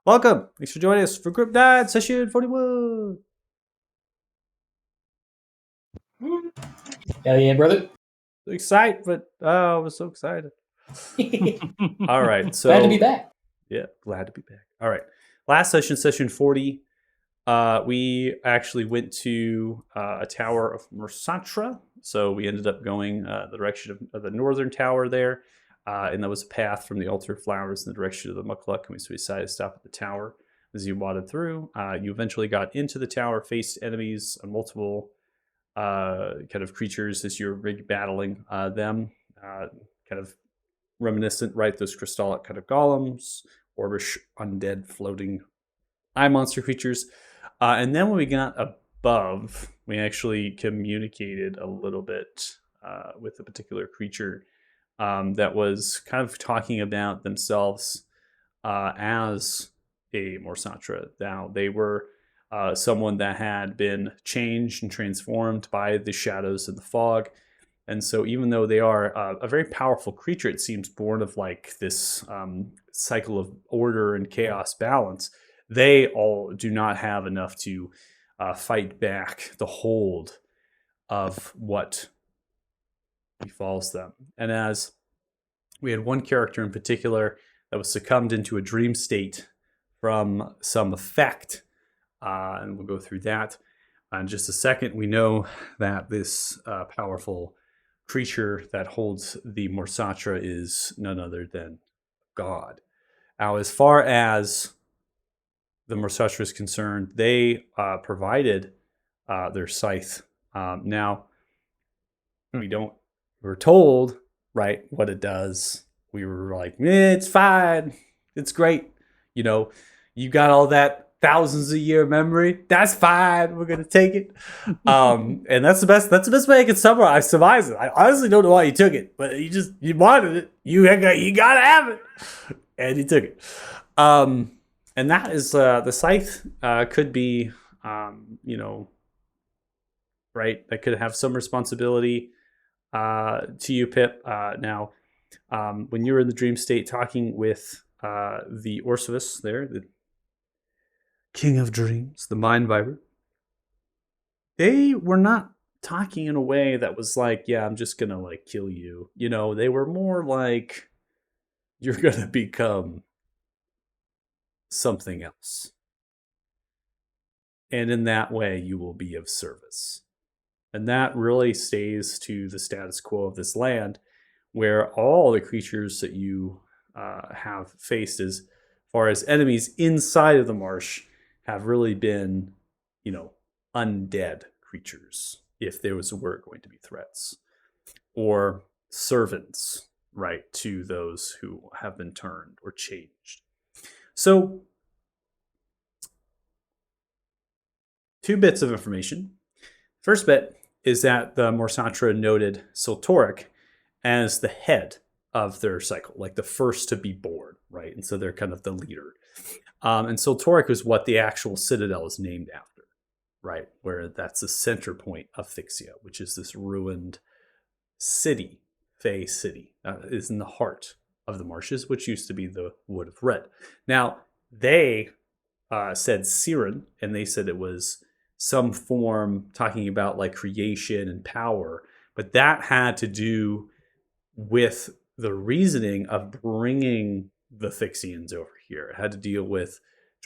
Welcome. Thanks for joining us for Group 9, Session 41. Hell yeah, brother. Excited, but I was so excited. All right, so Glad to be back. Yeah, glad to be back. All right, last session, Session 40. We actually went to a tower of Mersatra. So we ended up going the direction of the northern tower there. And that was a path from the altar of flowers in the direction of the Mukluk. And so we decided to stop at the tower as you wandered through. You eventually got into the tower, faced enemies, multiple kind of creatures as you're battling them. Kind of reminiscent, right? Those crystallic kind of golems, orbish, undead, floating eye monster creatures. And then when we got above, we actually communicated a little bit with a particular creature that was kind of talking about themselves as a Morsatra. Now, they were someone that had been changed and transformed by the shadows of the fog. And so, even though they are a very powerful creature, it seems born of like this cycle of order and chaos balance, they all do not have enough to fight back the hold of what befalls them. And as we had one character in particular that was succumbed into a dream state from some effect, and we'll go through that in just a second. We know that this powerful creature that holds the Morsatra is none other than God. Now, as far as the Morsatra is concerned, they provided their scythe. Now, we're told, right, what it does. We were like, it's fine. It's great. You got all that thousands of year memory. That's fine. We're gonna take it. And that's the best way I can summarize it. I honestly don't know why you took it, but you wanted it. You gotta have it, and you took it. And that is the scythe could be, right. That could have some responsibility to you, Pip. Now, when you were in the dream state talking with the Orsivus there, the King of Dreams, the Mind Viber, they were not talking in a way that was like, yeah, I'm just gonna like kill you. They were more like, you're gonna become something else. And in that way, you will be of service. And that really stays to the status quo of this land, where all the creatures that you have faced as far as enemies inside of the marsh have really been, undead creatures, if there were going to be threats, or servants, right, to those who have been turned or changed. So, 2 bits of information. First bit is that the Morsatra noted Soltoric as the head of their cycle, like the first to be born, right? And so they're kind of the leader. And Soltoric is what the actual citadel is named after, right? Where that's the center point of Thixia, which is this ruined city, Fey city, is in the heart of the marshes, which used to be the Wood of Red. Now, they said Siren, and they said it was some form talking about like creation and power, but that had to do with the reasoning of bringing the Thixians over here. It had to deal with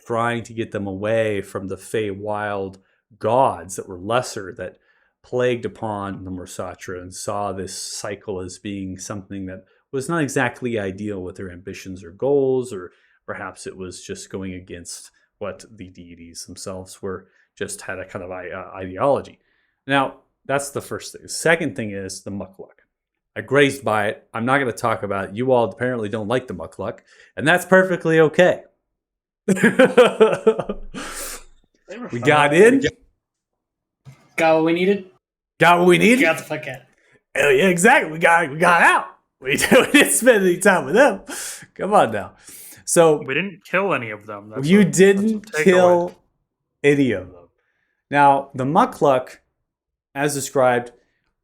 trying to get them away from the Fey wild gods that were lesser, that plagued upon the Morsatra, and saw this cycle as being something that was not exactly ideal with their ambitions or goals, or perhaps it was just going against what the deities themselves were, just had a kind of ideology. Now, that's the first thing. The second thing is the Mukluk. I grazed by it. I'm not going to talk about it. You all apparently don't like the Mukluk, and that's perfectly okay. We got in. Got what we needed? Got what we needed? Got the fuck out. Hell yeah, exactly. We got out. We didn't spend any time with them. Come on now. So we didn't kill any of them. Didn't kill any of them. Now, the Mukluk, as described,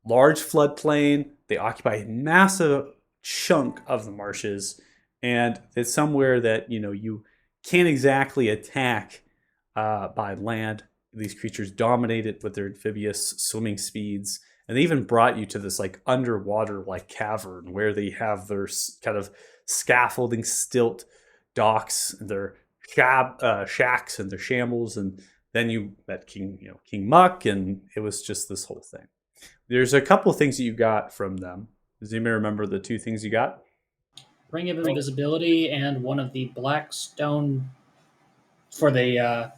large floodplain. They occupy a massive chunk of the marshes, and it's somewhere that you can't exactly attack by land. These creatures dominate it with their amphibious swimming speeds, and they even brought you to this like underwater like cavern where they have their kind of scaffolding stilt docks and their shacks and their shambles, and then you met King Muck, and it was just this whole thing. There's a couple things that you got from them. Does anybody remember the two things you got? Ring of Invisibility and one of the black stone for the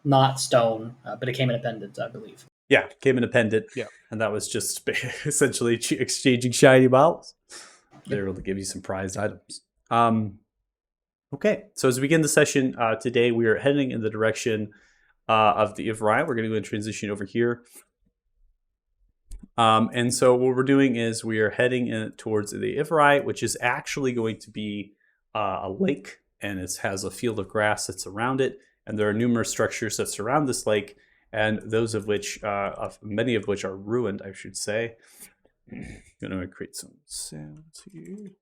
not stone, but it came in a pendant, I believe. Yeah, came in a pendant. Yeah. And that was just essentially exchanging shiny bottles. They were able to give you some prized items. Okay, so as we begin the session today, we are heading in the direction of the Ivrai. We're going to go and transition over here. And so what we're doing is we are heading in towards the Ivrai, which is actually going to be a lake, and it has a field of grass that's around it. And there are numerous structures that surround this lake, and those of which, many of which are ruined, I should say. I'm going to create some sounds here.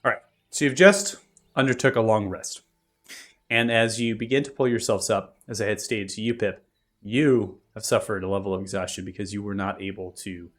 All right, so you've just undertook a long rest. And as you begin to pull yourselves up, as I had stated to you, Pip, you have suffered a level of exhaustion because you were not able to,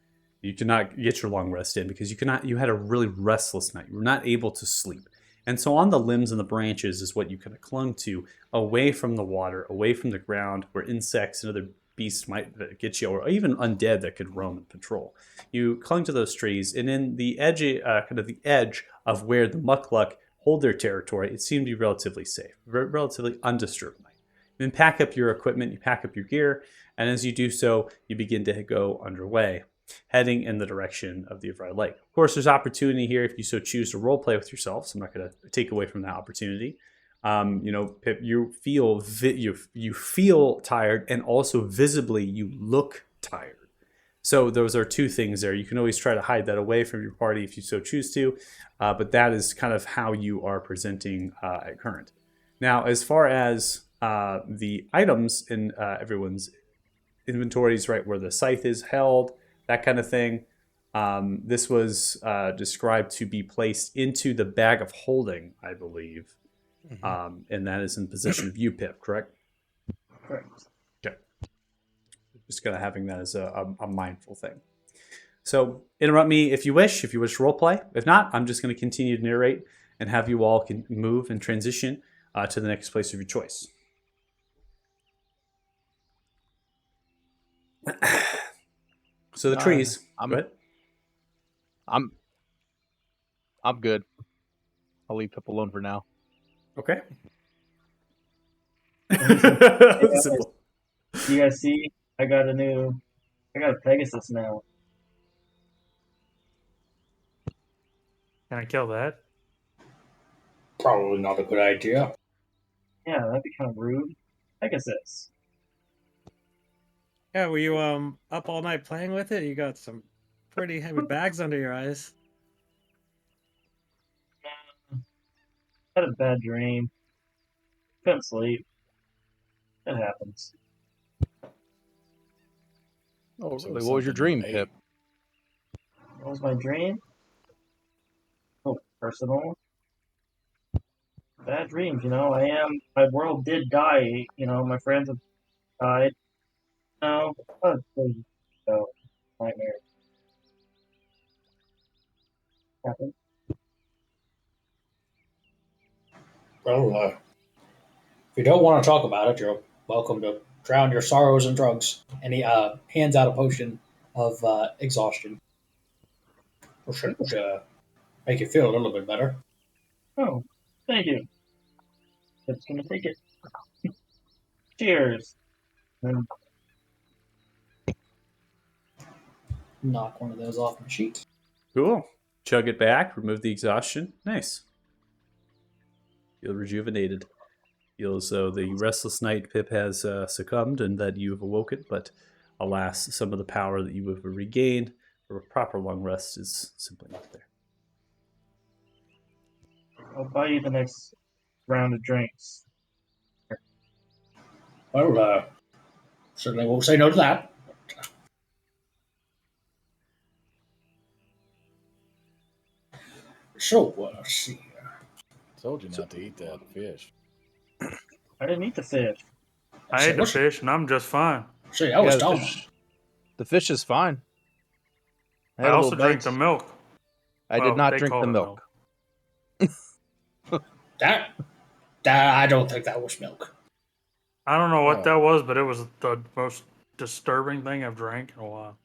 you could not get your long rest in because you had a really restless night. You were not able to sleep. And so on the limbs and the branches is what you kind of clung to, away from the water, away from the ground, where insects and other beasts might get you, or even undead that could roam and patrol. You clung to those trees, and in the edge, kind of the edge of where the Mukluk hold their territory, it seemed to be relatively safe, relatively undisturbed night. You then pack up your equipment, you pack up your gear, and as you do so, you begin to go underway, heading in the direction of the Ivrai Lake. Of course, there's opportunity here if you so choose to role play with yourself, so I'm not going to take away from that opportunity. Pip, you feel tired, and also visibly you look tired. So those are two things there. You can always try to hide that away from your party if you so choose to, but that is kind of how you are presenting at current. Now, as far as the items in everyone's inventories, right, where the scythe is held, that kind of thing, this was described to be placed into the bag of holding, I believe. And that is in possession of you, Pip, correct? Correct. Okay. Just kind of having that as a mindful thing. So interrupt me if you wish to role play. If not, I'm just going to continue to narrate and have you all can move and transition to the next place of your choice. So the trees. Go ahead. I'm good. I'll leave Pip alone for now. Okay. Simple. You guys see? I got a Pegasus now. Can I kill that? Probably not a good idea. Yeah, that'd be kind of rude. Pegasus. Yeah, were you up all night playing with it? You got some pretty heavy bags under your eyes. Had a bad dream. Couldn't sleep. It happens. Oh, So really? What was your something dream, late. Pip? What was my dream? Oh, personal. Bad dreams, my world did die, my friends have died. No, so, nightmare. Happened. Well, if you don't want to talk about it, you're welcome to drown your sorrows in drugs. And he hands out a potion of exhaustion. Which should make you feel a little bit better. Oh, thank you. Just gonna take it. Cheers. knock one of those off my sheet. Cool. Chug it back. Remove the exhaustion. Nice. Feel rejuvenated. Feel as though the restless night Pip has succumbed and that you have awoken, but alas, some of the power that you have regained for a proper long rest is simply not there. I'll buy you the next round of drinks. Well, certainly won't say no to that. So, let's see here. Told you not to eat that fish. I didn't eat the fish. I ate the fish and I'm just fine. See, I was the telling fish, the fish is fine. I had a also little drank bites. the milk. I did Well, not they drink call the it milk. that. I don't think that was milk. I don't know what Oh. that was, but it was the most disturbing thing I've drank in a while.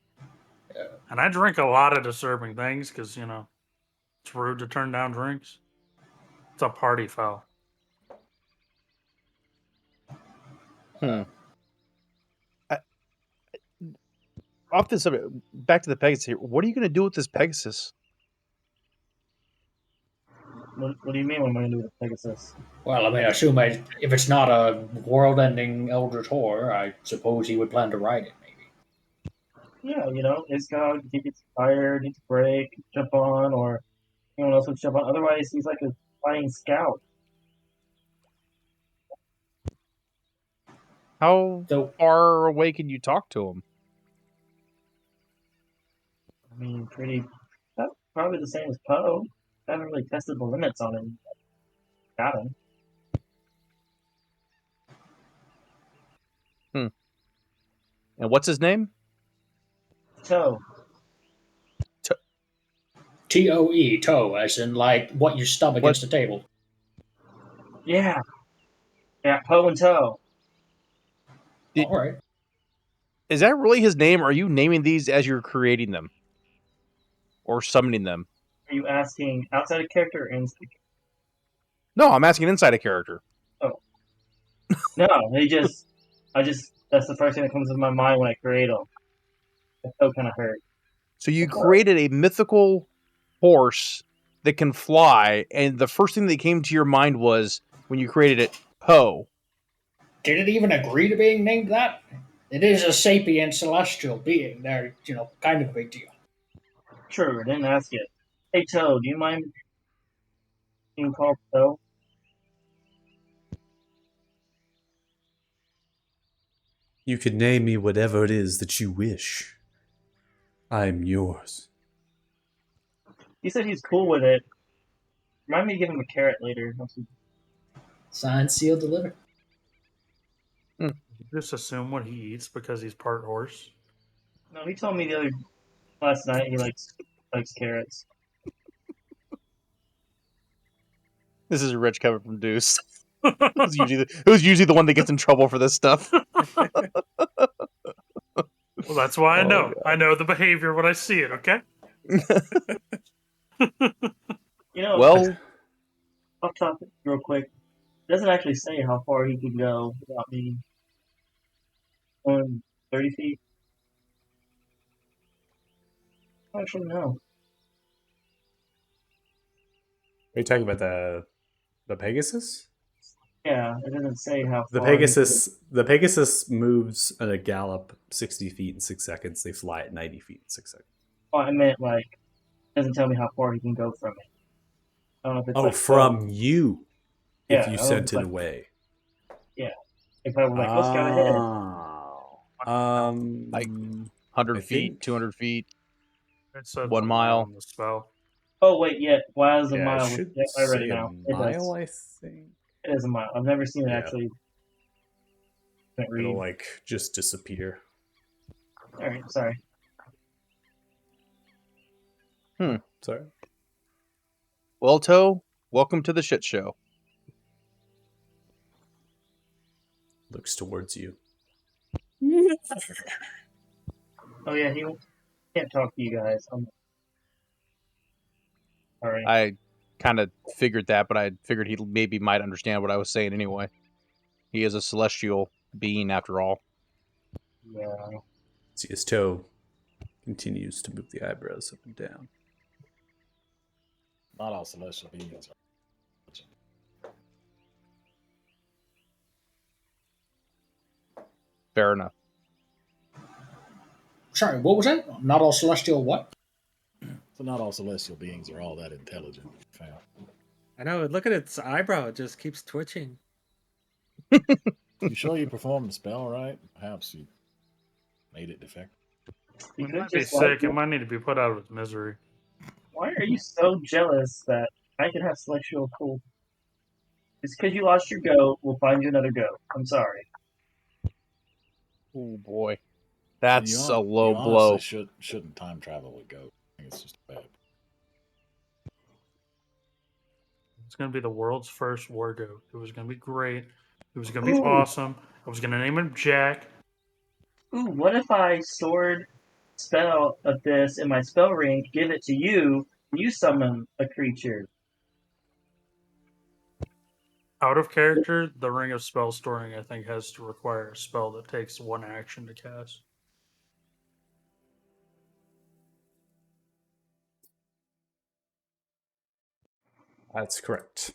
Yeah. And I drink a lot of disturbing things because, you know, it's rude to turn down drinks. It's a party foul. Off this subject, back to the Pegasus here. What are you going to do with this Pegasus? What do you mean? What am I going to do with the Pegasus? Well, I mean, I assume if it's not a world-ending Eldritch horror, I suppose he would plan to ride it, maybe. Yeah, you know, his dog, he gets tired, needs a break, jump on, or anyone else would jump on. Otherwise, he's like a flying scout. How So, far away can you talk to him? I mean, that's probably the same as Poe. I haven't really tested the limits on him. Got him. And what's his name? Toe. Toe, toe, as in like what you stub against a table. Yeah. Yeah, Poe and Toe. Did- All right. Is that really his name? Or are you naming these as you're creating them? Or summoning them? Are you asking outside of character or inside? No, I'm asking inside a character. No, that's the first thing that comes to my mind when I create them. That Toe kind of hurt. So you created a mythical horse that can fly, and the first thing that came to your mind was, when you created it, Poe. Did it even agree to being named that? It is a sapient celestial being. They're, kind of a big deal. True, I didn't ask it. Hey, Toe, do you mind being called Toe? You can name me whatever it is that you wish. I'm yours. He said he's cool with it. Remind me to give him a carrot later. Signed, sealed, delivered. You just assume what he eats because he's part horse. No, he told me last night he likes carrots. This is Rich coming from Deuce. Who's usually the one that gets in trouble for this stuff. Well, that's why I Oh, know. God. I know the behavior when I see it, okay? You know, Well, off topic, real quick. It doesn't actually say how far he could go without me going 30 feet. Actually, no. Are you talking about the Pegasus? Yeah, it doesn't say how The far. The Pegasus moves at a gallop 60 feet in 6 seconds. They fly at 90 feet in 6 seconds. Oh, I meant it doesn't tell me how far he can go from it. I don't know if it's Oh, like from you. Yeah, If you I sent was it like- away. if I was like, let's go ahead. Like, I 100 feet, think- 200 feet. It said 1 mile. on the spell. Oh wait, yeah. Why is a Yeah, mile? it should Yeah, I read say it a now. It mile, does. I think. It is a mile. I've never seen it Yeah. actually. Can't read. It'll just disappear. All right, sorry. Sorry. Well, Toe, welcome to the shit show. Looks towards you. Oh yeah, he can't talk to you guys. Sorry. I kind of figured that, but I figured he maybe might understand what I was saying anyway. He is a celestial being after all. Yeah. See his toe continues to move the eyebrows up and down. Not all celestial beings are. Fair enough. Sorry, what was that? Not all celestial what? So not all celestial beings are all that intelligent. Found. I know. Look at its eyebrow; it just keeps twitching. You sure you performed the spell right? Perhaps you made it defective. You It could might be just sick. It might need to be put out of its misery. Why are you so jealous that I can have celestial cool? It's because you lost your goat. We'll find you another goat. I'm sorry. Oh boy, that's You a hon- low you blow. honestly shouldn't time travel with Goat. I think it's just bad. It's going to be the world's first war goat. It was going to be great. It was going to be Ooh. awesome. I was going to name him Jack. Ooh, what if I stored spell of this in my spell ring, give it to you, and you summon a creature? Out of character, the Ring of Spell Storing, I think, has to require a spell that takes 1 action to cast. That's correct.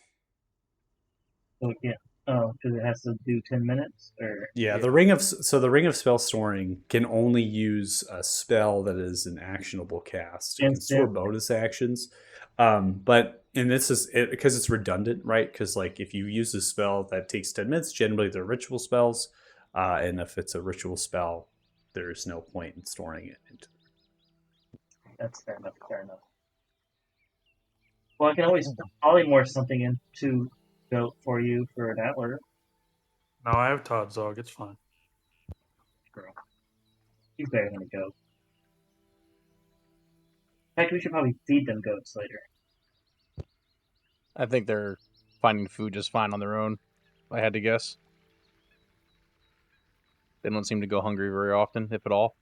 So yeah. Oh, because it has to do 10 minutes? Or Yeah, Yeah. the ring of spell storing can only use a spell that is an actionable cast. It can store Instant. bonus actions, but and this is it because it's redundant, right? Because like if you use a spell that takes 10 minutes, generally they're ritual spells, and if it's a ritual spell, there's no point in storing it. That's fair enough. Fair enough. Well, I can always polymorph something into goat for you for an antler. No, I have Todd's dog. It's fine. Girl. He's better than a goat. In fact, we should probably feed them goats later. I think they're finding food just fine on their own. If I had to guess. They don't seem to go hungry very often, if at all.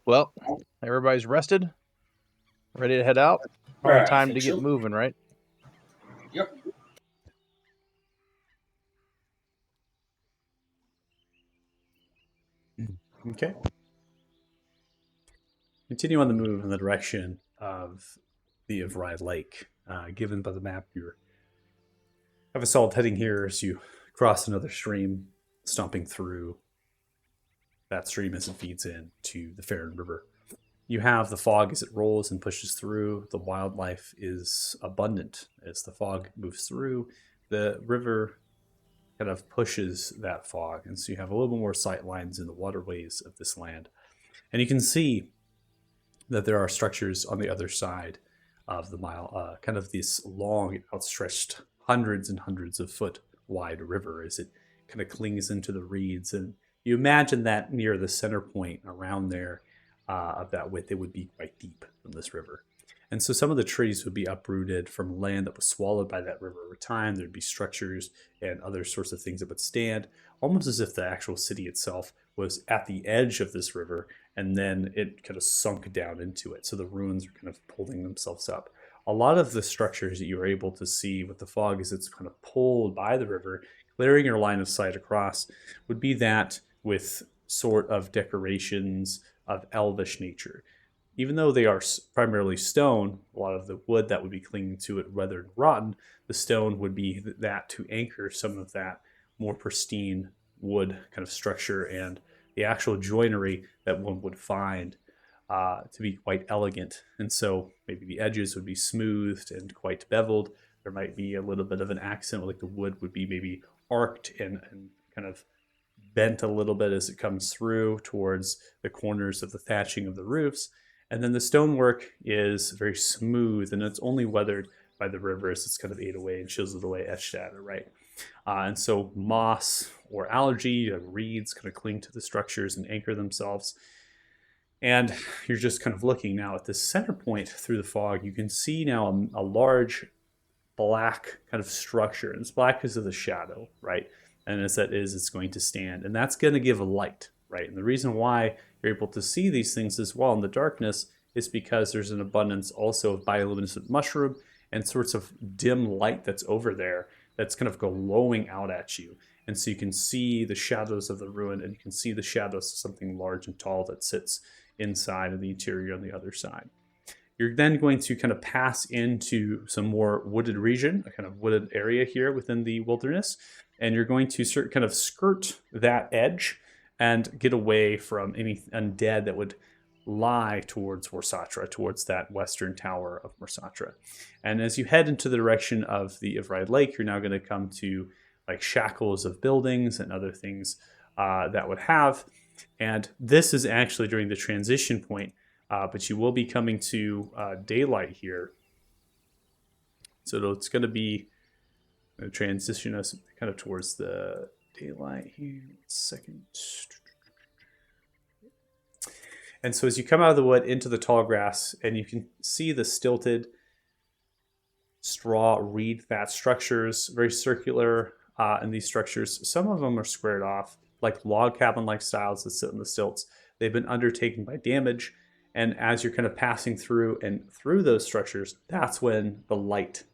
Well, everybody's rested, ready to head out. Probably Right, I time think to get so. moving, right? Yep. Okay. Continue on the move in the direction of the Evrai Lake. Given by the map, you have a solid heading here as you cross another stream, stomping through that stream as it feeds into the Farron River. You have the fog as it rolls and pushes through. The wildlife is abundant as the fog moves through. The river kind of pushes that fog, and so you have a little bit more sight lines in the waterways of this land. And you can see that there are structures on the other side of the mile, kind of this long, outstretched, hundreds and hundreds of foot wide river as it kind of clings into the reeds. And you imagine that near the center point around there of that width, it would be quite deep from this river. And so some of the trees would be uprooted from land that was swallowed by that river over time. There'd be structures and other sorts of things that would stand, almost as if the actual city itself was at the edge of this river, and then it kind of sunk down into it. So the ruins are kind of pulling themselves up. A lot of the structures that you are able to see with the fog as it's kind of pulled by the river, clearing your line of sight across, would be that with sort of decorations of elvish nature. Even though they are primarily stone, a lot of the wood that would be clinging to it, weathered and rotten, the stone would be that to anchor some of that more pristine wood kind of structure and the actual joinery that one would find to be quite elegant. And so maybe the edges would be smoothed and quite beveled. There might be a little bit of an accent, like the wood would be maybe arced and kind of bent a little bit as it comes through towards the corners of the thatching of the roofs. And then the stonework is very smooth, and it's only weathered by the river as it's kind of ate away and chiseled away, etched at it, right? And so moss or algae, reeds kind of cling to the structures and anchor themselves. And you're just kind of looking now at this center point through the fog. You can see now a large black kind of structure, and it's black because of the shadow, right? And as that is, it's going to stand, and that's going to give a light, right? And the reason why you're able to see these things as well in the darkness is because there's an abundance also of bioluminescent mushroom and sorts of dim light that's over there that's kind of glowing out at you. And so you can see the shadows of the ruin, and you can see the shadows of something large and tall that sits inside of the interior on the other side. You're then going to kind of pass into some more wooded region, a kind of wooded area here within the wilderness, and you're going to kind of skirt that edge and get away from any undead that would lie towards Warsatra, towards that western tower of Warsatra. And as you head into the direction of the Ivried Lake, you're now going to come to like shackles of buildings and other things that would have. And this is actually during the transition point, but you will be coming to daylight here. So it's going to be transition us kind of towards the daylight here. 1 second. And so as you come out of the wood into the tall grass, and you can see the stilted straw reed thatch structures, very circular in these structures. Some of them are squared off, like log cabin-like styles that sit on the stilts. They've been undertaken by damage, and as you're kind of passing through and through those structures, that's when the light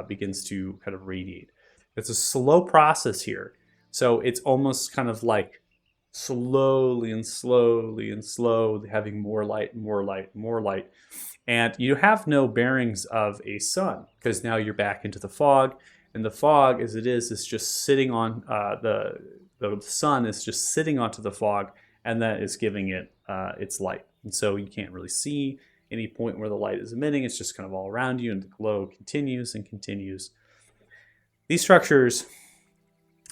begins to kind of radiate. It's a slow process here, so it's almost kind of like slowly and slowly and slowly having more light, more light, more light. And you have no bearings of a sun because now you're back into the fog. And the fog, as it is just sitting on the sun is just sitting onto the fog, and that is giving it its light. And so you can't really see any point where the light is emitting. It's just kind of all around you, and the glow continues and continues. These structures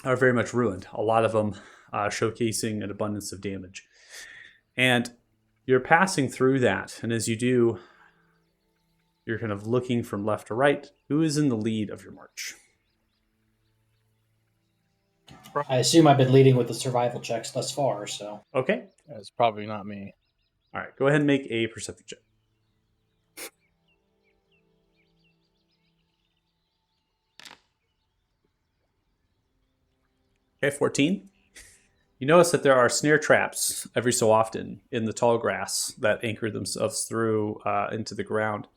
are very much ruined. A lot of them showcasing an abundance of damage. And you're passing through that, and as you do, you're kind of looking from left to right. Who is in the lead of your march? I assume I've been leading with the survival checks thus far, so. Okay. It's probably not me. All right. Go ahead and make a perception check. Okay, 14. You notice that there are snare traps every so often in the tall grass that anchor themselves through into the ground.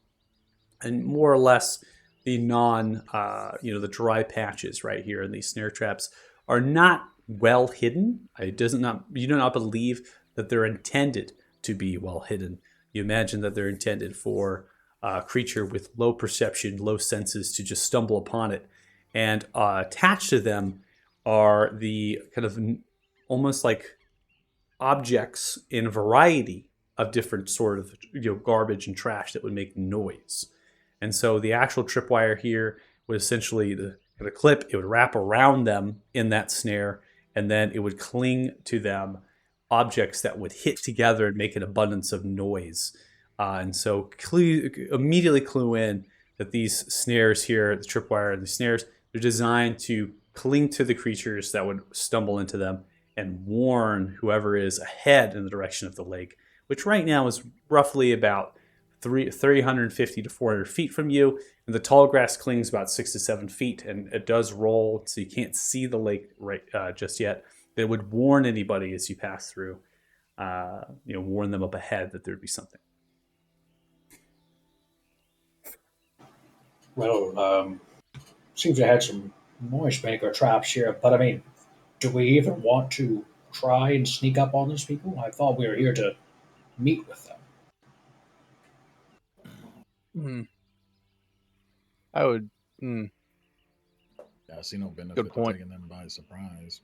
And more or less the the dry patches right here in these snare traps are not well hidden. You do not believe that they're intended to be well hidden. You imagine that they're intended for a creature with low perception, low senses to just stumble upon it. And attached to them are the kind of almost like objects in a variety of different sort of garbage and trash that would make noise. And so the actual tripwire here would essentially the clip, it would wrap around them in that snare, and then it would cling to them objects that would hit together and make an abundance of noise. And so immediately clue in that these snares here, the tripwire and the snares, they're designed to cling to the creatures that would stumble into them and warn whoever is ahead in the direction of the lake, which right now is roughly about 350 to 400 feet from you. And the tall grass clings about 6 to 7 feet, and it does roll, so you can't see the lake just yet. That would warn anybody as you pass through, warn them up ahead that there'd be something. Well, seems I had some noise maker traps here, but I mean, do we even want to try and sneak up on these people? I thought we were here to meet with them. I would. Yeah, I see no benefit Good in point. taking them by surprise.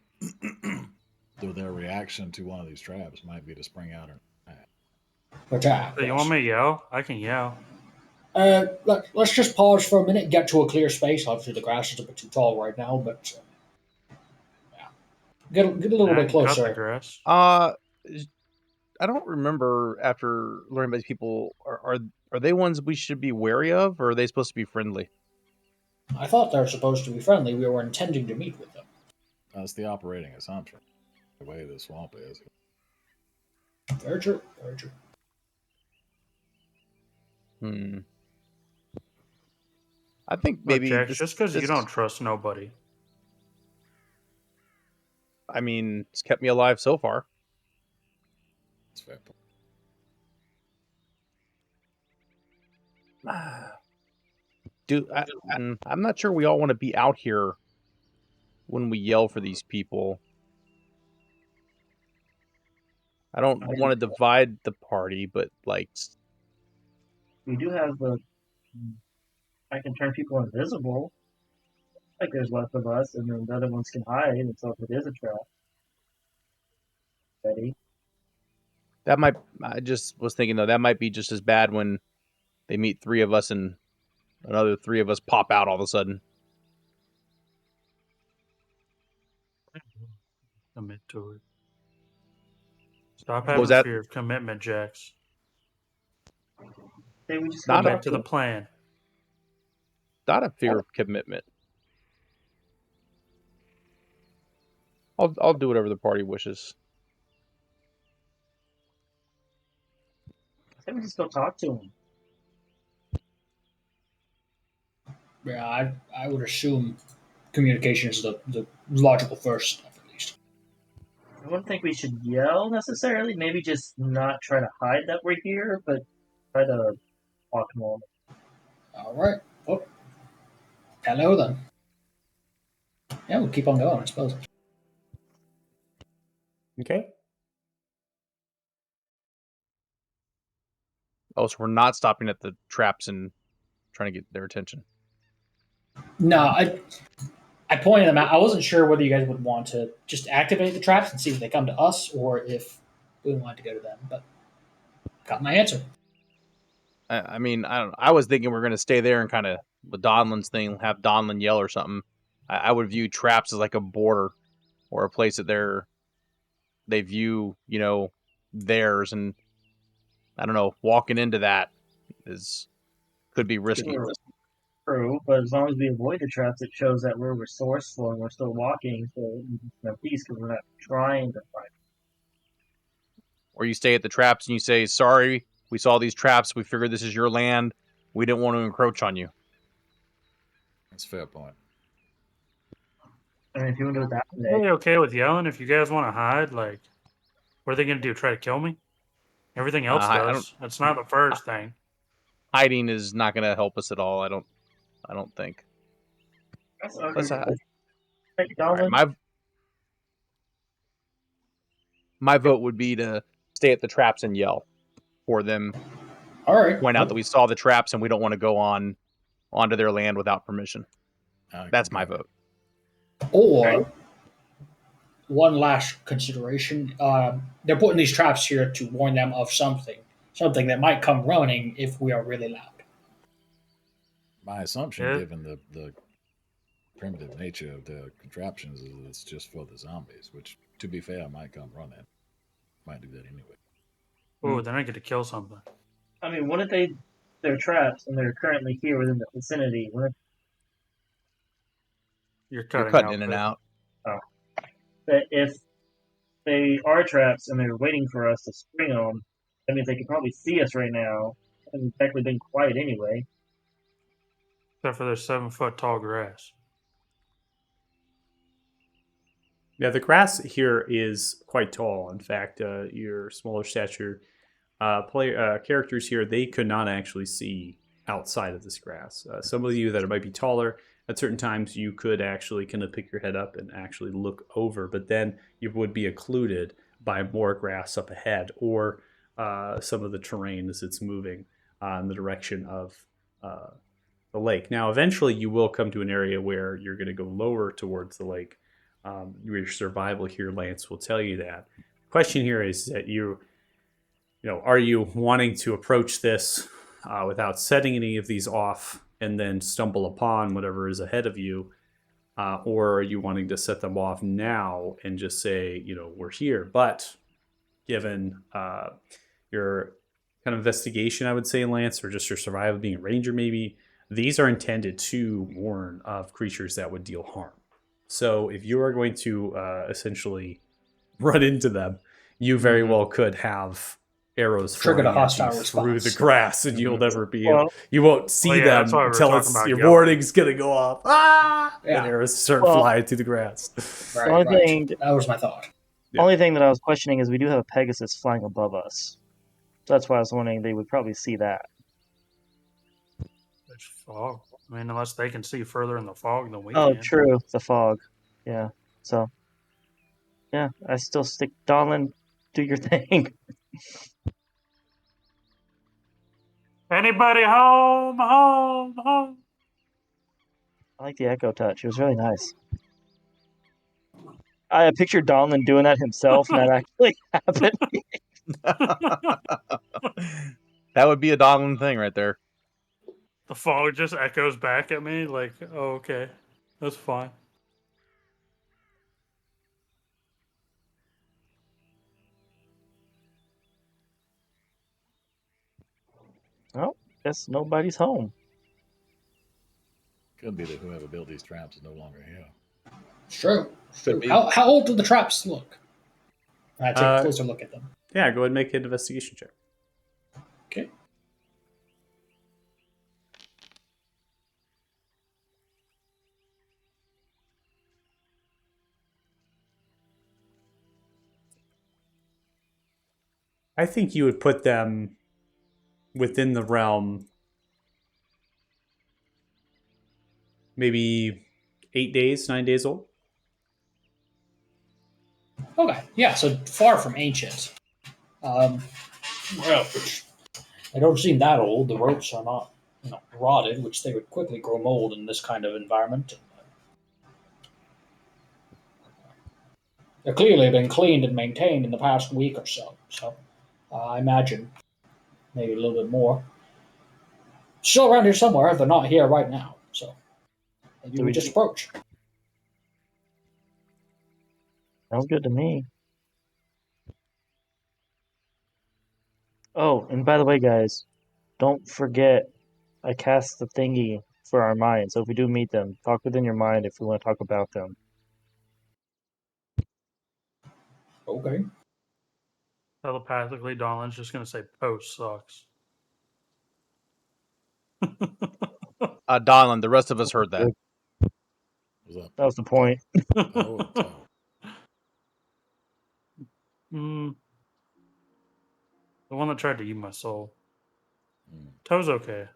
Though their reaction to one of these traps might be to spring out or Attack. So you want me to yell? I can yell. Let's just pause for a minute and get to a clear space. Obviously, the grass is a bit too tall right now, but yeah, get a little bit I can cut the closer. grass. I don't remember after learning about these people. Are they ones we should be wary of, or are they supposed to be friendly? I thought they were supposed to be friendly. We were intending to meet with them. that's the operating assumption. The way the swamp is. Very true. Very true. I think Look, maybe Jack, just because you don't trust nobody. I mean, it's kept me alive so far. It's fair. I'm not sure we all want to be out here when we yell for these people. I don't want to divide the party, but like, We do have the. I can turn people invisible. Like there's less of us, and then the other ones can hide, and so if it is a trap. Ready? that might. I just was thinking though that might be just as bad when they meet 3 of us and another 3 of us pop out all of a sudden. Commit to it. Stop What having was that? fear of commitment, Jax. Say we just Not go a- Commit back to the plan. Not a fear of commitment. I'll do whatever the party wishes. Say we just go talk to him. Yeah, I would assume communication is the logical first step, at least. I wouldn't think we should yell necessarily. Maybe just not try to hide that we're here, but try to talk more. All right. Well, hello then. Yeah, we'll keep on going, I suppose. Okay. Oh, so we're not stopping at the traps and trying to get their attention. No, I pointed them out. I wasn't sure whether you guys would want to just activate the traps and see if they come to us, or if we wanted to go to them. But got my answer. I mean, I don't. I was thinking we're gonna stay there and kind of with Donlin's thing, have Donlin yell or something. I would view traps as like a border or a place that they view, theirs, and I don't know, walking into that could be risky. True, but as long as we avoid the traps, it shows that we're resourceful and we're still walking, so we can have peace because we're not trying to fight. Or you stay at the traps and you say, "Sorry, we saw these traps. We figured this is your land. We didn't want to encroach on you." That's a fair point. I mean, if you want to do it that I'm way, okay with yelling. If you guys want to hide, like, what are they going to do? Try to kill me? Everything else I does. That's not the first thing. Hiding is not going to help us at all. I don't think. that's okay. Let's Thank you, all Donlin. right, my vote would be to stay at the traps and yell for them. All right. Point out that we saw the traps and we don't want to go onto their land without permission. That's my vote. Or one last consideration: they're putting these traps here to warn them of something that might come running if we are really loud. My assumption, Yeah. given the primitive nature of the contraptions, is it's just for the zombies, which, to be fair, might come running. Might do that anyway. Ooh, then I get to kill something. I mean, what if they're traps and they're currently here within the vicinity? What if You're You're cutting, cutting out, in and but- out. if they are traps and they're waiting for us to spring them, that means they could probably see us right now. And technically been quiet anyway. Except for their 7-foot tall grass. Yeah, the grass here is quite tall. In fact, your smaller stature characters here, they could not actually see outside of this grass. Some of you that might be taller, at certain times you could actually kind of pick your head up and actually look over, but then you would be occluded by more grass up ahead or some of the terrain as it's moving in the direction of the lake. Now, eventually you will come to an area where you're going to go lower towards the lake. Your survival here, Lance, will tell you that. The question here is that are you wanting to approach this without setting any of these off and then stumble upon whatever is ahead of you? Or are you wanting to set them off now and just say, we're here? But given your kind of investigation, I would say, Lance, or just your survival being a ranger maybe, these are intended to warn of creatures that would deal harm. So if you are going to essentially run into them, you very well could have arrows Trigger the flying at hostile you through response. the grass, and you'll never be Well- able. You won't see yeah, them that's why we were until talking about your yelling. warning's gonna go off. Ah! Yeah. And arrows start Well- flying through the grass. Right, The only right. thing- That was my thought. Yeah. Only thing that I was questioning is we do have a Pegasus flying above us. So that's why I was wondering they would probably see that. There's fog. I mean, unless they can see further in the fog than we Oh, can. true. The fog. Yeah. So, yeah, I still stick. Donlin, do your thing. Anybody home? Home? Home? I like the echo touch. It was really nice. I pictured Donlin doing that himself, and that actually happened. That would be a Donlin thing right there. The fog just echoes back at me like, oh, okay. That's fine. Well, guess nobody's home. Could be that whoever built these traps is no longer here. It's true. It's Could true. be. How old do the traps look? I take a closer look at them. Yeah, go ahead and make an investigation check. Okay. I think you would put them within the realm maybe 8 days, 9 days old. Okay. Yeah. So far from ancient. Well, they don't seem that old. The ropes are not, rotted, which they would quickly grow mold in this kind of environment. They're clearly been cleaned and maintained in the past week or so. So I imagine maybe a little bit more. Still around here somewhere. They're not here right now. So maybe we just approach. Sounds good to me. Oh, and by the way, guys, don't forget I cast the thingy for our mind. So if we do meet them, talk within your mind if we want to talk about them. Okay. Telepathically, Donlin's just gonna say post sucks. Donlin, the rest of us heard that. What's up? That was the point. Oh, it's The one that tried to eat my soul. Mm. Toe's okay.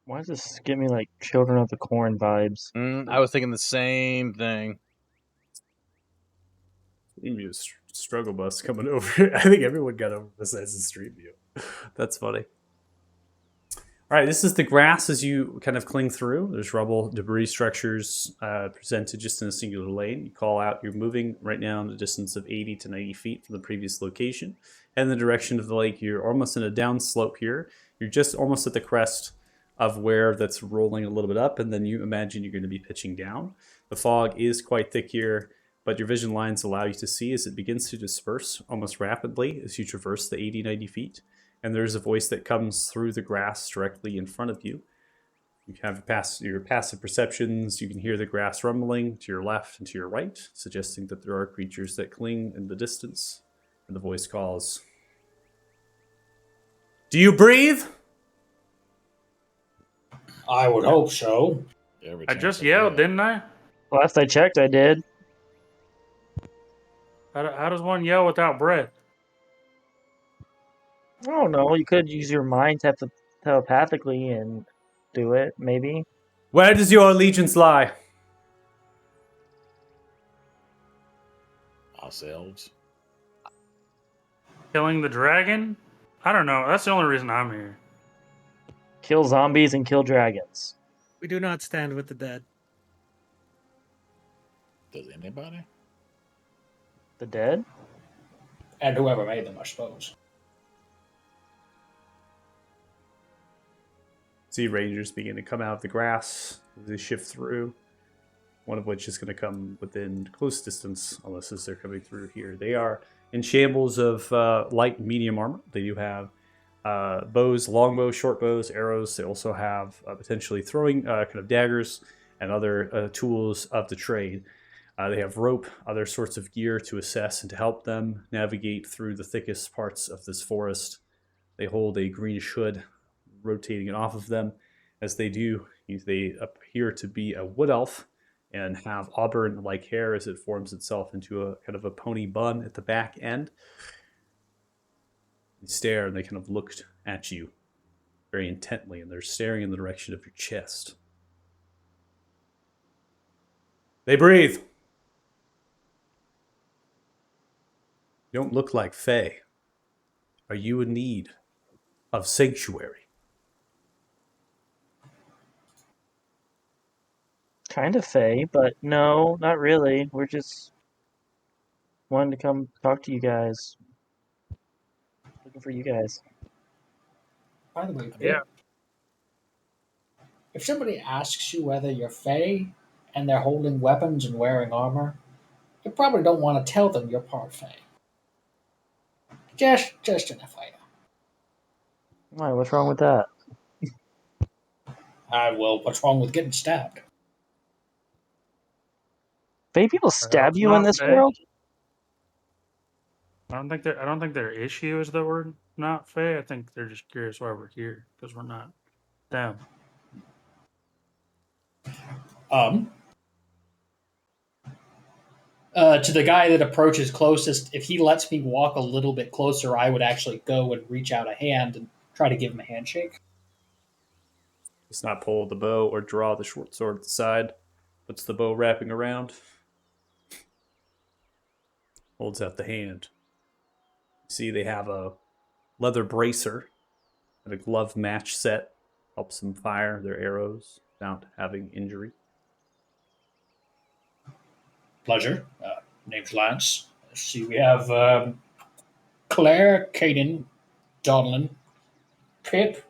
Why does this give me like Children of the Corn vibes? I was thinking the same thing. Stream View struggle bus coming over. I think everyone got over besides the Stream View. That's funny. All right, this is the grass as you kind of cling through. There's rubble, debris structures presented just in a singular lane. You call out, you're moving right now in a distance of 80 to 90 feet from the previous location. And the direction of the lake, you're almost in a downslope here. You're just almost at the crest of where that's rolling a little bit up, and then you imagine you're going to be pitching down. The fog is quite thick here, but your vision lines allow you to see as it begins to disperse almost rapidly as you traverse the 80, 90 feet. And there's a voice that comes through the grass directly in front of you. You have your passive perceptions. You can hear the grass rumbling to your left and to your right, suggesting that there are creatures that cling in the distance. And the voice calls, "Do you breathe?" I would hope so. Every I chance just I yelled, get. didn't I? Last I checked, I did. How does one yell without breath? I don't know. You could use your mind telepathically and do it, maybe. Where does your allegiance lie? Ourselves. Killing the dragon? I don't know. That's the only reason I'm here. Kill zombies and kill dragons. We do not stand with the dead. Does anybody? The dead? And whoever made them, I suppose. See rangers begin to come out of the grass as they shift through. One of which is going to come within close distance, unless as they're coming through here. They are in shambles of light and medium armor. They do have bows, longbows, short bows, arrows. They also have potentially throwing kind of daggers and other tools of the trade. They have rope, other sorts of gear to assess and to help them navigate through the thickest parts of this forest. They hold a greenish hood, rotating it off of them. As they do, they appear to be a wood elf and have auburn-like hair as it forms itself into a kind of a pony bun at the back end. They stare and they kind of looked at you very intently, and they're staring in the direction of your chest. They breathe. You don't look like Fae. Are you in need of sanctuary? Kind of Faye, but no, not really. We're just wanting to come talk to you guys. Looking for you guys. By the way, Yeah. if somebody asks you whether you're Fae and they're holding weapons and wearing armor, you probably don't want to tell them you're part Fae. Just an FYI. Why? What's wrong with that? Well, what's wrong with getting stabbed? Faye people Or stab else you in not this Fae. world? I don't think their issue is that we're not Fae. I think they're just curious why we're here because we're not them. To the guy that approaches closest, if he lets me walk a little bit closer, I would actually go and reach out a hand and try to give him a handshake. Does not pull the bow or draw the short sword at the side. Puts the bow wrapping around. Holds out the hand. See, they have a leather bracer and a glove match set. Helps them fire their arrows without having injury. Pleasure. Name's Lance. Let's see, we have Claire, Caden, Donlin, Pip,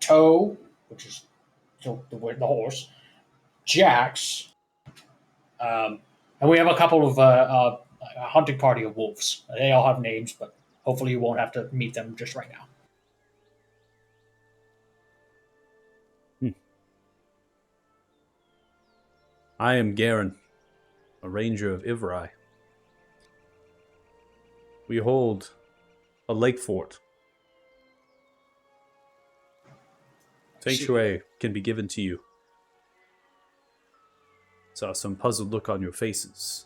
Toe, which is the horse, Jax, and we have a couple of a hunting party of wolves. They all have names, but hopefully you won't have to meet them just right now. I am Garen, a ranger of Ivrai. We hold a lake fort. Sanctuary can be given to you. Saw some puzzled look on your faces.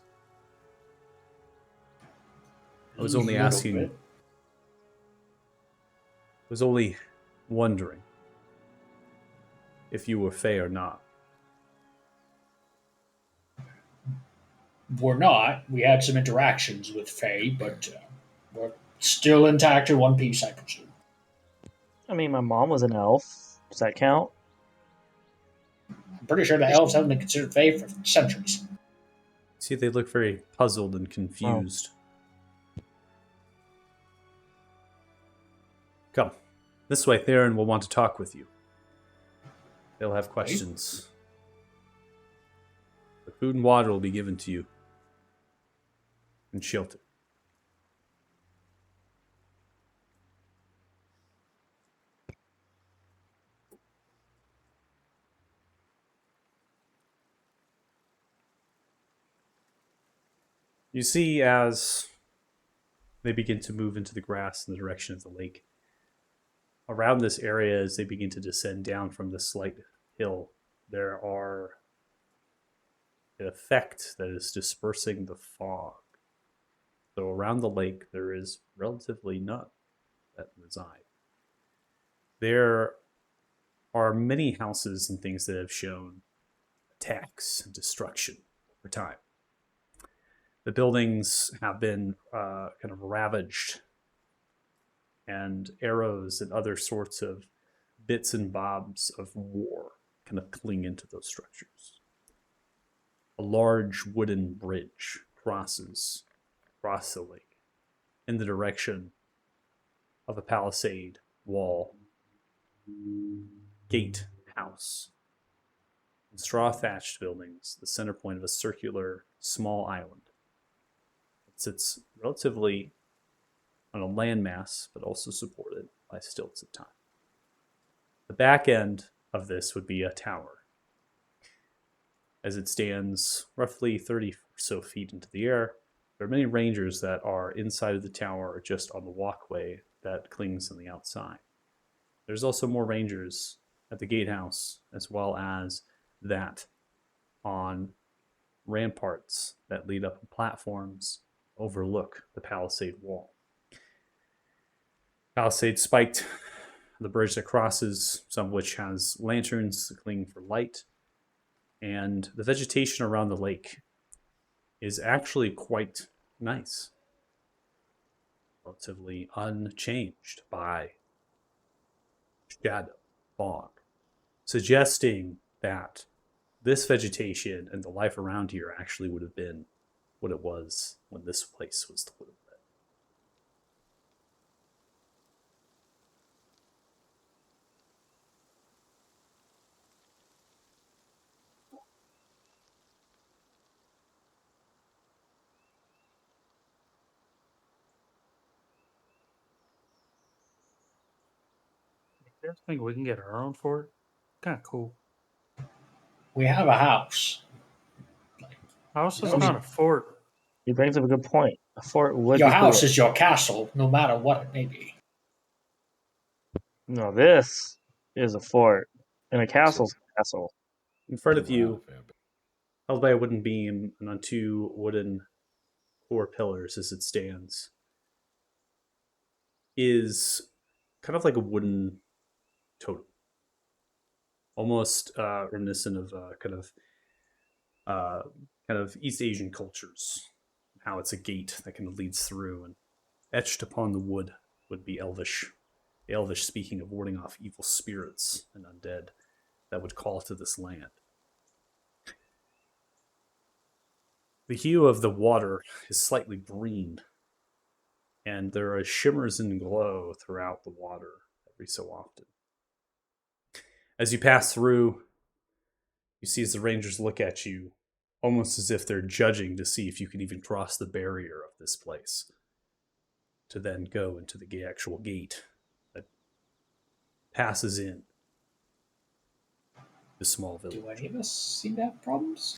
I was only asking. I was only wondering if you were Fae or not. We're not. We had some interactions with Faye, but we're still intact in one piece, I presume. I mean, my mom was an elf. Does that count? I'm pretty sure the elves haven't been considered Fae for centuries. See, they look very puzzled and confused. Come. This way, Theron will want to talk with you. They'll have questions. The food and water will be given to you. And shelter. You see, as they begin to move into the grass in the direction of the lake, around this area, as they begin to descend down from this slight hill, there are an effect that is dispersing the fog. So around the lake, there is relatively none that reside. There are many houses and things that have shown attacks and destruction over time. The buildings have been kind of ravaged, and arrows and other sorts of bits and bobs of war kind of cling into those structures. A large wooden bridge crosses across the lake in the direction of a palisade wall, gate house, and straw-thatched buildings, the center point of a circular small island. It sits relatively on a landmass, but also supported by stilts at times. The back end of this would be a tower, as it stands roughly 30 or so feet into the air. There are many rangers that are inside of the tower or just on the walkway that clings on the outside. There's also more rangers at the gatehouse, as well as that on ramparts that lead up to platforms overlook the palisade wall. Palisade spiked, the bridge that crosses, some of which has lanterns clinging for light, and the vegetation around the lake is actually quite nice, relatively unchanged by shadow fog, suggesting that this vegetation and the life around here actually would have been what it was when this place was a little bit. You guys think we can get our own fort? Kind of cool. We have a house. House is No. not a fort. He brings up a good point. A fort would Your be house cool. is your castle, no matter what it may be. No, this is a fort, and a castle's a castle. In front of Move around you, a fair bit. held by a wooden beam and on two wooden core pillars as it stands, is kind of like a wooden totem, almost reminiscent of kind of East Asian cultures. How it's a gate that kind of leads through, and etched upon the wood would be Elvish. The Elvish speaking of warding off evil spirits and undead that would call to this land. The hue of the water is slightly green, and there are shimmers and glow throughout the water every so often. As you pass through, you see as the rangers look at you, almost as if they're judging to see if you can even cross the barrier of this place, to then go into the actual gate that passes in the small village. Do any of us seem to have problems?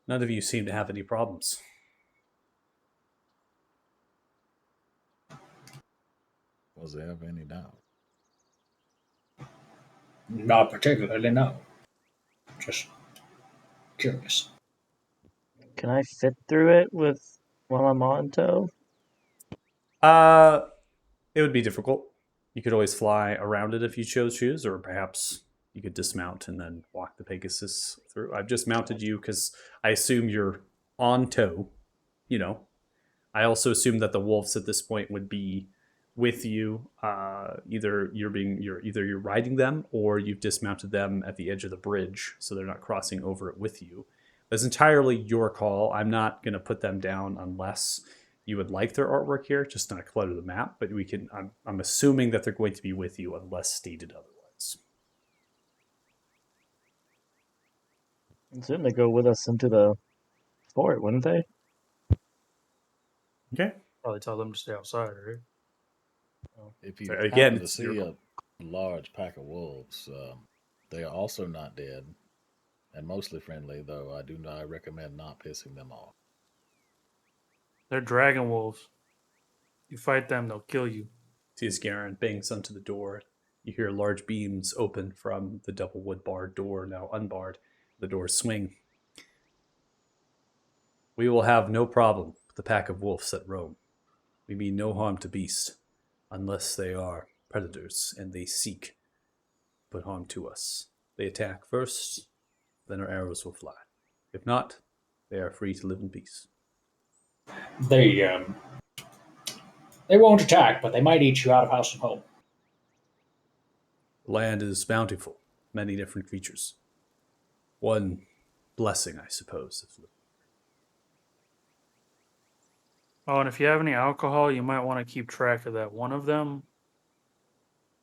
None of you seem to have any problems. Was there ever any doubt? Not particularly, no. Just curious. Can I fit through it with while I'm on tow? It would be difficult. You could always fly around it if you choose, or perhaps you could dismount and then walk the Pegasus through. I've just mounted you because I assume you're on tow. You know, I also assume that the wolves at this point would be with you. Either you're riding them, or you've dismounted them at the edge of the bridge, so they're not crossing over it with you. It's entirely your call. I'm not going to put them down unless you would like their artwork here, just not clutter the map. But we can. I'm assuming that they're going to be with you unless stated otherwise. I'd assume they go with us into the fort, wouldn't they? Okay. Probably tell them to stay outside, right? If you So happen again, to it's see your a large pack of wolves, they are also not dead and mostly friendly, though I do not recommend not pissing them off. They're dragon wolves. You fight them, they'll kill you. See as Garen bangs onto the door. You hear large beams open from the double wood barred door, now unbarred. The doors swing. We will have no problem with the pack of wolves that roam. We mean no harm to beast, unless they are predators and they seek to put harm to us. They attack first, then our arrows will fly. If not, they are free to live in peace. They won't attack, but they might eat you out of house and home. The land is bountiful, many different creatures. One blessing, I suppose. Oh, and if you have any alcohol, you might want to keep track of that. One of them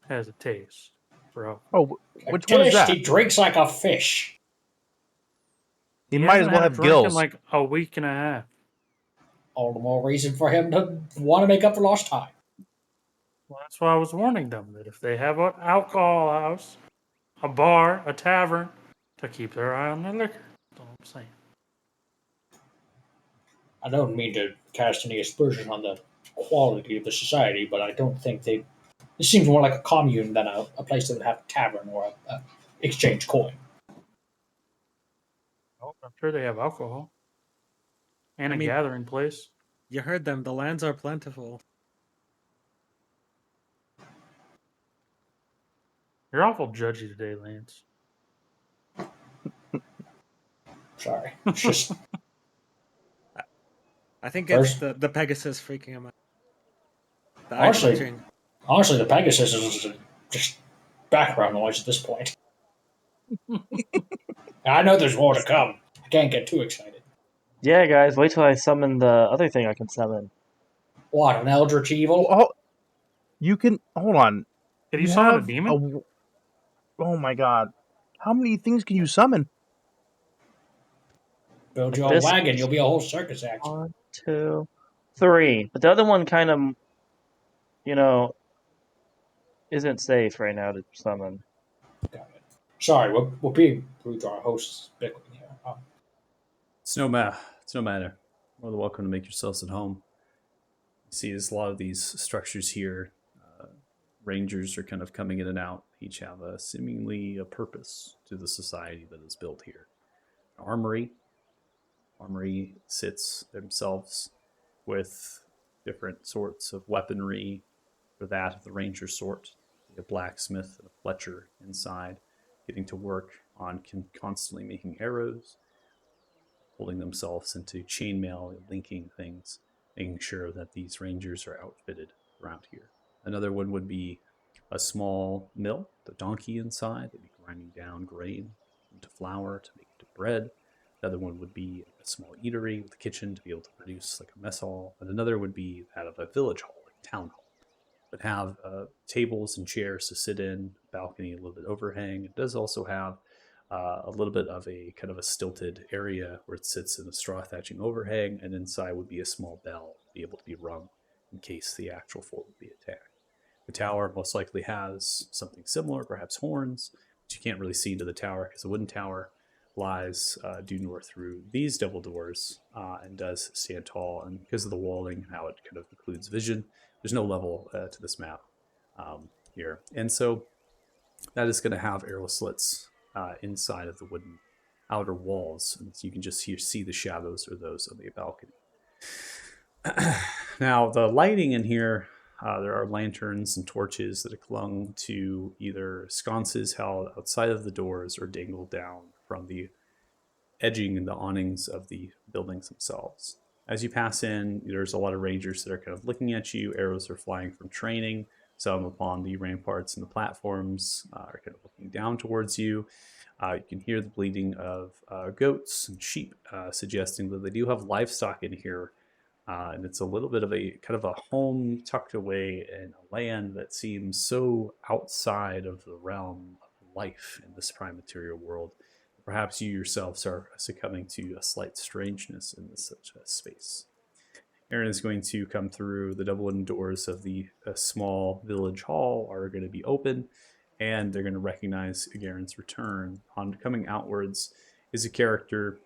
has a taste for alcohol. Oh, which one is Taste, that? He drinks like a fish. He might as hasn't well had a have drink in gills. like a week and a half. All the more reason for him to want to make up for lost time. Well, that's why I was warning them that if they have an alcohol house, a bar, a tavern, to keep their eye on their liquor. That's all I'm saying. I don't mean to cast any aspersion on the quality of the society, but I don't think they. It seems more like a commune than a place that would have a tavern or a exchange coin. Oh, I'm sure they have alcohol and I a mean- gathering place. You heard them. The lands are plentiful. You're awful judgy today, Lance. Sorry. It's just I think First- it's the Pegasus freaking him out. The eye Honestly- twitching. honestly, the Pegasus is just background noise at this point. I know there's more to come. I can't get too excited. Yeah, guys, wait till I summon the other thing I can summon. What, an Eldritch Evil? Oh, you can hold on. Did you summon a have demon? Oh my god! How many things can you summon? Build Like your own this- wagon, you'll be a whole circus act. 1, 2, 3. But the other one kind of, isn't safe right now to summon. Got it. Sorry, we're being rude to our hosts here. It's no matter. More than welcome to make yourselves at home. You see, there's a lot of these structures here. Rangers are kind of coming in and out. Each have seemingly a purpose to the society that is built here. Armory sits themselves with different sorts of weaponry for that of the ranger sort. A blacksmith and a fletcher inside, getting to work on constantly making arrows, holding themselves into chainmail, linking things, making sure that these rangers are outfitted around here. Another one would be a small mill, the donkey inside, that'd be grinding down grain into flour to make into bread. Another one would be a small eatery with a kitchen to be able to produce like a mess hall. And another would be that of a village hall, like a town hall. But have tables and chairs to sit in, balcony, a little bit overhang. It does also have a little bit of a kind of a stilted area where it sits in a straw thatching overhang, and inside would be a small bell to be able to be rung in case the actual fort would be attacked. The tower most likely has something similar, perhaps horns, but you can't really see into the tower because the wooden tower lies due north through these double doors and does stand tall. And because of the walling, how it kind of includes vision, there's no level to this map here. And so that is going to have arrow slits inside of the wooden outer walls. And so you can just see the shadows or those of a balcony. Now, the lighting in here, there are lanterns and torches that are clung to either sconces held outside of the doors or dangled down from the edging and the awnings of the buildings themselves. As you pass in, there's a lot of rangers that are kind of looking at you. Arrows are flying from training. Some upon the ramparts and the platforms are kind of looking down towards you. You can hear the bleating of goats and sheep, suggesting that they do have livestock in here. And it's a little bit of a kind of a home tucked away in a land that seems so outside of the realm of life in this prime material world. Perhaps you yourselves are succumbing to a slight strangeness in this such a space. Aaron is going to come through the double wooden doors of the small village hall are going to be open, and they're going to recognize Garen's return. On coming outwards is a character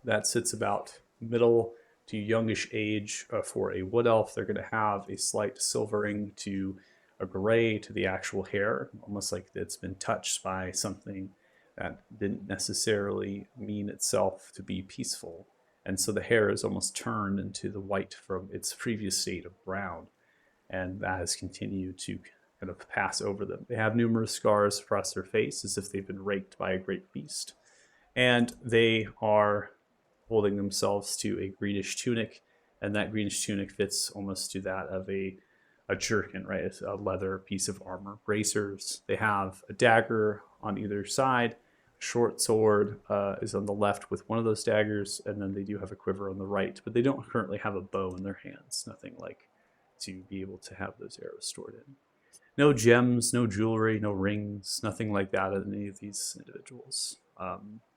that sits about middle to youngish age for a wood elf. They're going to have a slight silvering to a gray to the actual hair, almost like it's been touched by something that didn't necessarily mean itself to be peaceful. And so the hair is almost turned into the white from its previous state of brown. And that has continued to kind of pass over them. They have numerous scars across their face as if they've been raked by a great beast. And they are holding themselves to a greenish tunic. And that greenish tunic fits almost to that of a jerkin, right? It's a leather piece of armor. Bracers. They have a dagger on either side. Short sword is on the left with one of those daggers, and then they do have a quiver on the right, but they don't currently have a bow in their hands. Nothing like to be able to have those arrows stored in. No gems, no jewelry, no rings, nothing like that in any of these individuals.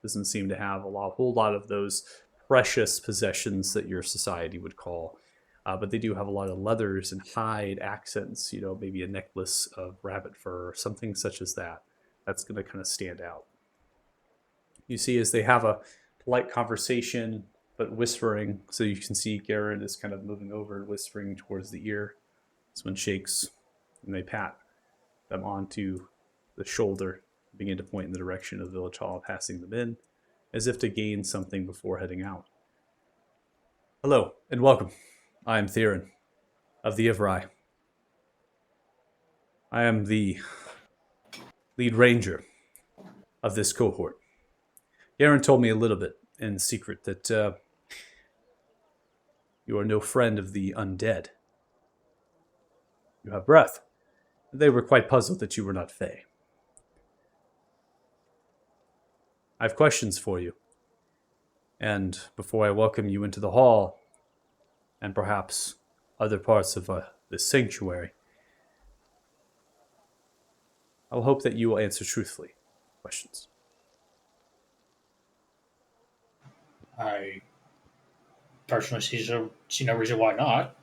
Doesn't seem to have a whole lot of those precious possessions that your society would call. But they do have a lot of leathers and hide accents, maybe a necklace of rabbit fur or something such as that. That's going to kind of stand out. You see as they have a polite conversation, but whispering, so you can see Garen is kind of moving over and whispering towards the ear. This one shakes, and they pat them onto the shoulder, begin to point in the direction of the village hall, passing them in. as if to gain something before heading out. Hello, and welcome. I am Theron, of the Ivrai. I am the lead ranger of this cohort. Garen told me a little bit in secret that you are no friend of the undead. You have breath. They were quite puzzled that you were not Fae. I have questions for you. And before I welcome you into the hall, and perhaps other parts of this sanctuary, I will hope that you will answer truthfully questions. I personally see no reason why not.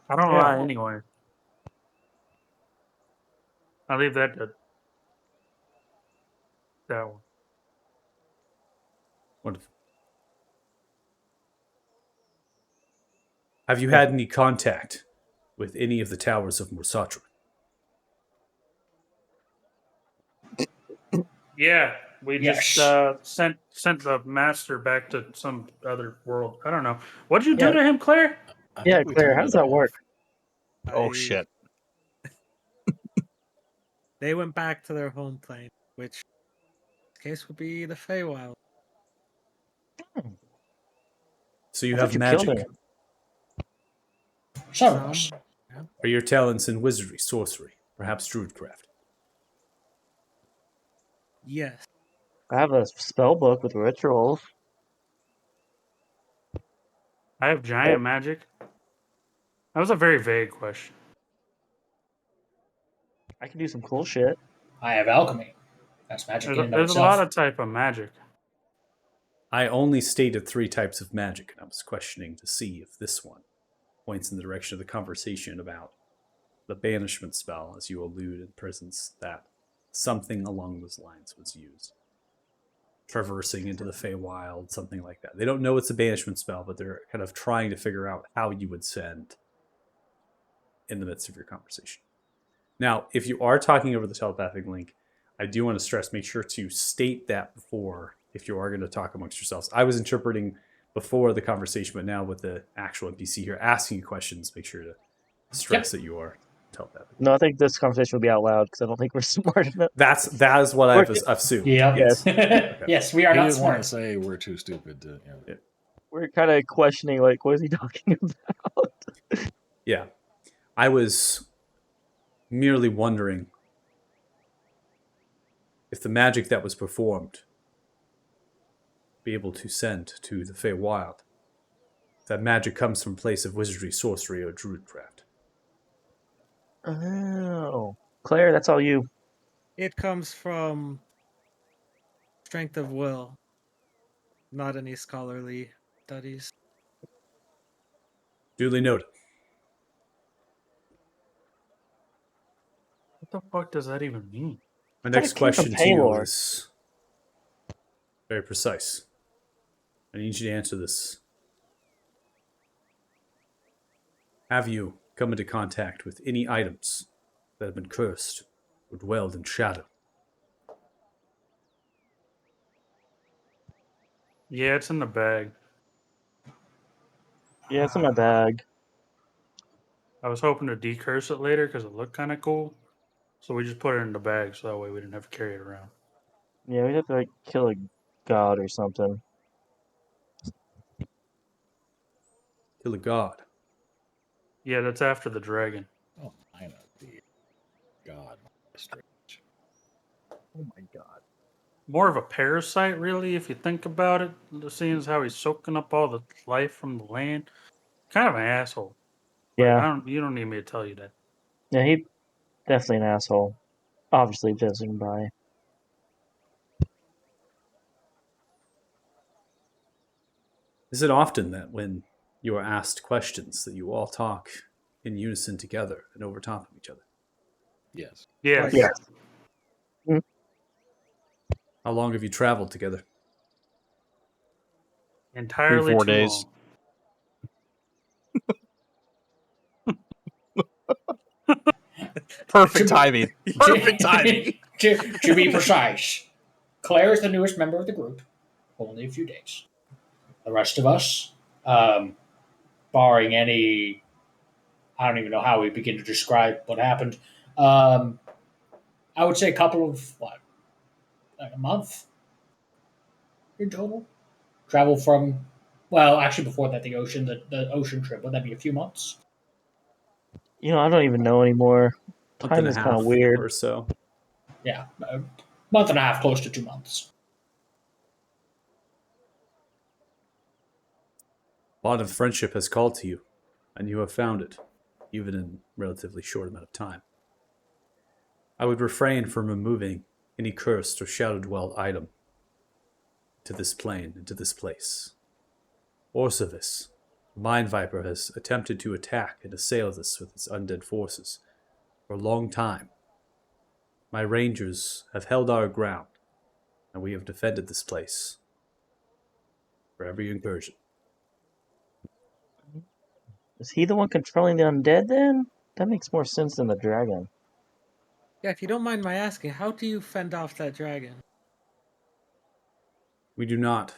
I don't Yeah. lie anyway. I leave that to that one. Wonderful. Have you had any contact with any of the towers of Mursatra? Yeah, we Yes. just sent the master back to some other world. I don't know. What did you do Yeah. to him, Claire? I Yeah, think we Claire, turned how does it that off. work? Oh I- shit! They went back to their home plane, which in this case would be the Feywild. So you I thought have you magic. killed him. Some of us. Are your talents in wizardry, sorcery, perhaps druidcraft? Yes. I have a spell book with rituals. I have giant magic. That was a very vague question. I can do some cool shit. I have alchemy. That's magic in and of There's a itself. lot of type of magic. I only stated 3 types of magic, and I was questioning to see if this one points in the direction of the conversation about the banishment spell, as you allude in presence, that something along those lines was used. Traversing into the Feywild, something like that. They don't know it's a banishment spell, but they're kind of trying to figure out how you would send in the midst of your conversation. Now, if you are talking over the telepathic link, I do want to stress, make sure to state that before, if you are going to talk amongst yourselves. I was interpreting before the conversation, but now with the actual NPC here asking you questions, make sure to stress that you are telepathic. No, I think this conversation will be out loud because I don't think we're smart enough. That is what I've assumed. Yeah. Yes. Yes, we are He not didn't want to smart. say we're too stupid to. We're kind of questioning, like, what is he talking about? Yeah. I was merely wondering if the magic that was performed be able to send to the Feywild. If that magic comes from a place of wizardry, sorcery, or druidcraft. Oh. Claire, that's all you. It comes from strength of will, not any scholarly studies. Duly noted. What the fuck does that even mean? My thought next it came from question to you Paylor. is very precise. I need you to answer this. Have you come into contact with any items that have been cursed or dwelled in shadow? Yeah, it's in the bag. Yeah, it's in my bag. I was hoping to decurse it later because it looked kind of cool. So we just put it in the bag so that way we didn't have to carry it around. Yeah, we'd have to, like, kill a god or something. Kill a god. Yeah, that's after the dragon. Oh, I know. God, strange. Oh my god. More of a parasite, really, if you think about it. Seeing as how he's soaking up all the life from the land. Kind of an asshole. Like, Yeah. you don't need me to tell you that. Yeah, he definitely an asshole. Obviously, judging by. Is it often that when you are asked questions that you all talk in unison together and over top of each other? Yes. Yeah. Yeah. How long have you traveled together? Entirely 3-4 too days. Perfect timing. Perfect timing. To be precise, Claire is the newest member of the group. only a few days. The rest of us, barring any, I don't even know how we begin to describe what happened. I would say a couple of like a month in total. Travel from, well, actually before that, the ocean trip. Would that be a few months? I don't even know anymore. Month Time and a is kind half of weird. or so. Yeah, a month and a half, close to 2 months. A lot of friendship has called to you, and you have found it, even in a relatively short amount of time. I would refrain from removing any cursed or shadow dwelled item to this plane and to this place. Orsavis, the Mind Viper, has attempted to attack and assail us with its undead forces for a long time. My rangers have held our ground, and we have defended this place for every incursion. Is he the one controlling the undead then? That makes more sense than the dragon. Yeah, if you don't mind my asking, how do you fend off that dragon? We do not.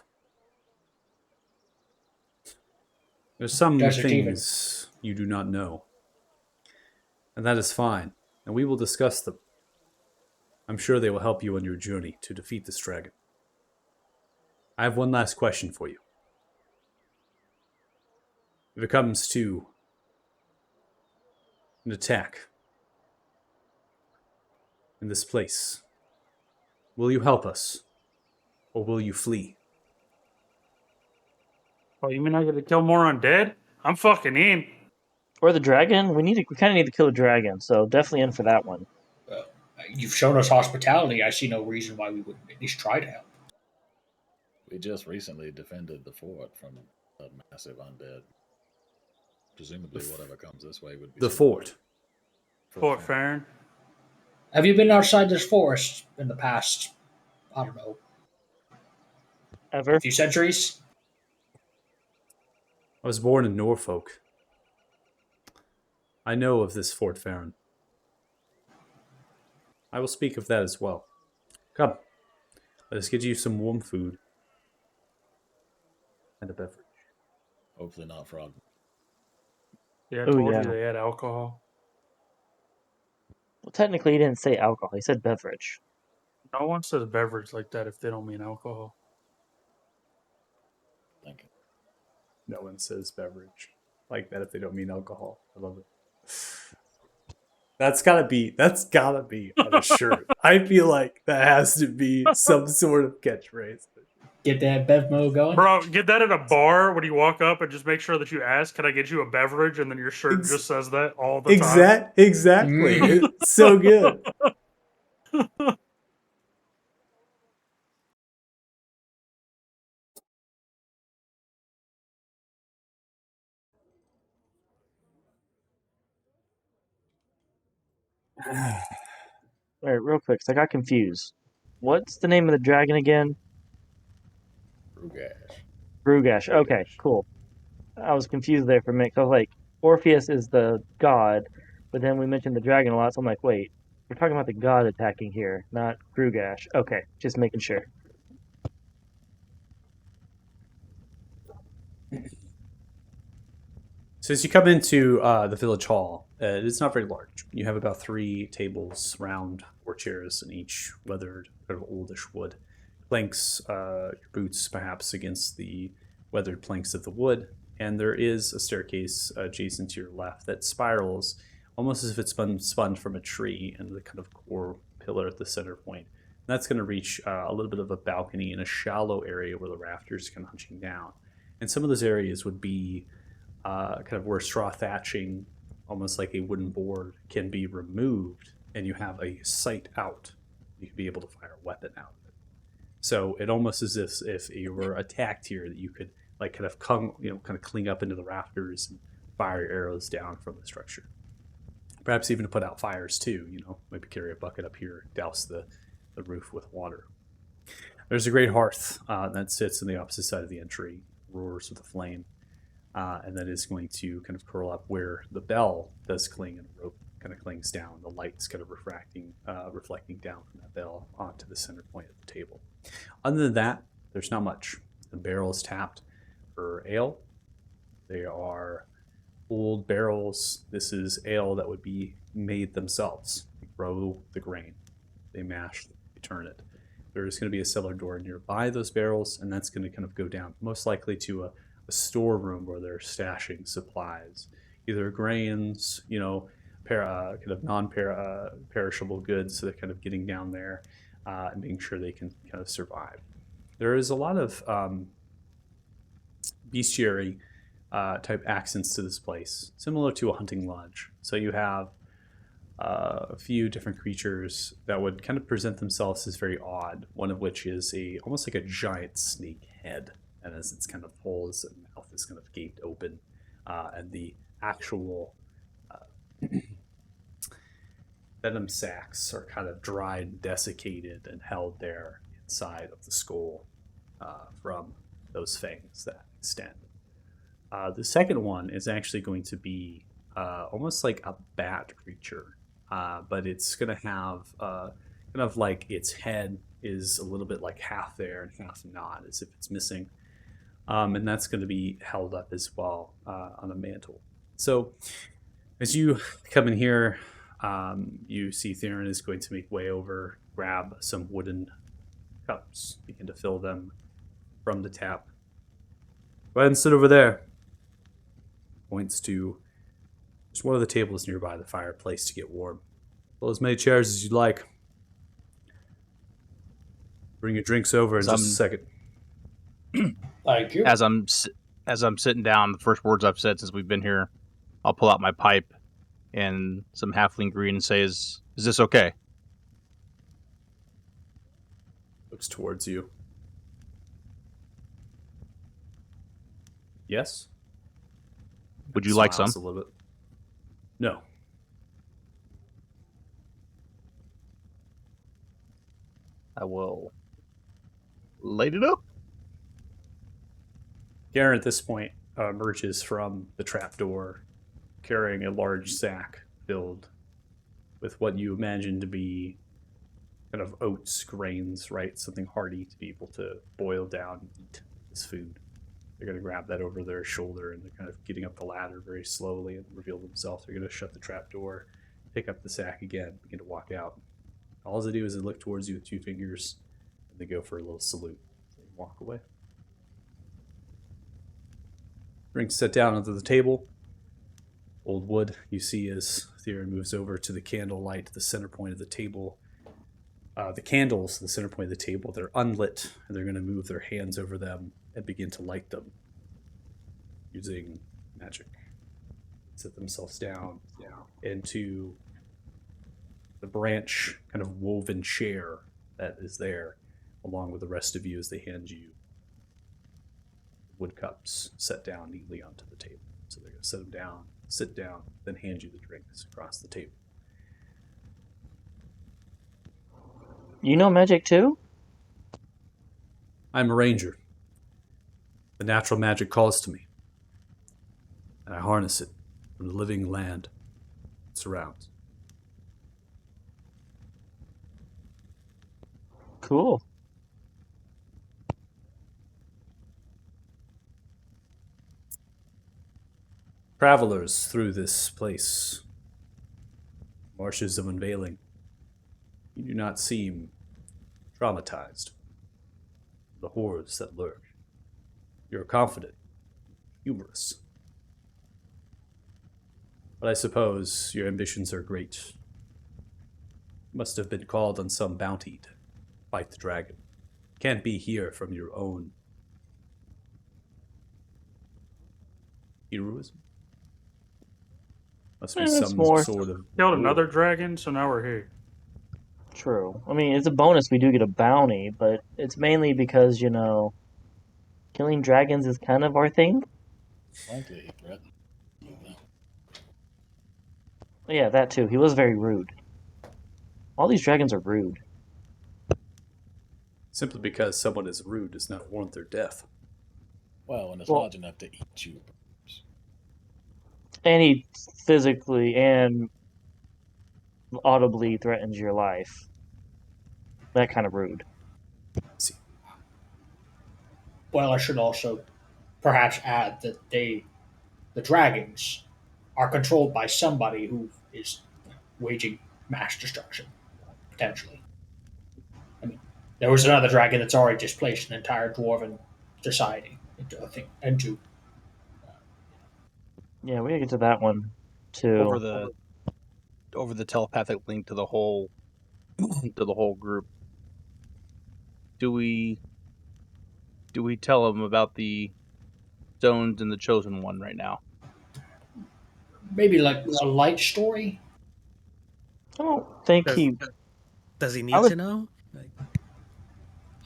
There's some Desert things you do not know, and that is fine, and we will discuss them. I'm sure they will help you on your journey to defeat this dragon. I have one last question for you. If it comes to an attack in this place, will you help us, or will you flee? Oh, you mean I gotta kill more undead? I'm fucking in. Or the dragon? We kind of need to kill the dragon, so definitely in for that one. You've shown us hospitality. I see no reason why we wouldn't at least try to help. We just recently defended the fort from a massive undead. Presumably, whatever comes this way would be The fort. Fort Farron. Have you been outside this forest in the past, I don't know, Ever? few centuries? I was born in Norfolk. I know of this Fort Farron. I will speak of that as well. Come, let us get you some warm food and a beverage. Hopefully not frog. Yeah, I Oh, told yeah. you they had alcohol. Well, technically, he didn't say alcohol. He said beverage. No one says beverage like that if they don't mean alcohol. Thank you. No one says beverage like that if they don't mean alcohol. I love it. That's gotta be on a shirt. I feel like that has to be some sort of catchphrase. Get that Bevmo going? Bro, get that at a bar when you walk up and just make sure that you ask, can I get you a beverage? And then your shirt just says that all the time. Exactly. It's so good. All right, real quick, 'cause I got confused. What's the name of the dragon again? Rugash. Rugash. Okay, cool. I was confused there for a minute. 'Cause I was like, Orpheus is the god, but then we mentioned the dragon a lot, so I'm like, wait, we're talking about the god attacking here, not Rugash. Okay, just making sure. So as you come into the village hall, it's not very large. You have about 3 tables, round, 4 chairs in each, weathered, kind of oldish wood. Planks, your boots perhaps against the weathered planks of the wood, and there is a staircase adjacent to your left that spirals almost as if it's spun from a tree, and the kind of core pillar at the center point. And that's going to reach a little bit of a balcony in a shallow area where the rafters can hunching down. And some of those areas would be kind of where straw thatching, almost like a wooden board, can be removed, and you have a sight out. You could be able to fire a weapon out of it. So it almost is as if you were attacked here, that you could like kind of cling up into the rafters and fire your arrows down from the structure. Perhaps even to put out fires too. Maybe carry a bucket up here, douse the roof with water. There's a great hearth that sits on the opposite side of the entry, roars with a flame. And that is going to kind of curl up where the bell does cling and the rope kind of clings down. The light's kind of reflecting down from that bell onto the center point of the table. Other than that, there's not much. The barrel is tapped for ale. They are old barrels. This is ale that would be made themselves. They grow the grain, they mash, they turn it. There's going to be a cellar door nearby those barrels, and that's going to kind of go down, most likely to a storeroom where they're stashing supplies, either grains, kind of non-perishable goods. So they're kind of getting down there and making sure they can kind of survive. There is a lot of bestiary type accents to this place, similar to a hunting lodge. So you have a few different creatures that would kind of present themselves as very odd. One of which is almost like a giant snake head, and as its kind of holes and mouth is kind of gaped open, and the actual venom sacs are kind of dried, desiccated, and held there inside of the skull from those fangs that extend. The second one is actually going to be almost like a bat creature, but it's going to have kind of like its head is a little bit like half there and half not, as if it's missing. And that's going to be held up as well on a mantle. So as you come in here, you see Theron is going to make way over, grab some wooden cups, begin to fill them from the tap. Go ahead and sit over there. Points to just one of the tables nearby the fireplace to get warm. Fill as many chairs as you'd like. Bring your drinks over in just a second. Thank you. As I'm sitting down, the first words I've said since we've been here, I'll pull out my pipe and some halfling green and say, "Is this okay?" Looks towards you. Yes. Would you like some? Smiles a little bit. No. I will light it up. Garen at this point emerges from the trapdoor carrying a large sack filled with what you imagine to be kind of oats, grains, right? Something hearty to be able to boil down and eat this food. They're going to grab that over their shoulder, and they're kind of getting up the ladder very slowly and reveal themselves. They're going to shut the trapdoor, pick up the sack again, begin to walk out. All they do is they look towards you with 2 fingers, and they go for a little salute. They walk away. Drinks set down onto the table. Old wood, you see as Theron moves over to the candlelight, the center point of the table. The candles, the center point of the table, they're unlit, and they're going to move their hands over them and begin to light them using magic. Set themselves down into the branch kind of woven chair that is there, along with the rest of you as they hand you wood cups set down neatly onto the table. So they're going to set them down, sit down, then hand you the drinks across the table. You know magic too? I'm a ranger. The natural magic calls to me, and I harness it from the living land it surrounds. Cool. Travelers through this place, marshes of unveiling, you do not seem traumatized. The horrors that lurk. You're confident, humorous. But I suppose your ambitions are great. You must have been called on some bounty to fight the dragon. Can't be here from your own heroism. Must be It's some more- sort of Killed another dragon, so now we're here. True. I mean, it's a bonus we do get a bounty, but it's mainly because, killing dragons is kind of our thing. Frankly, he threatened. Yeah, that too. He was very rude. All these dragons are rude. Simply because someone is rude does not warrant their death. Well, when it's Well- large enough to eat you. And he physically and audibly threatens your life. That kind of rude. See, Well, I should also perhaps add that the dragons are controlled by somebody who is waging mass destruction, potentially. I mean, there was another dragon that's already displaced an entire dwarven society into Yeah, we gotta get to that one too. over the telepathic link to the whole group. Do we tell them about the stones and the chosen one right now? maybe like a light story. I don't think Does, he does he I need would- to know? Like,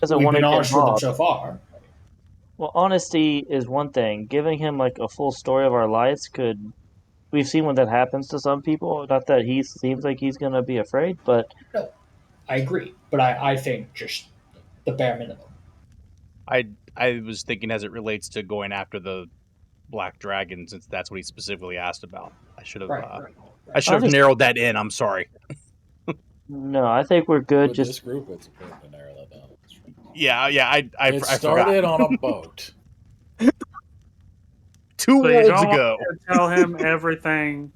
doesn't We've want to been get honest with them involved. so far. Well, honesty is one thing. Giving him like a full story of our lives could. We've seen when that happens to some people. Not that he seems like he's gonna be afraid, but No, I agree, but I think just the bare minimum. I was thinking as it relates to going after the black dragon, since that's what he specifically asked about. I should have Right. I should have just- narrowed that in. I'm sorry. no, I think we're good. With Just this group, it's important to narrow that down. Yeah. I It forgot. started on a boat. 2 So you worlds don't ago. want to tell him everything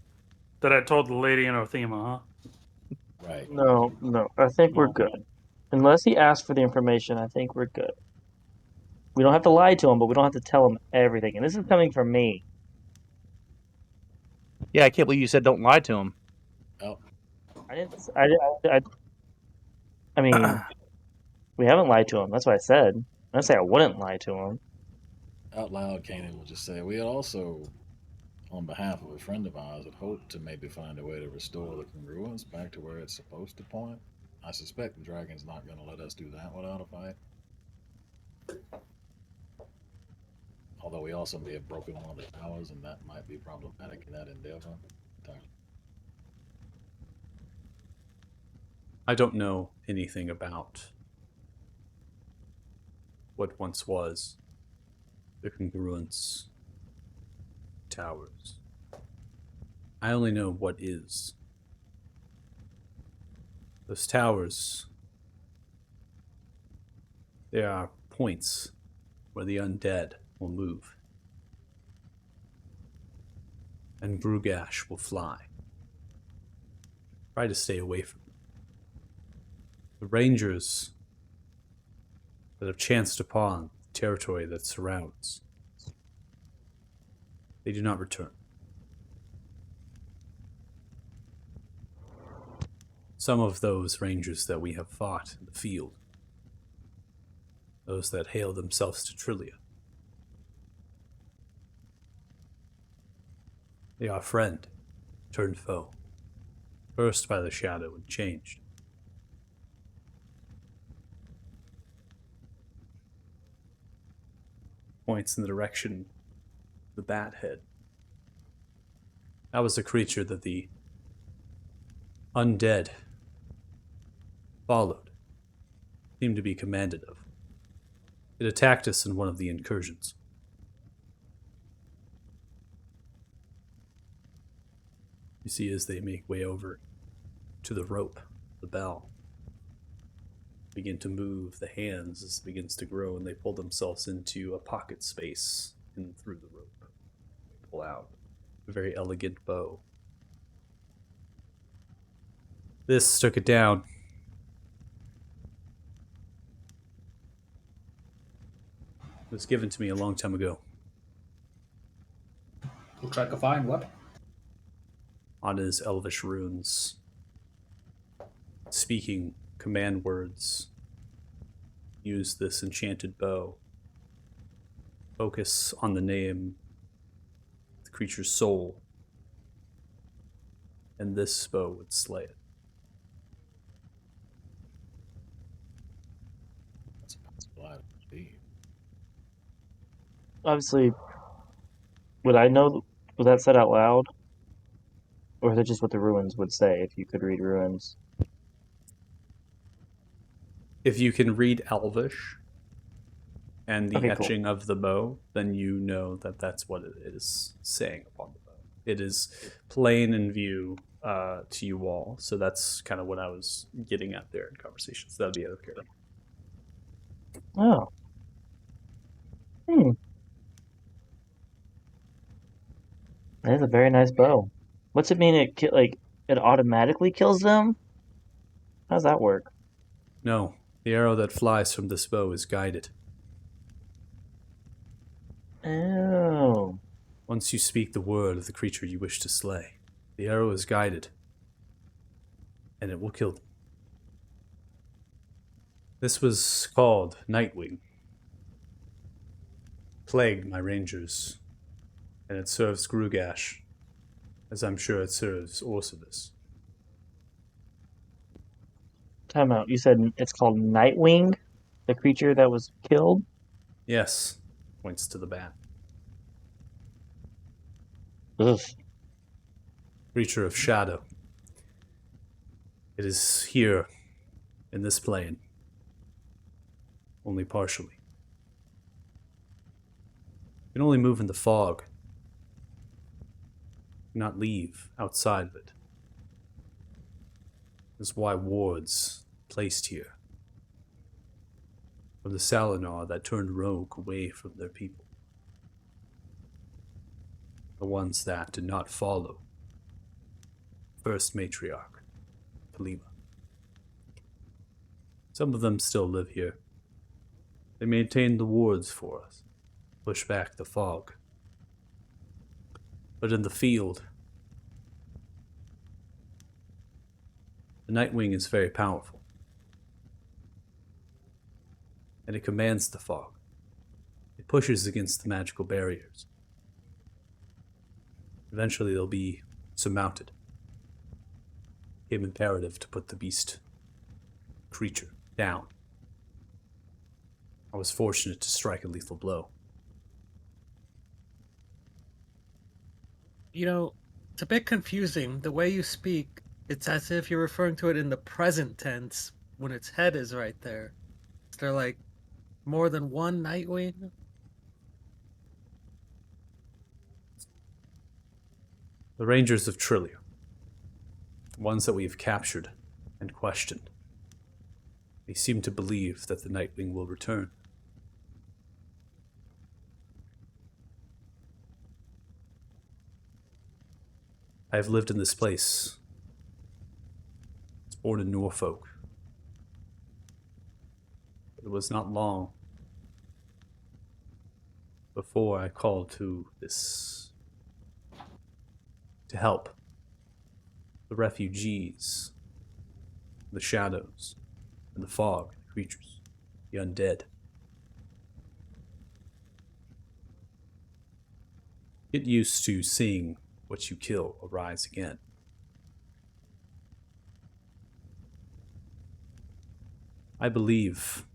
that I told the lady in Othema, huh? Right. no. I think we're No. good. Unless he asks for the information, I think we're good. We don't have to lie to him, but we don't have to tell him everything. And this is coming from me. Yeah, I can't believe you said don't lie to him. Oh, I didn't. I mean, we haven't lied to him. That's what I said. I didn't say I wouldn't lie to him. out loud, Kanan will just say, we had also, on behalf of a friend of ours, had hoped to maybe find a way to restore the congruence back to where it's supposed to point. I suspect the dragon's not going to let us do that without a fight. Although we also may have broken one of the towers, and that might be problematic in that endeavor. I don't know anything about what once was the congruence towers. I only know what is. Those towers, they are points where the undead will move. And Grugash will fly. Try to stay away from them. The rangers that have chanced upon the territory that surrounds, they do not return. Some of those rangers that we have fought in the field, those that hail themselves to Trillia, they are friend turned foe, first by the shadow and changed. Points in the direction of the bat head. That was a creature that the undead followed, seemed to be commanded of. It attacked us in one of the incursions. You see, as they make way over to the rope, the bell, begin to move the hands as it begins to grow, and they pull themselves into a pocket space in through the rope. They pull out a very elegant bow. This took it down. It was given to me a long time ago. Looks like a fine weapon. On his elvish runes, speaking command words, use this enchanted bow. Focus on the name, the creature's soul, and this bow would slay it. That's possible. Obviously, would I know? Was that said out loud, or is it just what the ruins would say if you could read ruins? If you can read Elvish and the Okay, cool. etching of the bow, then you know that that's what it is saying upon the bow. It is plain in view to you all, so that's kind of what I was getting at there in conversations. That would be out of character. Oh, Hmm. That is a very nice bow. What's it mean? It automatically kills them? How does that work? No, the arrow that flies from this bow is guided. Oh. Once you speak the word of the creature you wish to slay, the arrow is guided, and it will kill them. This was called Nightwing. Plagued my rangers, and it serves Grugash, as I'm sure it serves Orcivis. Time out. You said it's called Nightwing, the creature that was killed? Yes, points to the bat. Ugh. Creature of shadow. It is here, in this plane, only partially. You can only move in the fog, not leave outside of it. That's why wards placed here. For the Salinar that turned rogue away from their people. The ones that did not follow first matriarch, Kalima. Some of them still live here. They maintain the wards for us, push back the fog. But in the field, the Nightwing is very powerful. And it commands the fog. It pushes against the magical barriers. Eventually they'll be surmounted. It became imperative to put the beast creature down. I was fortunate to strike a lethal blow. You know, it's a bit confusing. The way you speak, it's as if you're referring to it in the present tense when its head is right there. Is there like more than one Nightwing? The Rangers of Trillia, the ones that we have captured and questioned, they seem to believe that the Nightwing will return. I have lived in this place. I was born in Norfolk. But it was not long before I called to help the refugees, the shadows, and the fog, the creatures, the undead. Get used to seeing what you kill arise again. I believe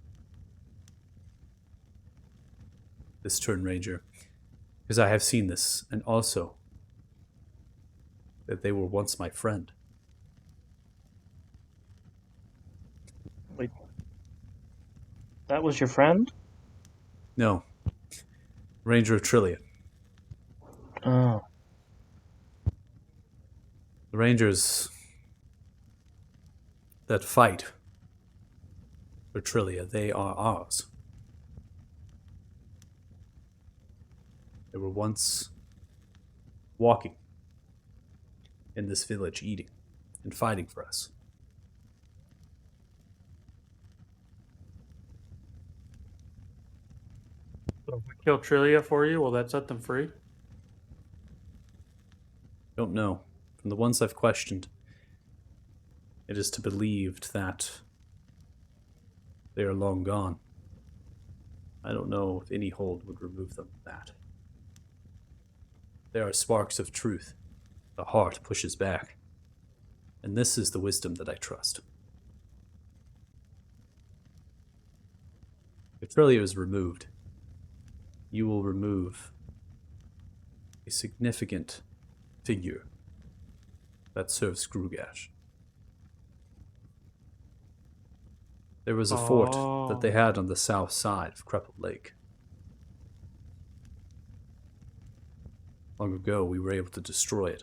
this Turn Ranger, because I have seen this, and also that they were once my friend. Wait. That was your friend? No. Ranger of Trillia. Oh. The Rangers that fight for Trillia, they are ours. They were once walking in this village, eating and fighting for us. So if we kill Trillia for you, will that set them free? Don't know. From the ones I've questioned, it is to be believed that they are long gone. I don't know if any hold would remove them from that. There are sparks of truth. The heart pushes back. And this is the wisdom that I trust. If Trillia is removed, you will remove a significant figure that serves Grugash. There was a fort that they had on the south side of Crepple Lake. Long ago, we were able to destroy it.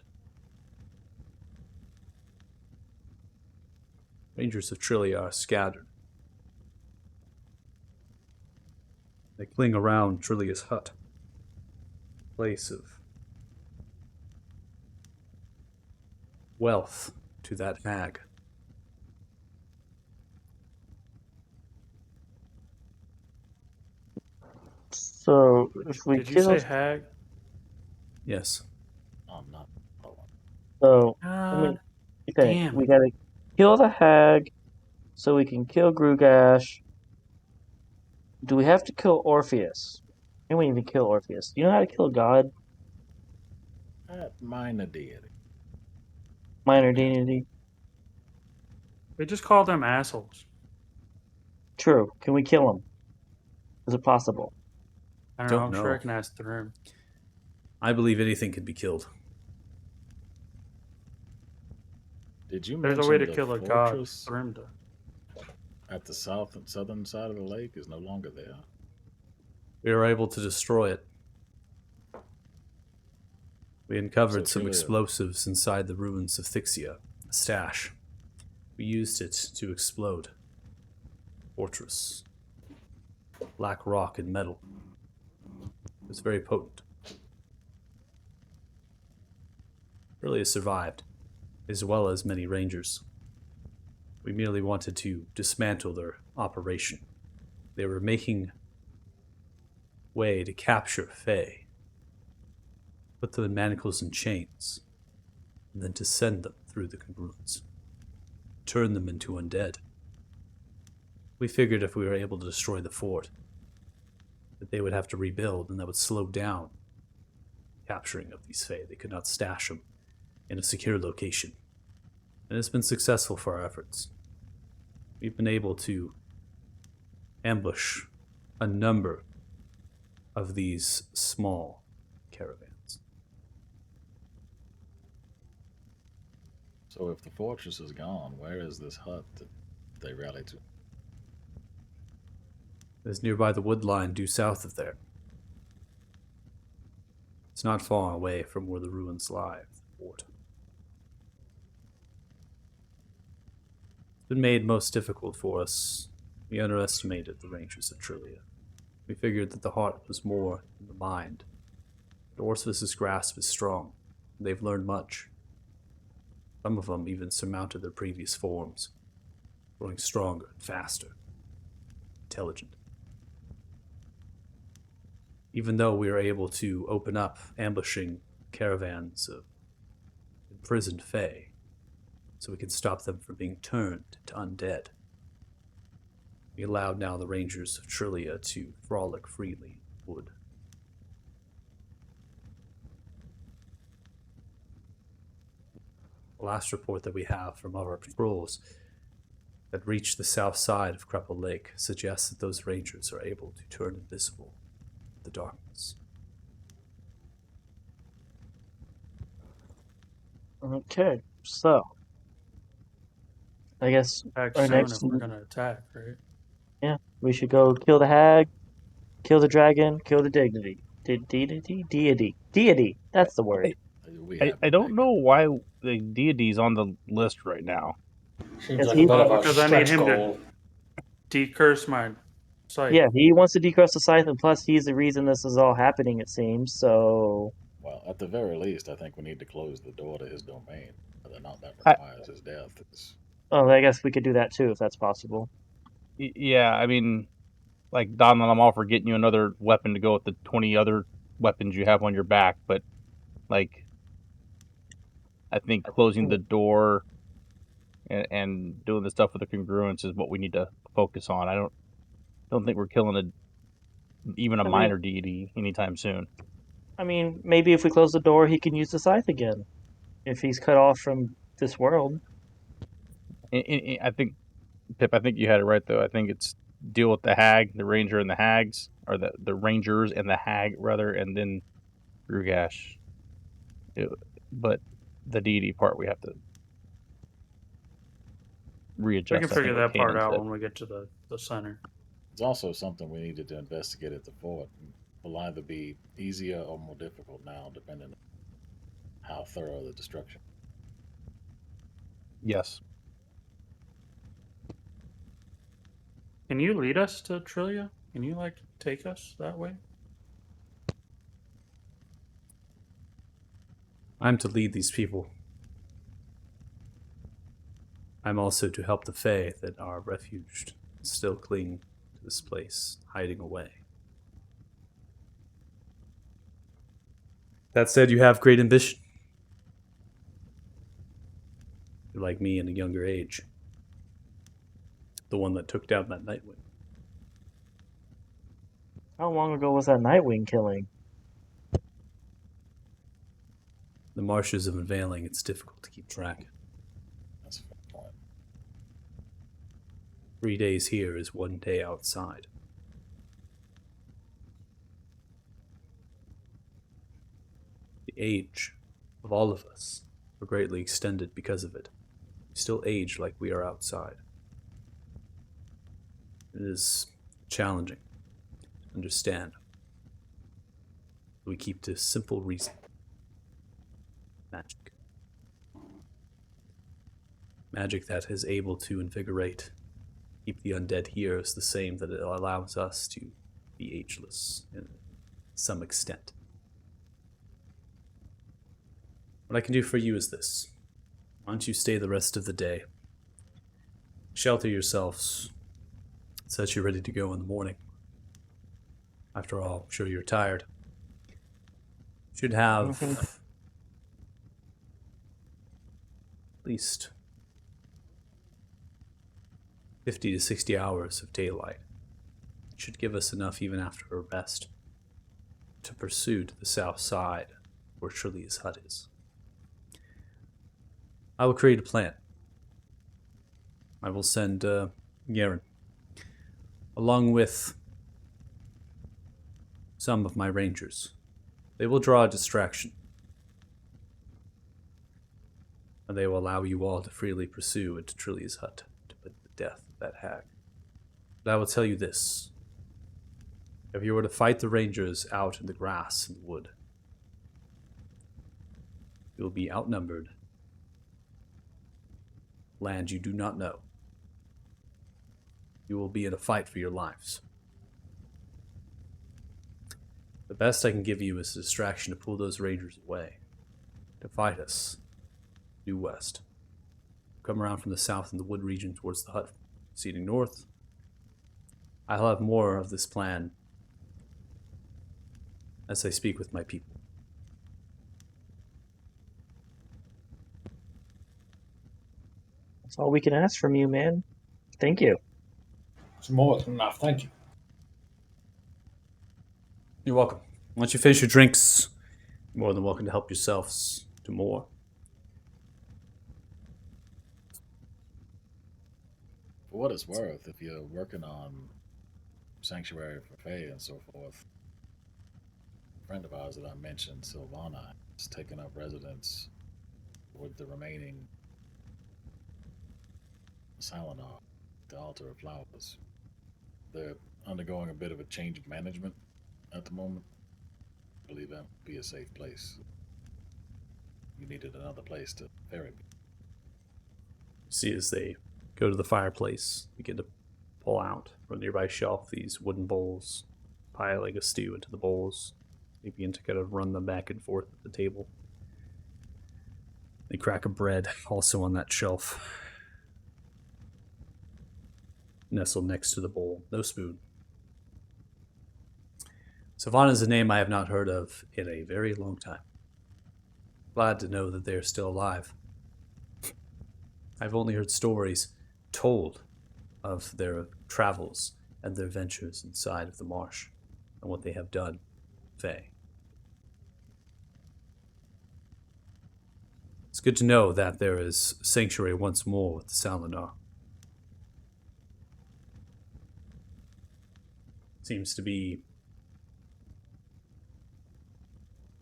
Rangers of Trillia are scattered. They cling around Trillia's hut, place of wealth to that hag. So if we Did you kill, say hag? Yes. I'm not. Oh, so I God mean, okay, damn we it. gotta kill the hag, so we can kill Grugash. Do we have to kill Orpheus? Can we even kill Orpheus? You know how to kill a god? that minor deity. Minor Okay. deity? They just call them assholes. True. Can we kill him? Is it possible? I don't know. Don't I'm sure I know. can ask the room. I believe anything can be killed. Did you There's mention a way to the kill a god. fortress Thrymda. at the southern side of the lake is no longer there? We were able to destroy it. We uncovered So some Trillia- explosives inside the ruins of Thixia, a stash. We used it to explode. Fortress. Black rock and metal. It was very potent. Trillia survived, as well as many rangers. We merely wanted to dismantle their operation. They were making way to capture Faye, put them in manacles and chains, and then to send them through the congruence, turn them into undead. We figured if we were able to destroy the fort, that they would have to rebuild, and that would slow down capturing of these Fae. They could not stash them in a secure location. And it's been successful for our efforts. We've been able to ambush a number of these small caravans. So if the fortress is gone, where is this hut that they rally to? It's nearby the wood line due south of there. It's not far away from where the ruins lie of the fort. It's been made most difficult for us. We underestimated the rangers of Trillia. We figured that the heart was more than the mind. But Orpheus's grasp is strong. They've learned much. Some of them even surmounted their previous forms, growing stronger and faster, intelligent. Even though we were able to open up ambushing caravans of imprisoned Fae, so we could stop them from being turned to undead, we allowed now the rangers of Trillia to frolic freely in the wood. The last report that we have from our patrols that reached the south side of Crepple Lake suggests that those rangers are able to turn invisible in the darkness. Okay, so I guess Attack our soon next, if we're gonna attack, right? we should go kill the hag, kill the dragon, kill the dignity. Deity. That's the word. We I have I it, don't Megan. know why the deity's on the list right now. Seems Yes, like he- a bit of a because I need stretch him to- goal. Decurse my sight. Yeah, he wants to decrust the scythe, and plus he's the reason this is all happening, it seems. So Well, at the very least, I think we need to close the door to his domain. Whether or not that I- requires his death is. oh, I guess we could do that too if that's possible. Yeah, I mean, like Donald, I'm all for getting you another weapon to go with the 20 other weapons you have on your back, but like, I think closing the door and doing the stuff with the congruence is what we need to focus on. I don't think we're killing even a I mean- minor deity anytime soon. I mean, maybe if we close the door, he can use the scythe again. If he's cut off from this world. I think, Pip, I think you had it right though. I think it's deal with the hag, the ranger, and the hags, or the rangers and the hag rather, and then Grugash. But the deity part we have to readjust. We can I figure think, what that part Kanan out said. when we get to the center. It's also something we needed to investigate at the fort. Will either be easier or more difficult now, depending on how thorough the destruction. Yes. Can you lead us to Trillia? Can you like take us that way? I'm to lead these people. I'm also to help the Fae that are refuged, still cling to this place, hiding away. That said, you have great ambition. You're like me in a younger age. The one that took down that Nightwing. How long ago was that Nightwing killing? The marshes of Unveiling, it's difficult to keep track. That's a fair point. 3 days here is 1 day outside. The age of all of us were greatly extended because of it. We still age like we are outside. It is challenging to understand. We keep to simple reason. Magic. Magic that is able to invigorate, keep the undead here is the same that it allows us to be ageless in some extent. What I can do for you is this. Why don't you stay the rest of the day? Shelter yourselves so that you're ready to go in the morning. After all, I'm sure you're tired. Should have Mhm. at least 50 to 60 hours of daylight. Should give us enough even after a rest to pursue to the south side where Trillia's hut is. I will create a plan. I will send Garen along with some of my rangers. They will draw a distraction. And they will allow you all to freely pursue into Trillia's hut to put to death that hag. But I will tell you this. If you were to fight the rangers out in the grass and wood, you will be outnumbered. Land you do not know. You will be in a fight for your lives. The best I can give you is a distraction to pull those rangers away, to fight us due west. Come around from the south in the wood region towards the hut, proceeding north. I'll have more of this plan as I speak with my people. That's all we can ask from you, man. Thank you. It's more than enough. Thank you. You're welcome. Once you finish your drinks, you're more than welcome to help yourselves to more. For what it's worth, if you're working on Sanctuary for Fae and so forth, a friend of ours that I mentioned, Sylvana, is taking up residence with the remaining Salinar, the Altar of Flowers. They're undergoing a bit of a change of management at the moment. I believe that would be a safe place. You needed another place to ferry me. See as they go to the fireplace, begin to pull out from a nearby shelf these wooden bowls, piling a stew into the bowls. They begin to kind of run them back and forth at the table. They crack a bread also on that shelf, nestled next to the bowl. No spoon. Savannah is a name I have not heard of in a very long time. Glad to know that they are still alive. I've only heard stories told of their travels and their ventures inside of the marsh and what they have done, Faye. It's good to know that there is sanctuary once more with the Salinar. Seems to be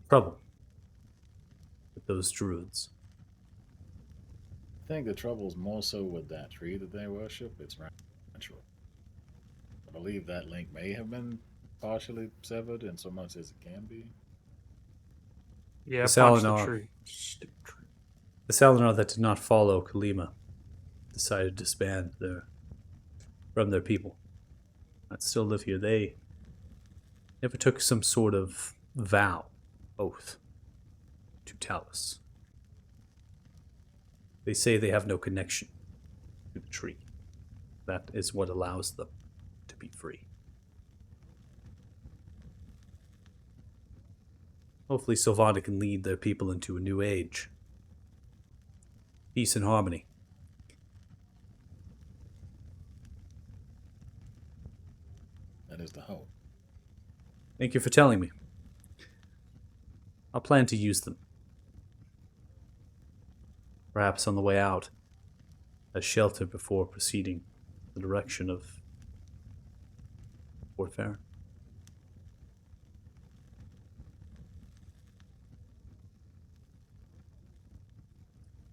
trouble with those druids. I think the trouble's more so with that tree that they worship. It's natural. I believe that link may have been partially severed in so much as it can be. Yeah, The punch the Salinar. tree. Stupid tree. The Salinar that did not follow Kalima decided to disband from their people. that still live here, they never took some sort of vow, oath, to Talus. They say they have no connection to the tree. That is what allows them to be free. Hopefully Sylvana can lead their people into a new age. Peace and harmony. That is the hope. Thank you for telling me. I'll plan to use them. Perhaps on the way out, as shelter before proceeding the direction of Fort Farron.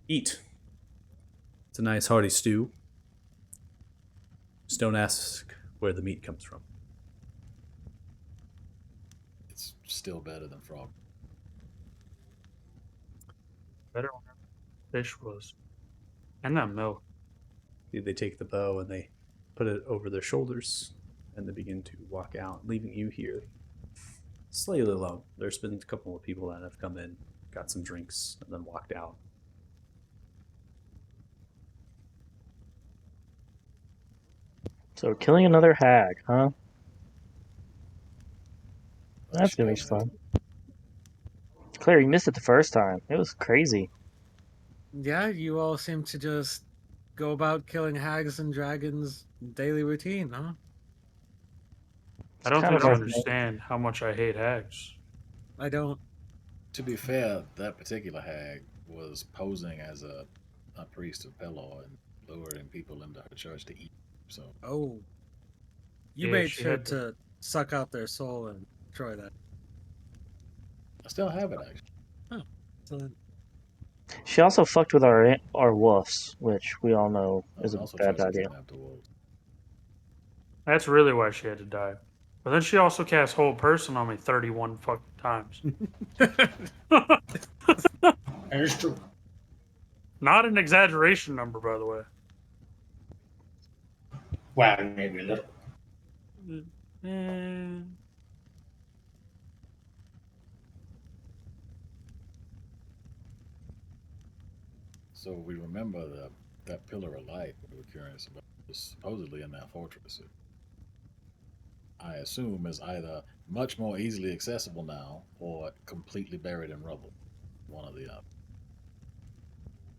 Eat. It's a nice hearty stew. Just don't ask where the meat comes from. It's still better than frog. Better when that fish was. And that milk. They take the bow and they put it over their shoulders and they begin to walk out, leaving you here slightly alone. There's been a couple of people that have come in, got some drinks, and then walked out. So we're killing another hag, huh? That's gonna be fun. Claire, you missed it the first time. It was crazy. Yeah, you all seem to just go about killing hags and dragons daily routine, huh? I don't kind think of you our thing. understand how much I hate hags. I don't. To be fair, that particular hag was posing as a priest of Pelor and luring people into her church to eat. So Oh. You Yeah, made she sure had to suck out their soul and destroy that. I still have it actually. So then, She also fucked with our wolves, which we all know is I a also bad tried to idea. kidnap the wolves. That's really why she had to die. But then she also cast Whole Person on me 31 fucking times. That is true. Not an exaggeration number, by the way. Wow, maybe a little. Eh, So we remember that pillar of light we were curious about was supposedly in that fortress. I assume is either much more easily accessible now or completely buried in rubble. One or the other.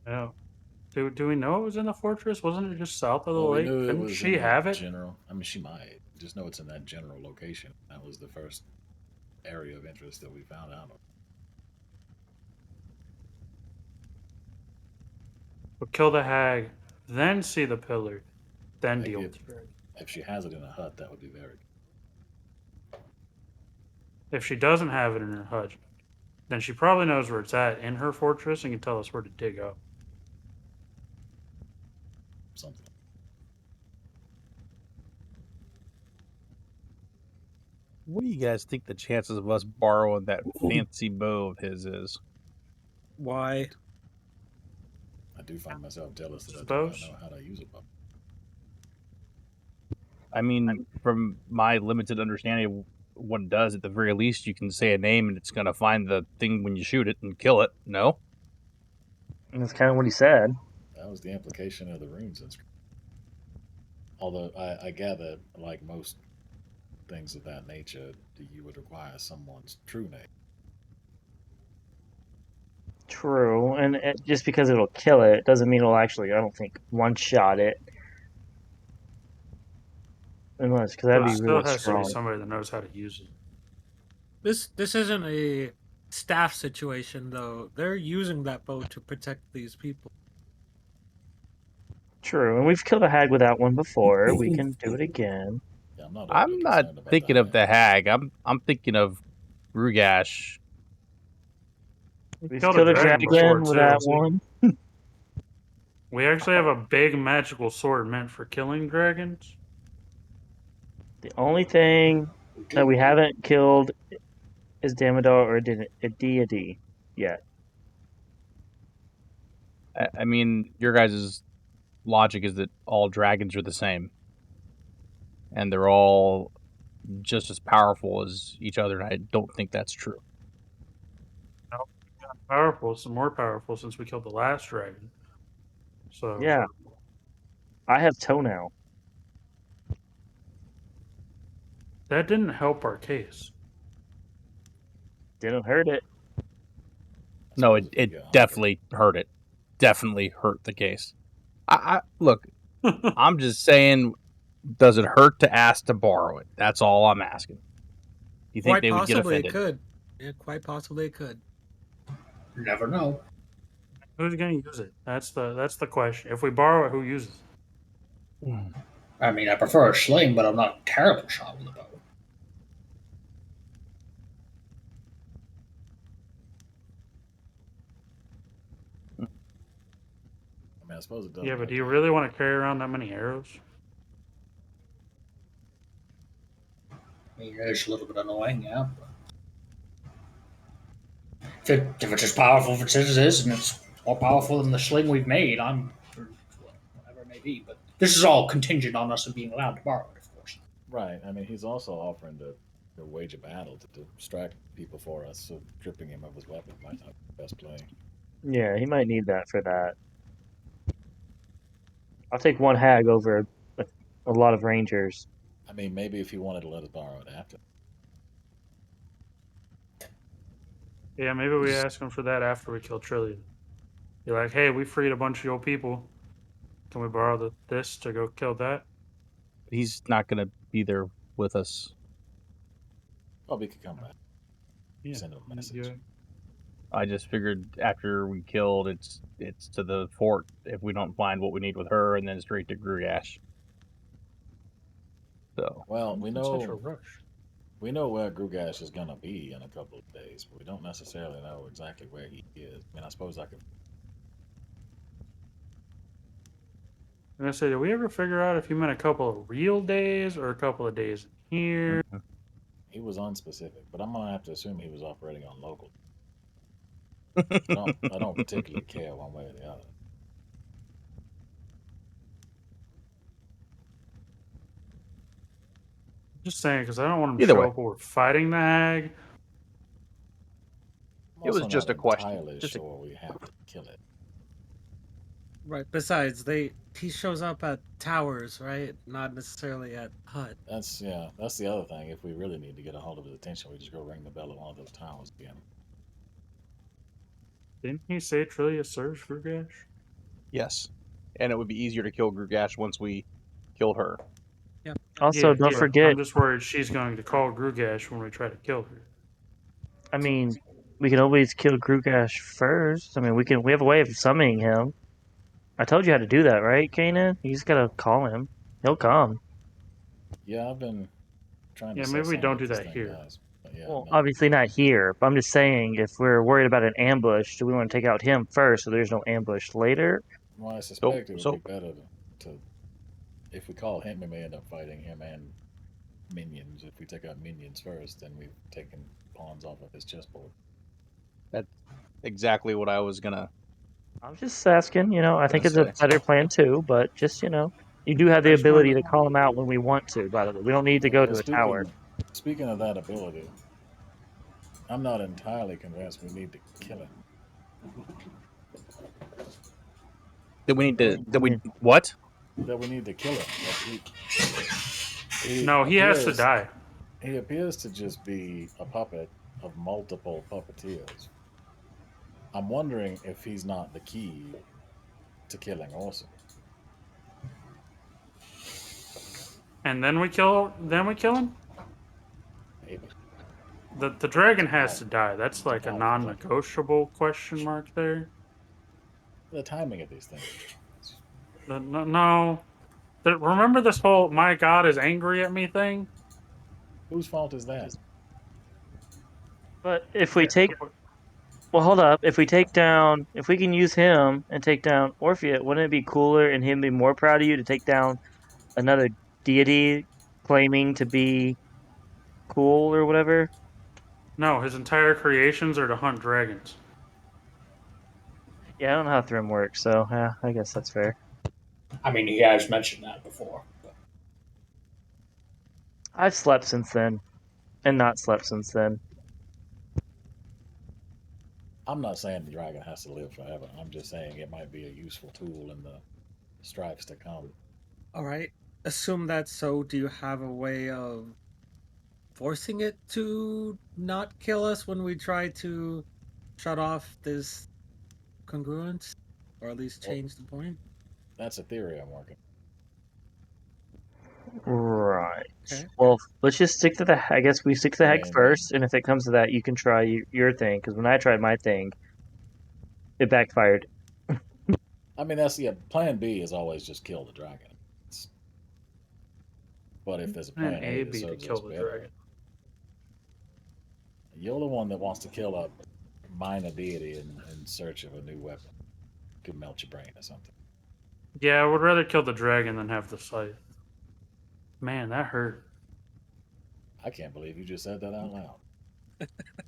yeah. Do we know it was in the fortress? Wasn't it just south of the Well, we lake? knew it Didn't was she in have that it? general. I mean, she might. Just know it's in that general location. That was the first area of interest that we found out of. But kill the hag, then see the pillar, then Like deal if- with the dragon. If she has it in a hut, that would be very. If she doesn't have it in her hut, then she probably knows where it's at in her fortress and can tell us where to dig up. Something. What do you guys think the chances of us borrowing that fancy bow of his is? why? I do find myself jealous that I do Suppose. not know how to use a bow. I mean, from my limited understanding of what it does, at the very least, you can say a name and it's going to find the thing when you shoot it and kill it. No? And that's kind of what he said. That was the implication of the runes inscription. Although I gather, like most things of that nature, you would require someone's true name. True, and just because it'll kill it doesn't mean it'll actually, I don't think, one-shot it. Unless, because that'd But it be still really has to strong. be somebody that knows how to use it. This isn't a staff situation though. They're using that bow to protect these people. True, and we've killed a hag without one before. We can do it again. Yeah, I'm not. I'm overly not concerned about thinking the of the hag. I'm thinking of Rugash. We've killed killed a a dragon dragon before, without too. one. We actually have a big magical sword meant for killing dragons. The only thing that we haven't killed is Damodar or a deity yet. I mean, your guys' logic is that all dragons are the same. and they're all just as powerful as each other. And I don't think that's true. Powerful, some more powerful since we killed the last dragon. So Yeah. I have toenail. that didn't help our case. Didn't hurt it. No, Suppose if you get it 100. definitely hurt it. Definitely hurt the case. I look, I'm just saying, does it hurt to ask to borrow it? That's all I'm asking. Do you think Quite they would get possibly offended? it could. Yeah, quite possibly it could. You never know. Who's going to use it? That's the question. If we borrow it, who uses it? I mean, I prefer a sling, but I'm not a terrible shot with a bow. I mean, I suppose it does. Yeah, but do you really want to carry around that many arrows? I mean, it's a little bit annoying, yeah. But if it's as powerful as it is, and it's more powerful than the sling we've made, I'm or whatever it may be. But this is all contingent on us being allowed to borrow it, of course. Right. I mean, he's also offering to wage a battle to distract people for us, so stripping him of his weapon might not be the best play. Yeah, he might need that for that. I'll take one hag over a lot of rangers. I mean, maybe if he wanted to let us borrow it after. Yeah, maybe we ask him for that after we kill Trillian. You're like, hey, we freed a bunch of your people. Can we borrow this to go kill that? He's not going to be there with us. Oh, we could come back. Yeah. Send him a message. Yeah. I just figured after we killed, it's to the fort if we don't find what we need with her, and then straight to Grugash. So Well, we In such a know rush. where Grugash is gonna be in a couple of days, but we don't necessarily know exactly where he is. I mean, I suppose I could. And I say, did we ever figure out if you meant a couple of real days or a couple of days in here? He was unspecific, but I'm gonna have to assume he was operating on local. I don't particularly care one way or the other. Just saying, because I don't want him to Either show way. up while we're fighting the hag. I'm It was also just not a question. entirely Just a- sure we have to kill it. Right. Besides, he shows up at towers, right? Not necessarily at hut. That's the other thing. If we really need to get a hold of his attention, we just go ring the bell at one of those towers again. Didn't he say Trillia serves Grugash? yes, and it would be easier to kill Grugash once we killed her. Also, Yeah, don't yeah. forget. I'm just worried she's going to call Grugash when we try to kill her. I mean, we can always kill Grugash first. I mean, we have a way of summoning him. I told you how to do that, right, Kanan? You just gotta call him. He'll come. Yeah, I've been trying to. Yeah, assess maybe we on don't what do this that thing here. does, but yeah, Well, no. obviously not here, but I'm just saying if we're worried about an ambush, do we want to take out him first so there's no ambush later? Well, I suspect it would so- be better to if we call him, we may end up fighting him and minions. If we take out minions first, then we've taken pawns off of his chessboard. That's exactly what I was gonna. I'm just asking, I think it's a say. better plan too, but just, you do have the I just ability wanted to call him out when we want to, by the way. We don't need to go to a tower. Speaking of that ability, I'm not entirely convinced we need to kill him. That we need to. That we what? That we need to kill him. No, he has to appears- die. He appears to just be a puppet of multiple puppeteers. I'm wondering if he's not the key to killing Orson. And then we kill him? Maybe. The dragon has to die. That's like a non-negotiable question mark there. The timing of these things. No. Remember this whole "my God is angry at me" thing? Whose fault is that? But if we take... Well, hold up. If we can use him and take down Orpheus, wouldn't it be cooler and him be more proud of you to take down another deity claiming to be cool or whatever? No, his entire creations are to hunt dragons. Yeah, I don't know how Thrym works, so I guess that's fair. I mean, he has mentioned that before. But I've slept since then, and not slept since then. I'm not saying the dragon has to live forever. I'm just saying it might be a useful tool in the strikes to come. All right. Assume that's so. Do you have a way of forcing it to not kill us when we try to shut off this congruence, or at least Well- change the point? That's a theory I'm working. Right. Okay. Well, let's just stick to the. I guess we stick to the hex mean- first, and if it comes to that, you can try your thing. Because when I tried my thing, it backfired. I mean, that's plan B is always just kill the dragon. But if there's a plan Plan A, A that be to serves kill us the better, dragon. you're the one that wants to kill a minor deity in search of a new weapon. Could melt your brain or something. Yeah, I would rather kill the dragon than have the scythe. Man, that hurt. I can't believe you just said that out loud.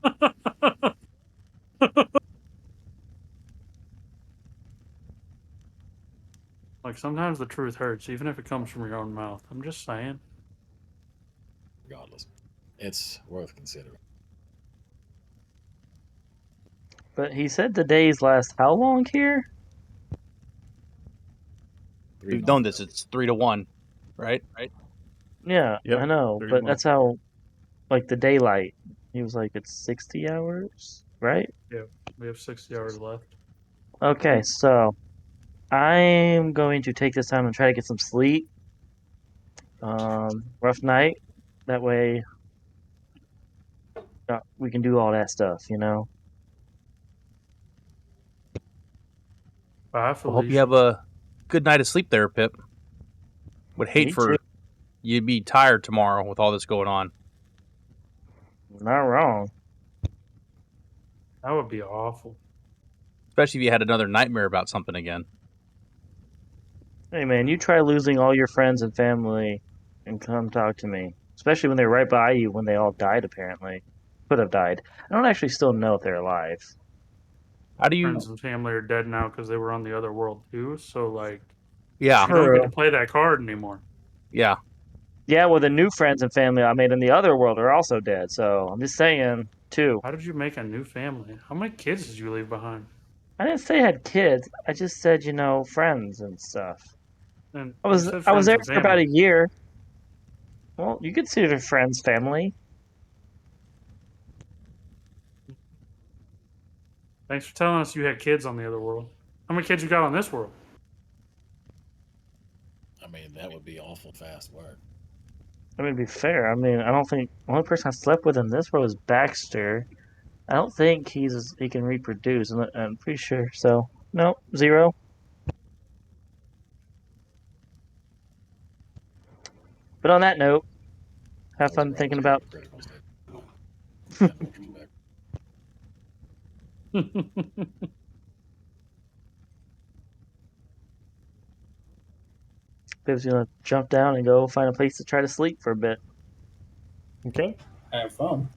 Like, sometimes the truth hurts, even if it comes from your own mouth. I'm just saying. Regardless, it's worth considering. But he said the days last how long here? We've done this. It's 3-1, right? Yeah, Yep, I know, 31. but that's how, like the daylight. He was like, it's 60 hours, right? We have 60 hours left. Okay, so I'm going to take this time and try to get some sleep. Rough night. That way, we can do all that stuff, you know. Bye, I hope Felicia. you have a good night of sleep there, Pip. Would hate Me for too. you to be tired tomorrow with all this going on. Not wrong. That would be awful. Especially if you had another nightmare about something again. Hey man, you try losing all your friends and family, and come talk to me. Especially when they're right by you when they all died. Apparently, could have died. I don't actually still know if they're alive. How do you... Friends and family are dead now because they were on the other world too. So, like, Yeah, you don't get to True. play that card anymore. yeah. Yeah, well, the new friends and family I made in the other world are also dead. So I'm just saying, too. How did you make a new family? How many kids did you leave behind? I didn't say I had kids. I just said, friends and stuff. And I you was said I was friends there and for about a family. year. Well, you consider friends family. Thanks for telling us you had kids on the other world. How many kids you got on this world? I mean, that would be awful fast work. I mean, to be fair, I mean, I don't think the only person I slept with in this world is Baxter. I don't think he can reproduce. I'm pretty sure. So no, 0. But on that note, have That was fun rather thinking about. hypocritical statement. In retrospect. Bib's gonna jump down and go find a place to try to sleep for a bit. Okay. Have fun.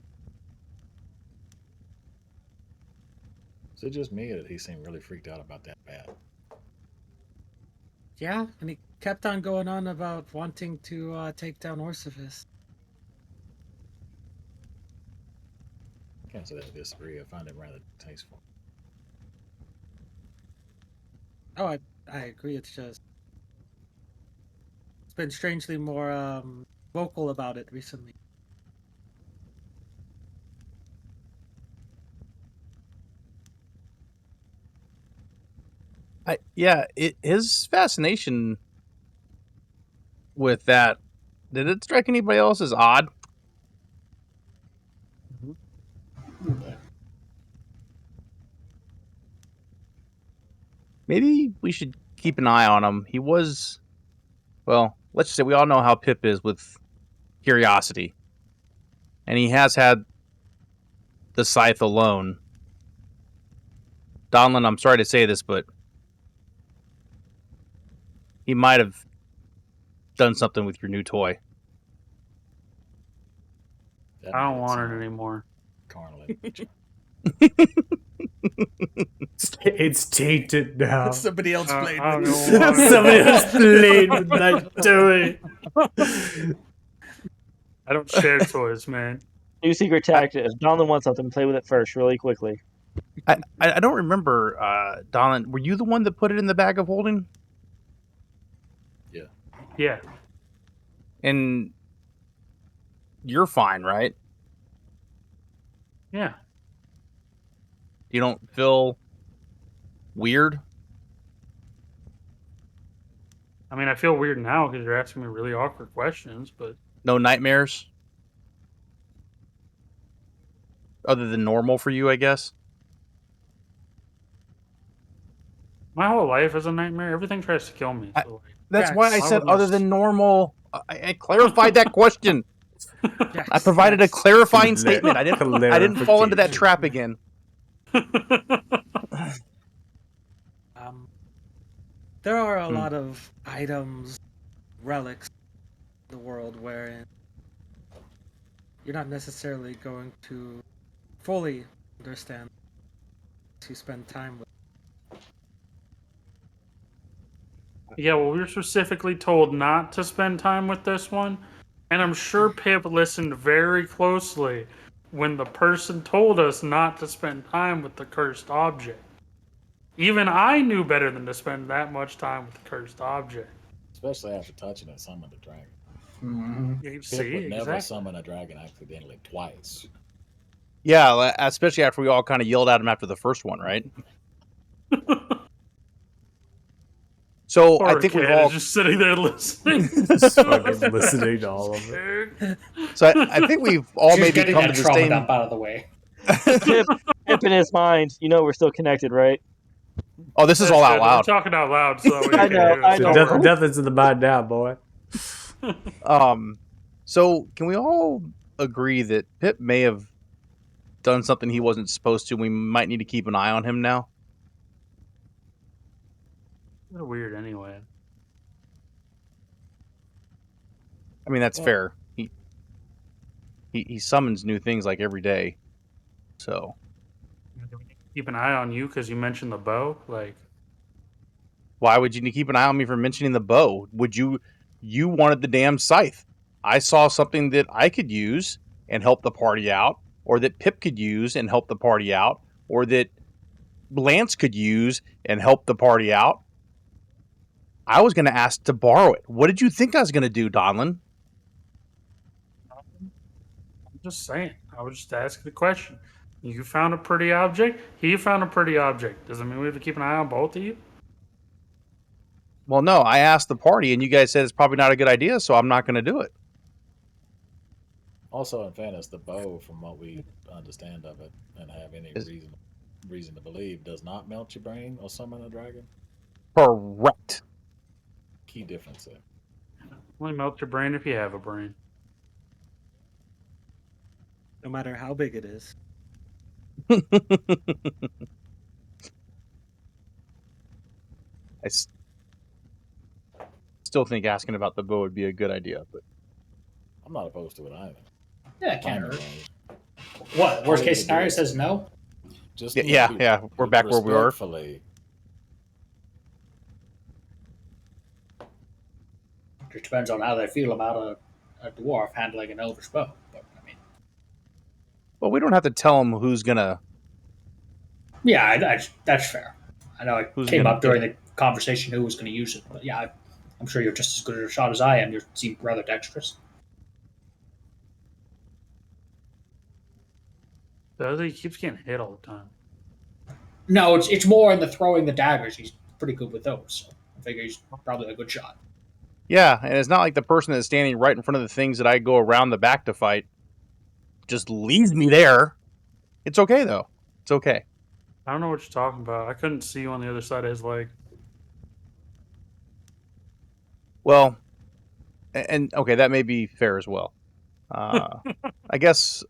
Is it just me or did he seem really freaked out about that bat? Yeah, and he kept on going on about wanting to take down Orsiphus. Can't say that I disagree. I find it rather tasteful. Oh, I agree. It's just it's been strangely more vocal about it recently. His fascination with that, did it strike anybody else as odd? Maybe we should keep an eye on him. He was, well, let's just say we all know how Pip is with curiosity. And he has had the scythe alone. Donlin, I'm sorry to say this, but he might have done something with your new toy. That I made don't it want it sound anymore. carnal in nature. It's tainted now. Somebody else I played don't with know why. Somebody else played with my toy. I don't share toys, man. New secret tactic. If Donlin wants something, play with it first, really quickly. I don't remember, Donlin. Were you the one that put it in the bag of holding? Yeah. And you're fine, right? Yeah. You don't feel weird? I mean, I feel weird now because you're asking me really awkward questions, but No nightmares? Other than normal for you, I guess? my whole life is a nightmare. Everything tries to kill me. So, That's Jax, why I I said would other list- than normal. I clarified that question. Jax, I provided a Jax. clarifying Cla- statement. I didn't fall into that clarification. trap again. There are a Hmm. lot of items, relics in the world wherein you're not necessarily going to fully understand to spend time with. Yeah, well, we were specifically told not to spend time with this one, and I'm sure Pip listened very closely when the person told us not to spend time with the cursed object. Even I knew better than to spend that much time with the cursed object. Especially after touching it, summon the dragon. You Pip see, would never exactly. summon a dragon accidentally twice. Yeah, especially after we all kind of yelled at him after the first one, right? So Poor I think kid we've is all. just sitting there listening. Just fucking listening to all of it. So I think we've all Just maybe getting come that to the trauma same. dump out of the way. Pip in his mind, you know we're still connected, right? Oh, this is all out We're loud. talking out loud, so we I can know, hear I us. know. Don't worry. Nothing's in the mind now, boy. So can we all agree that Pip may have done something he wasn't supposed to? We might need to keep an eye on him now. They're weird anyway. I mean, that's Well- fair. He summons new things like every day. So Keep an eye on you because you mentioned the bow. Like, why would you keep an eye on me for mentioning the bow? Would you wanted the damn scythe? I saw something that I could use and help the party out, or that Pip could use and help the party out, or that Lance could use and help the party out. I was going to ask to borrow it. What did you think I was going to do, Donlin? I'm just saying. I was just asking the question. You found a pretty object. He found a pretty object. Does it mean we have to keep an eye on both of you? Well, no, I asked the party, and you guys said it's probably not a good idea, so I'm not going to do it. Also, in fairness, the bow, from what we understand of it and have any Is- reason to believe, does not melt your brain or summon a dragon. Correct. Key difference there. Only melt your brain if you have a brain. No matter how big it is. I still think asking about the bow would be a good idea, but I'm not opposed to it either. Yeah, it can't Fine, hurt. though. What? Worst All case you can do scenario is- says no? Just yeah, we're back where we were. respectfully, It depends on how they feel about a dwarf handling an elvish bow. But I mean, Well, we don't have to tell them who's gonna. yeah, that's fair. I know it Who's came gonna up during the conversation who was going to use it, but yeah, I'm sure you're just as good at a shot as I am. You seem rather dexterous. He keeps getting hit all the time. No, it's more in the throwing the daggers. He's pretty good with those. So I figure he's probably a good shot. Yeah, and it's not like the person that's standing right in front of the things that I go around the back to fight just leaves me there. It's okay though. It's okay. I don't know what you're talking about. I couldn't see you on the other side of his leg. Well, and okay, that may be fair as well. I guess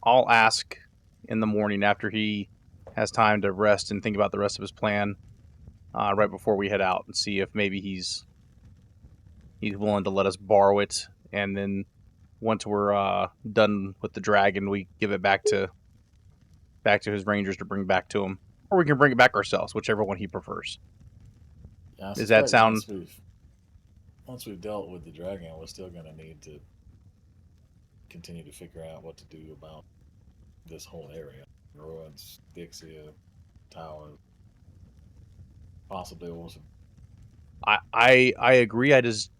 I'll ask in the morning after he has time to rest and think about the rest of his plan, right before we head out, and see if maybe he's willing to let us borrow it, and then once we're done with the dragon, we give it back to his rangers to bring back to him, or we can bring it back ourselves, whichever one he prefers. yeah, I Does that suspect sound- once we've once we've dealt with the dragon, we're still going to need to continue to figure out what to do about this whole area. Ruins, Dixia, Towers, possibly also. I agree. I just,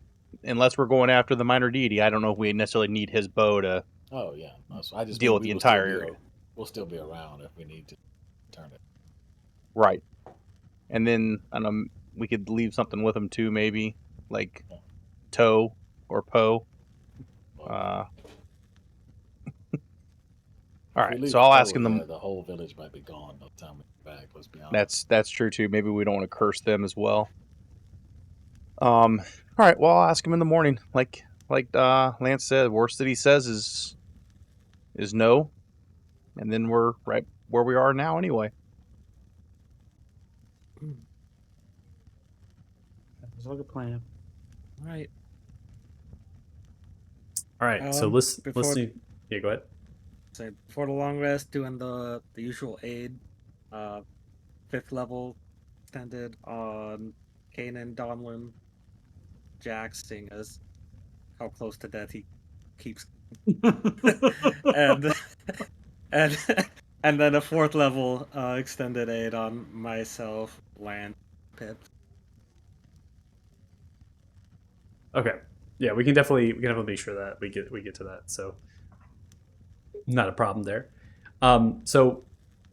unless we're going after the minor deity, I don't know if we necessarily need his bow to. Oh yeah, no, so I just Deal mean with we the will still entire be area. We'll still be around if we need to turn it. Right. And then I don't know, we could leave something with him too, maybe like Toe or Poe. Well, All if we right, leave so I'll Poe ask him here, the. the whole village might be gone by the time we get back. Let's be honest. That's true too. Maybe we don't want to curse them as well. All right. Well, I'll ask him in the morning. Like Lance said, worst that he says is no, and then we're right where we are now anyway. Sounds like a plan. All right. All right. So before- listening. Yeah, go ahead. So before the long rest, doing the usual aid, 5th level extended on Kanan, Donlin, Jax, seeing as how close to death he keeps, and and then a 4th level extended aid on myself, Lance, Pip. Okay. Yeah, we can definitely make sure that we get to that. So not a problem there. So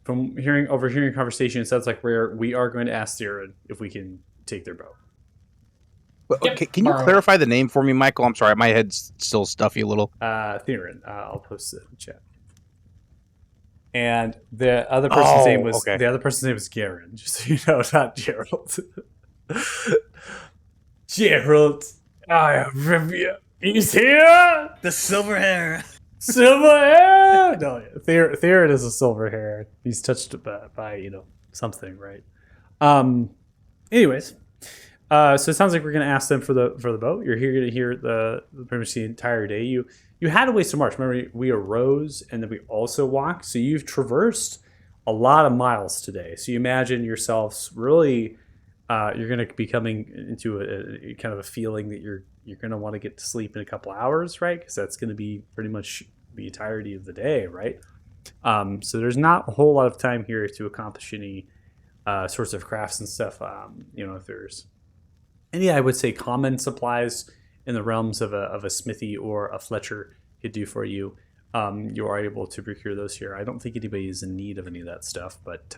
from overhearing conversation, it sounds like we are going to ask Theron if we can take their bow. Yep. Can you Alright. clarify the name for me, Michael? I'm sorry, my head's still stuffy a little. Theron. I'll post it in the chat. And the other person's name was Garen, just so you know, not Gerald. Gerald, I am Rivia. He's here. The silver hair. Silver hair. No, Theron is a silver hair. He's touched by something, right? Anyways, so it sounds like we're gonna ask them for the boat. You're here to hear the pretty much the entire day. You had a ways to march. Remember, we arose and then we also walked. So you've traversed a lot of miles today. So you imagine yourselves really. You're going to be coming into a kind of a feeling that you're going to want to get to sleep in a couple hours, right? Because that's going to be pretty much the entirety of the day, right? So there's not a whole lot of time here to accomplish any sorts of crafts and stuff. If there's any, I would say, common supplies in the realms of a smithy or a Fletcher could do for you, you are able to procure those here. I don't think anybody is in need of any of that stuff, but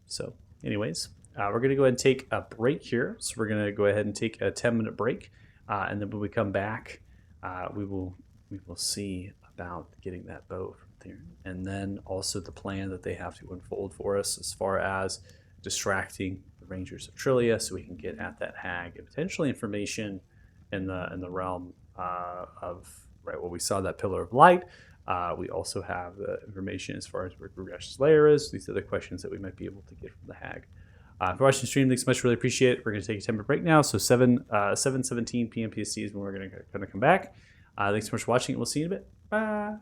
so anyways. We're going to go ahead and take a break here. So we're going to go ahead and take a 10-minute break. And then when we come back, we will see about getting that bow from there. And then also the plan that they have to unfold for us as far as distracting the Rangers of Trillia so we can get at that hag and potentially information in the realm of, right, well, we saw that Pillar of Light. We also have the information as far as where Grugash's lair is. These are the questions that we might be able to get from the hag. If you're watching the stream, thanks so much. Really appreciate it. We're going to take a 10-minute break now. So 7:17 p.m. PST is when we're going to come back. Thanks so much for watching. We'll see you in a bit. Bye.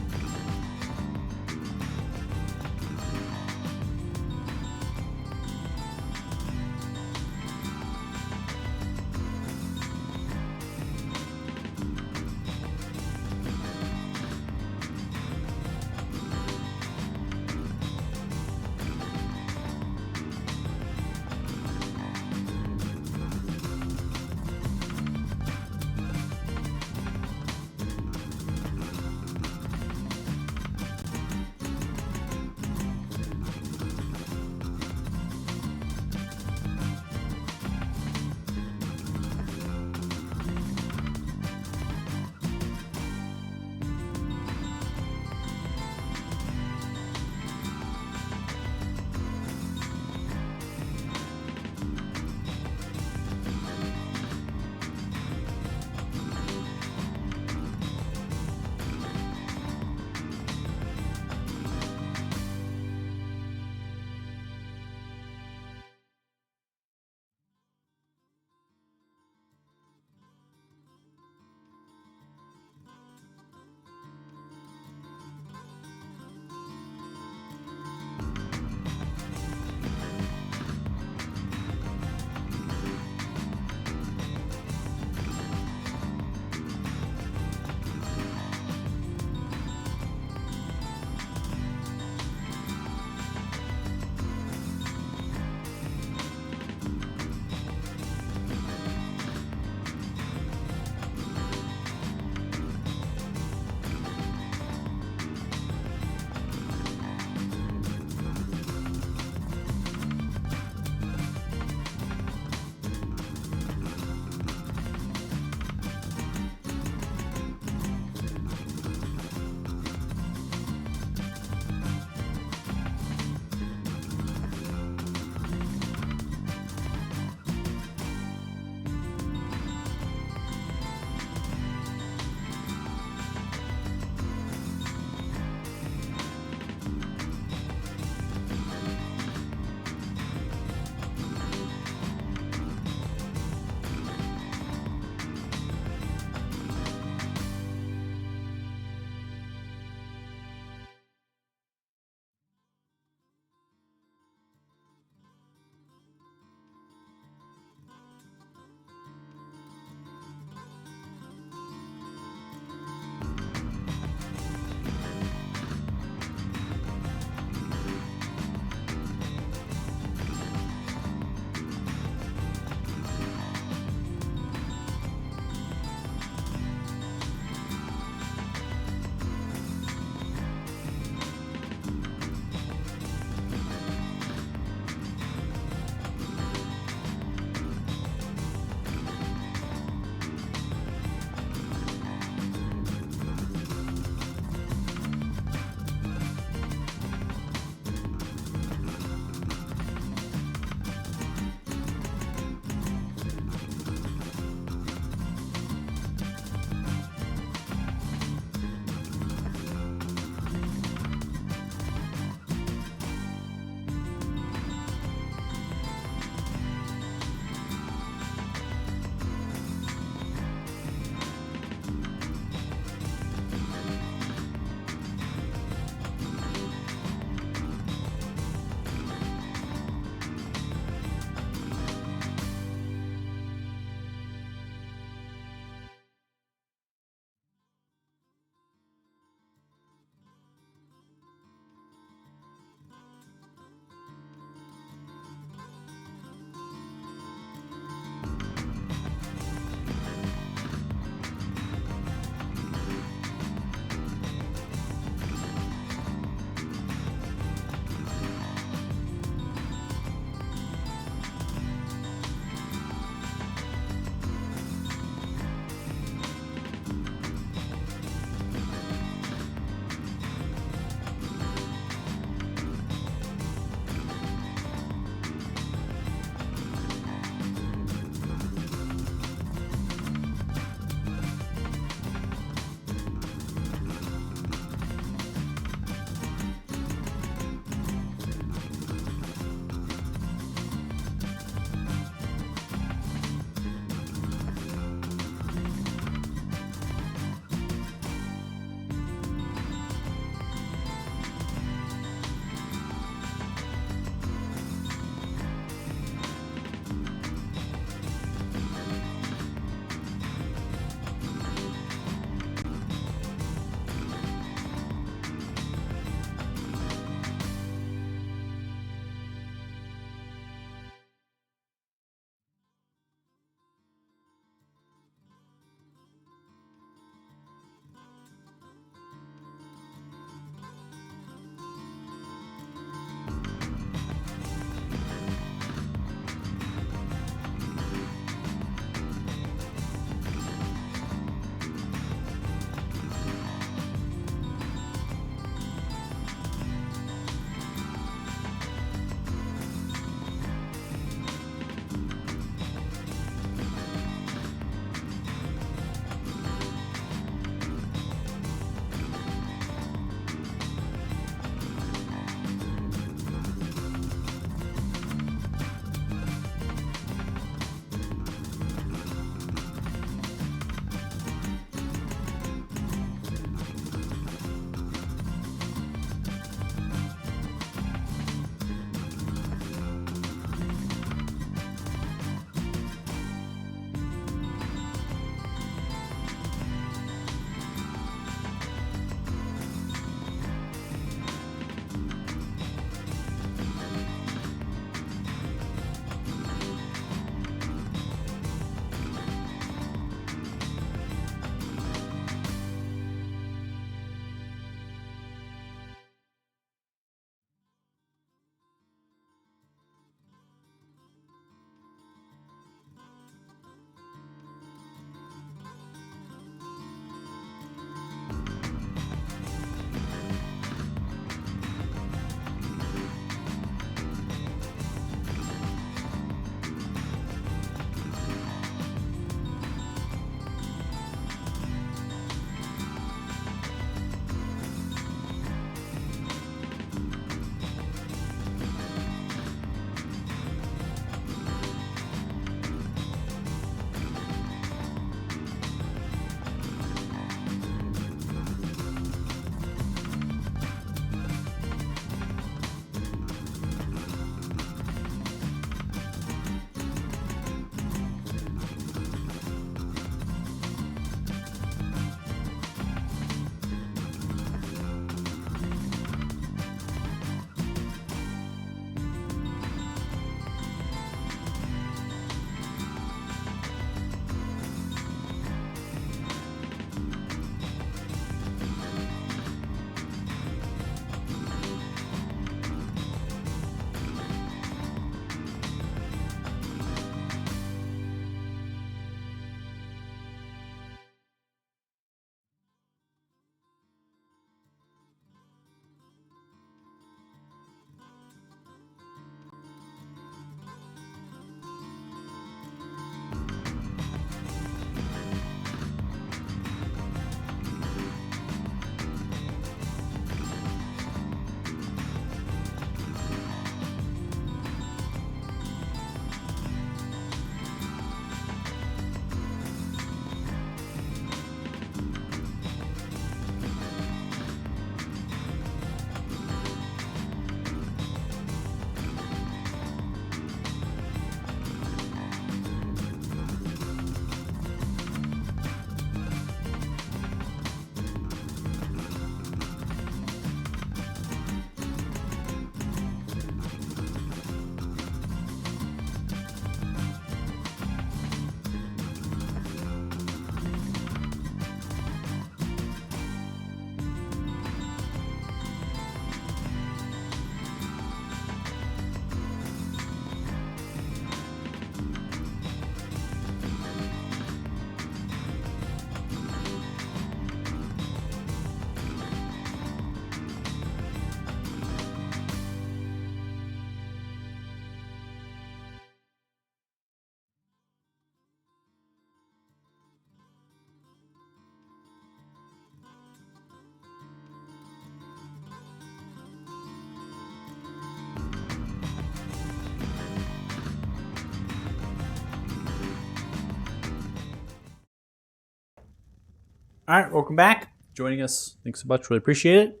All right, welcome back. Joining us. Thanks so much. Really appreciate it.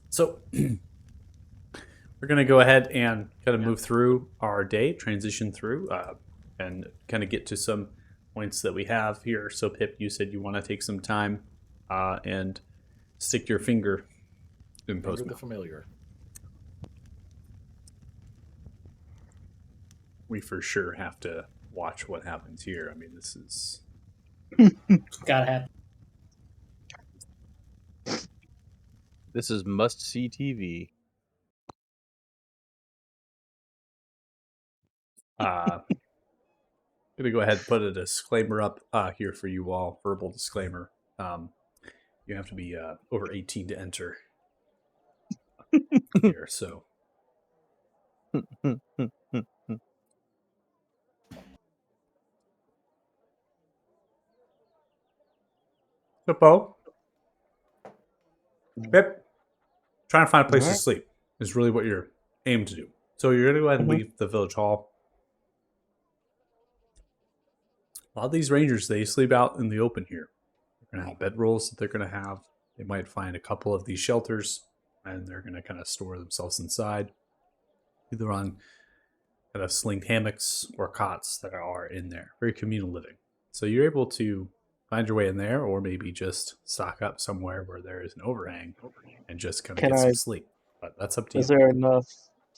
So we're going to go ahead and kind of move through our day, transition through, and kind of get to some points that we have here. So Pip, you said you want to take some time and stick your finger in Finger the Postmouth. familiar. We for sure have to watch what happens here. I mean, this is... Gotta happen. This is must see TV. Gonna go ahead and put a disclaimer up here for you all. Verbal disclaimer. You have to be over 18 to enter here. So Pippo, Pip, trying to find a place to Alright. sleep is really what you're aimed to do. So you're gonna go ahead and Mhm. leave the village hall. A lot of these rangers, they sleep out in the open here. They're gonna have bedrolls that they're gonna have. They might find a couple of these shelters, and they're gonna kind of store themselves inside, either on kind of sling hammocks or cots that are in there. Very communal living. So you're able to find your way in there, or maybe just stock up somewhere where there is an overhang and just kind of Can get I- some sleep. But that's up to you. Is there enough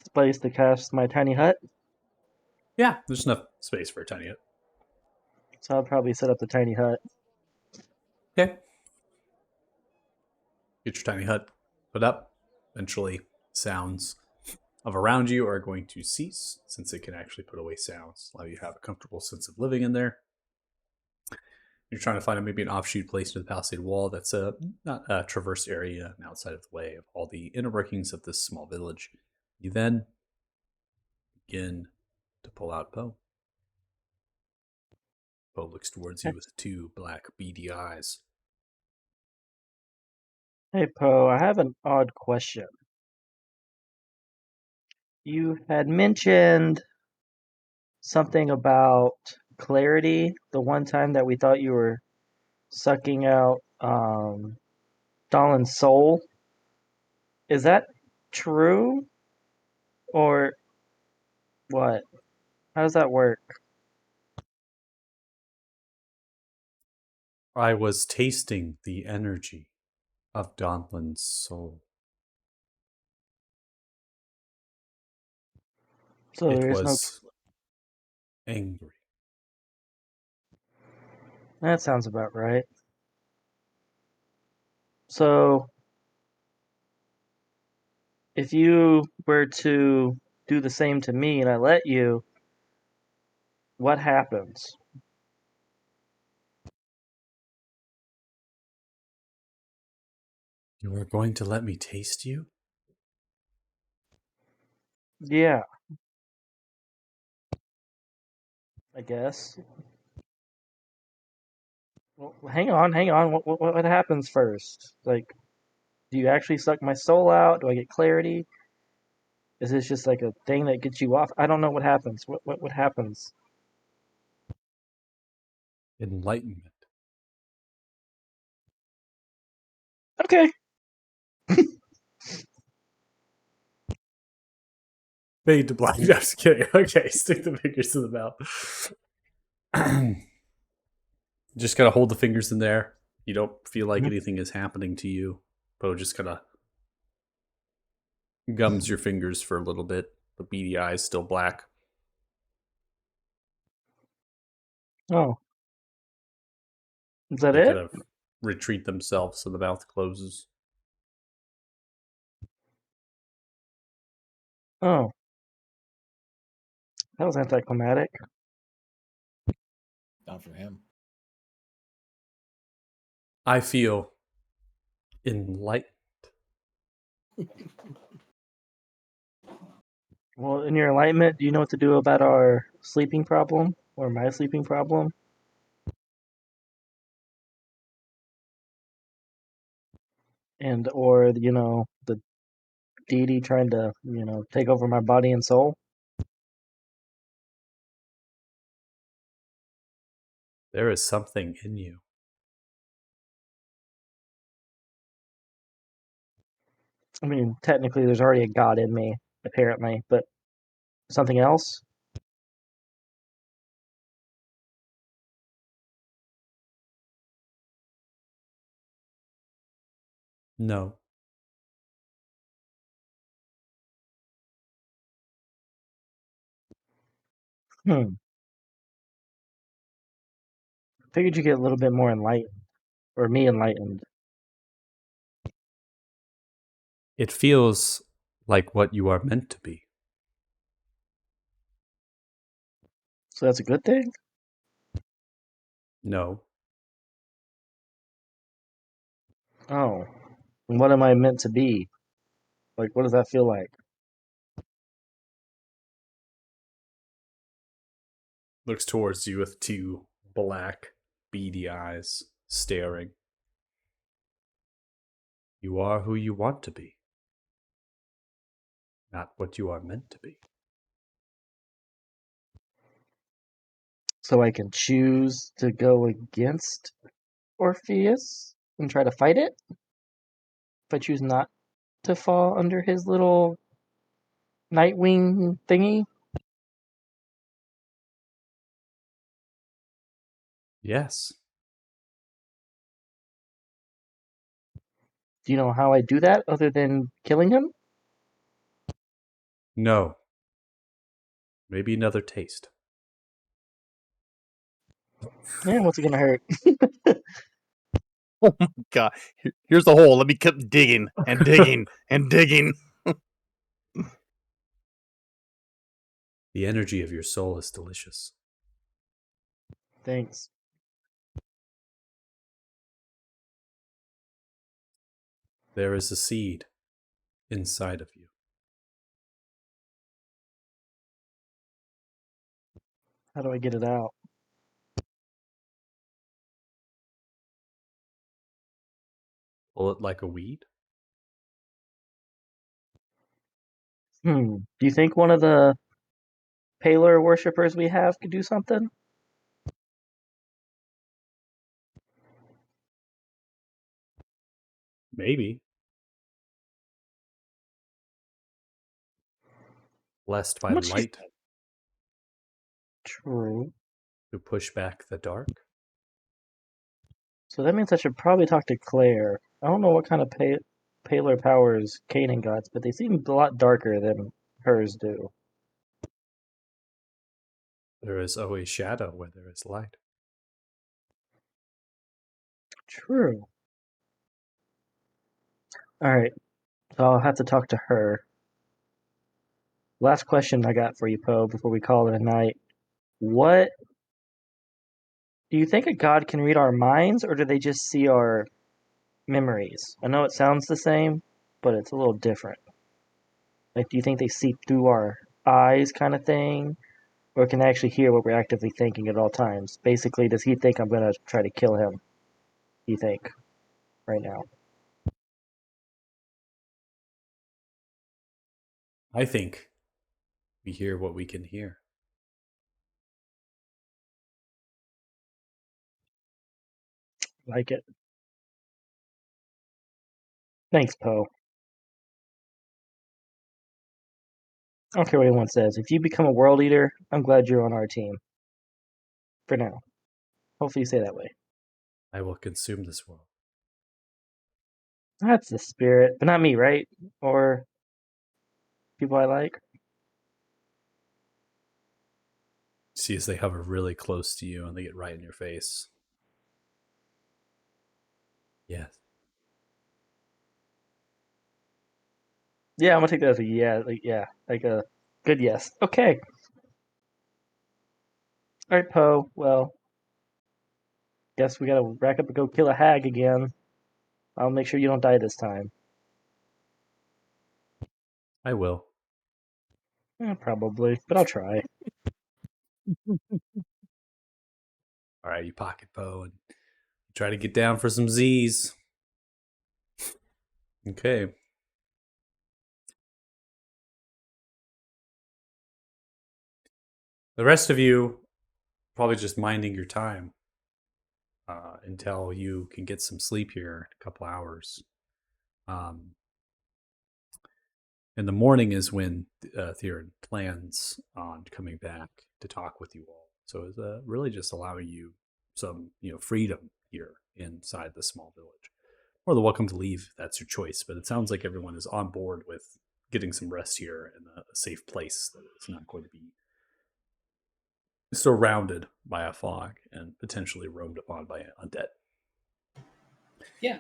space to cast my tiny hut? Yeah, there's enough space for a tiny hut. So I'll probably set up the tiny hut. Okay. Get your tiny hut put up. Eventually, sounds of around you are going to cease, since it can actually put away sounds, allow you to have a comfortable sense of living in there. You're trying to find maybe an offshoot place to the palisade wall that's not a traverse area and outside of the way of all the inner workings of this small village. You then begin to pull out Poe. Poe looks towards you with two black, beady eyes. Hey, Poe, I have an odd question. You had mentioned something about clarity the one time that we thought you were sucking out Dalin's soul. Is that true? Or what? How does that work? I was tasting the energy of Donlin's soul. So It there's no. was angry. That sounds about right. So, if you were to do the same to me and I let you, what happens? You are going to let me taste you? Yeah, I guess. Well, hang on. What happens first? Like, do you actually suck my soul out? Do I get clarity? Is this just like a thing that gets you off? I don't know what happens. What happens? Enlightenment. Okay. Made to blind. Just kidding. Okay, stick the fingers in the mouth. Just gotta hold the fingers in there. You don't feel like Mhm. anything is happening to you. Poe just kind of gums your fingers for a little bit. The beady eyes still black. Oh. Is that They it? kind of retreat themselves, so the mouth closes. Oh. That was anticlimactic. Not for him. I feel enlightened. Well, in your enlightenment, do you know what to do about our sleeping problem? Or my sleeping problem? And, or, the deity trying to, take over my body and soul? There is something in you. I mean, technically, there's already a god in me, apparently, but something else? No. Hmm. Figured you get a little bit more enlightened, or me enlightened. It feels like what you are meant to be. So that's a good thing? No. Oh. And what am I meant to be? Like, what does that feel like? Looks towards you with two black, beady eyes staring. You are who you want to be, not what you are meant to be. So I can choose to go against Orpheus and try to fight it? If I choose not to fall under his little Nightwing thingy? Yes. Do you know how I do that other than killing him? No. Maybe another taste. Yeah, what's it gonna hurt? Oh my god! Here's the hole. Let me keep digging and digging and digging. The energy of your soul is delicious. Thanks. There is a seed inside of you. How do I get it out? Pull it like a weed? Do you think one of the Paler worshippers we have could do something? Maybe. Blessed by How much light True. to push back the dark. So that means I should probably talk to Claire. I don't know what kind of paler powers Kanan got, but they seem a lot darker than hers do. There is always shadow where there is light. True. Alright, so I'll have to talk to her. Last question I got for you, Poe, before we call it a night. What do you think a god can read our minds, or do they just see our memories? I know it sounds the same, but it's a little different. Like, do you think they see through our eyes, kind of thing? Or can they actually hear what we're actively thinking at all times? Basically, does he think I'm gonna try to kill him? You think, right now? I think we hear what we can hear. Like it. Thanks, Poe. I don't care what anyone says. If you become a world eater, I'm glad you're on our team. For now. Hopefully you stay that way. I will consume this world. That's the spirit. But not me, right? Or people I like? See as they hover really close to you and they get right in your face. Yes. Yeah, I'm gonna take that as a yeah, like a good yes. Okay. Alright, Poe. Well, guess we gotta rack up and go kill a hag again. I'll make sure you don't die this time. I will. Probably, but I'll try. All right, you pocket Poe and try to get down for some Z's. Okay. The rest of you probably just minding your time until you can get some sleep here in a couple hours. In the morning is when Theron plans on coming back to talk with you all. So it's really just allowing you some, freedom here inside the small village. More than welcome to leave if that's your choice. But it sounds like everyone is on board with getting some rest here in a safe place that is not going to be surrounded by a fog and potentially roamed upon by undead. Yeah.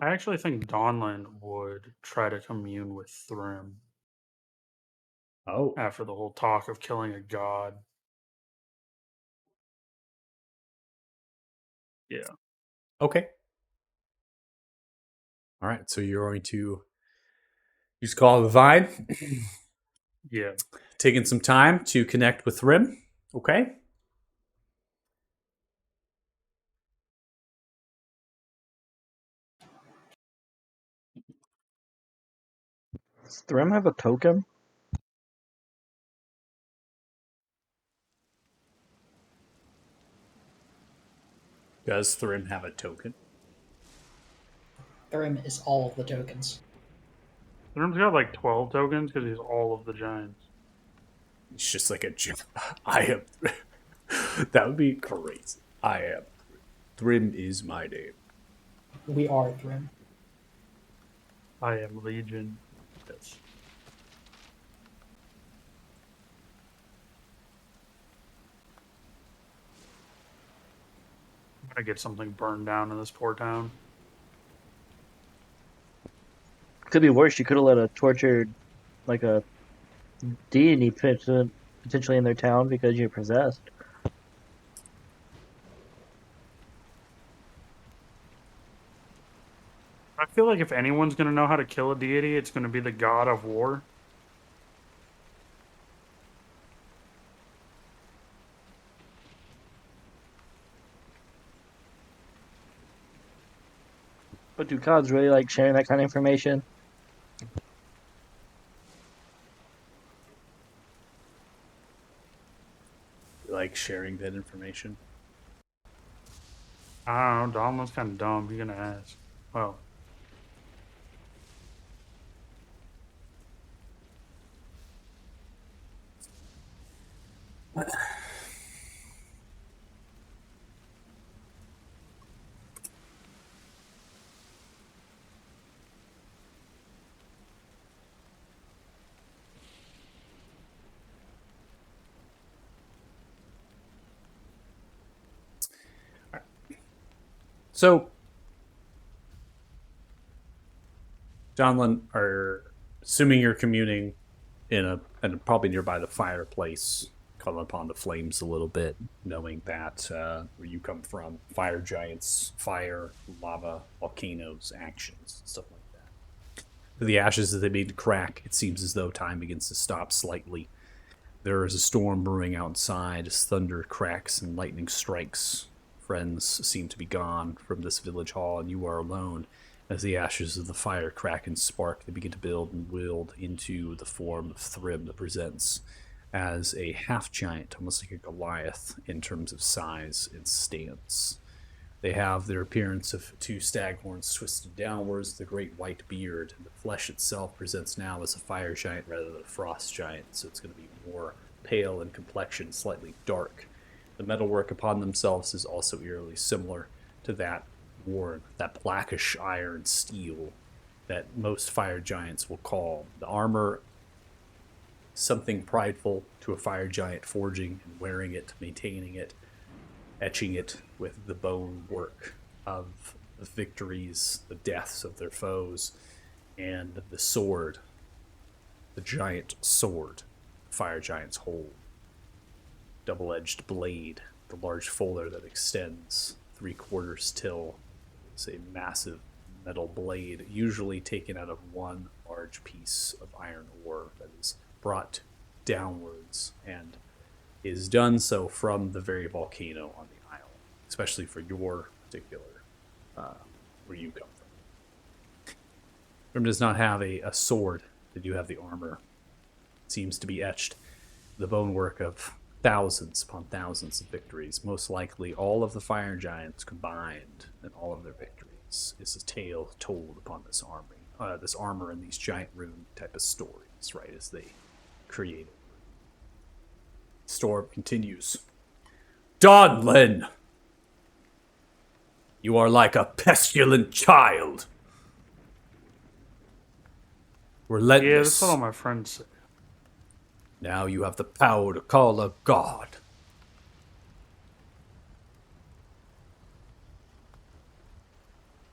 I actually think Dawnland would try to commune with Thrym Oh, after the whole talk of killing a god. Yeah. okay. All right, so you're going to use Call of the Vine, Yeah. taking some time to connect with Thrym. Okay. Does Thrym have a token? Does Thrym have a token? Thrym is all of the tokens. Thrym's got like 12 tokens because he's all of the giants. It's just like a I am. That would be crazy. I am. Thrym is my name. We are Thrym. I am Legion. Yes. I'm gonna get something burned down in this poor town. Could be worse. You could have let a tortured, like a deity potentially in their town because you're possessed. I feel like if anyone's gonna know how to kill a deity, it's gonna be the god of war. But do gods really like sharing that kind of information? You like sharing that information? I don't know. Dawnland's kind of dumb. You're gonna ask. Well, So, Donlin, are assuming you're communing and probably nearby the fireplace, calling upon the flames a little bit, knowing that where you come from, fire giants, fire, lava, volcanoes, actions, stuff like that. For the ashes that they made to crack, it seems as though time begins to stop slightly. There is a storm brewing outside as thunder cracks and lightning strikes. Friends seem to be gone from this village hall, and you are alone. As the ashes of the fire crack and spark, they begin to build and wield into the form of Thrym that presents as a half-giant, almost like a Goliath in terms of size and stance. They have their appearance of two staghorns twisted downwards, the great white beard, and the flesh itself presents now as a fire giant rather than a frost giant, so it's going to be more pale in complexion, slightly dark. The metalwork upon themselves is also eerily similar to that worn, that blackish iron steel that most fire giants will call the armor something prideful to a fire giant, forging and wearing it, maintaining it, etching it with the bone work of the victories, the deaths of their foes, and the sword, the giant sword fire giants hold. Double-edged blade, the large folder that extends 3/4 till. It's a massive metal blade, usually taken out of one large piece of iron ore that is brought downwards and is done so from the very volcano on the isle, especially for your particular, where you come from. Grim does not have a sword. They do have the armor. It seems to be etched the bonework of thousands upon thousands of victories. Most likely all of the fire giants combined and all of their victories is a tale told upon this this armor and these giant rune type of stories, right? As they create it. Storm continues. Donlin! You are like a pestilent child. Relentless. Yeah, that's what all my friends say. Now you have the power to call a god.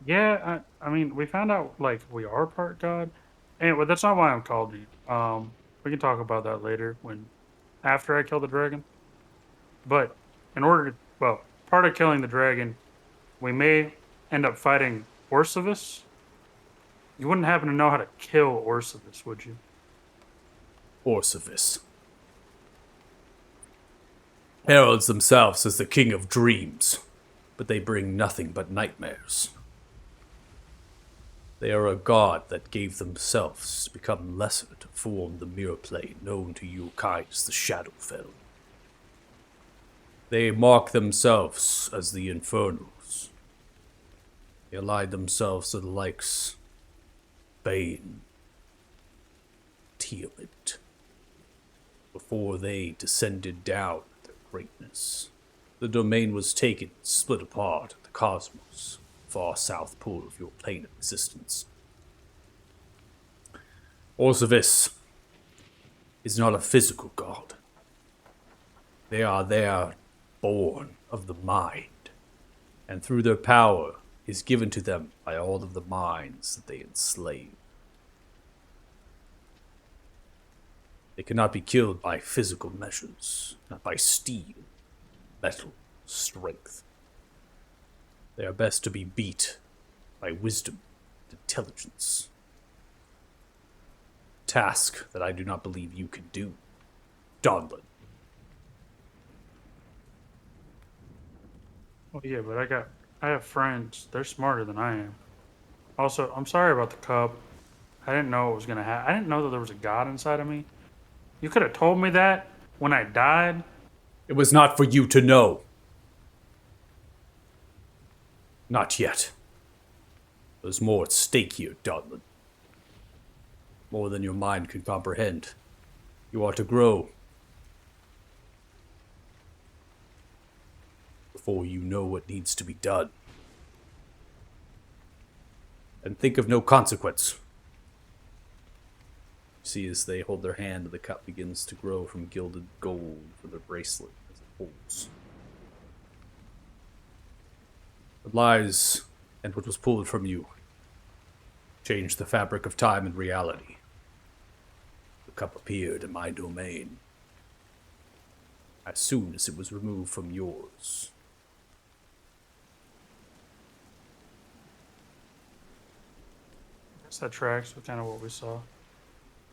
Yeah, I mean, we found out like we are part god, and well, that's not why I'm called you. We can talk about that later after I kill the dragon. But in order to, well, part of killing the dragon, we may end up fighting Orsavis. You wouldn't happen to know how to kill Orsavis, would you? Orsavis heralds themselves as the king of dreams, but they bring nothing but nightmares. They are a god that gave themselves to become lesser to form the mirror plane known to you kind as the Shadowfell. They mark themselves as the Infernals. They allied themselves to the likes Bane, Tiamat, before they descended down at their greatness. The domain was taken, split apart at the cosmos, far south pole of your plane of existence. Orsavis is not a physical god. They are there, born of the mind, and through their power is given to them by all of the minds that they enslave. They cannot be killed by physical measures, not by steel, metal, strength. They are best to be beat by wisdom and intelligence. Task that I do not believe you can do, Donlin. Oh yeah, but I have friends. They're smarter than I am. Also, I'm sorry about the cup. I didn't know it was gonna happen. I didn't know that there was a god inside of me. You could have told me that when I died. It was not for you to know. Not yet. There's more at stake here, Donlin. More than your mind can comprehend. You are to grow before you know what needs to be done. And think of no consequence. See, as they hold their hand, the cup begins to grow from gilded gold for their bracelet as it holds. What lies and what was pulled from you changed the fabric of time and reality. The cup appeared in my domain as soon as it was removed from yours. I guess that tracks with kind of what we saw.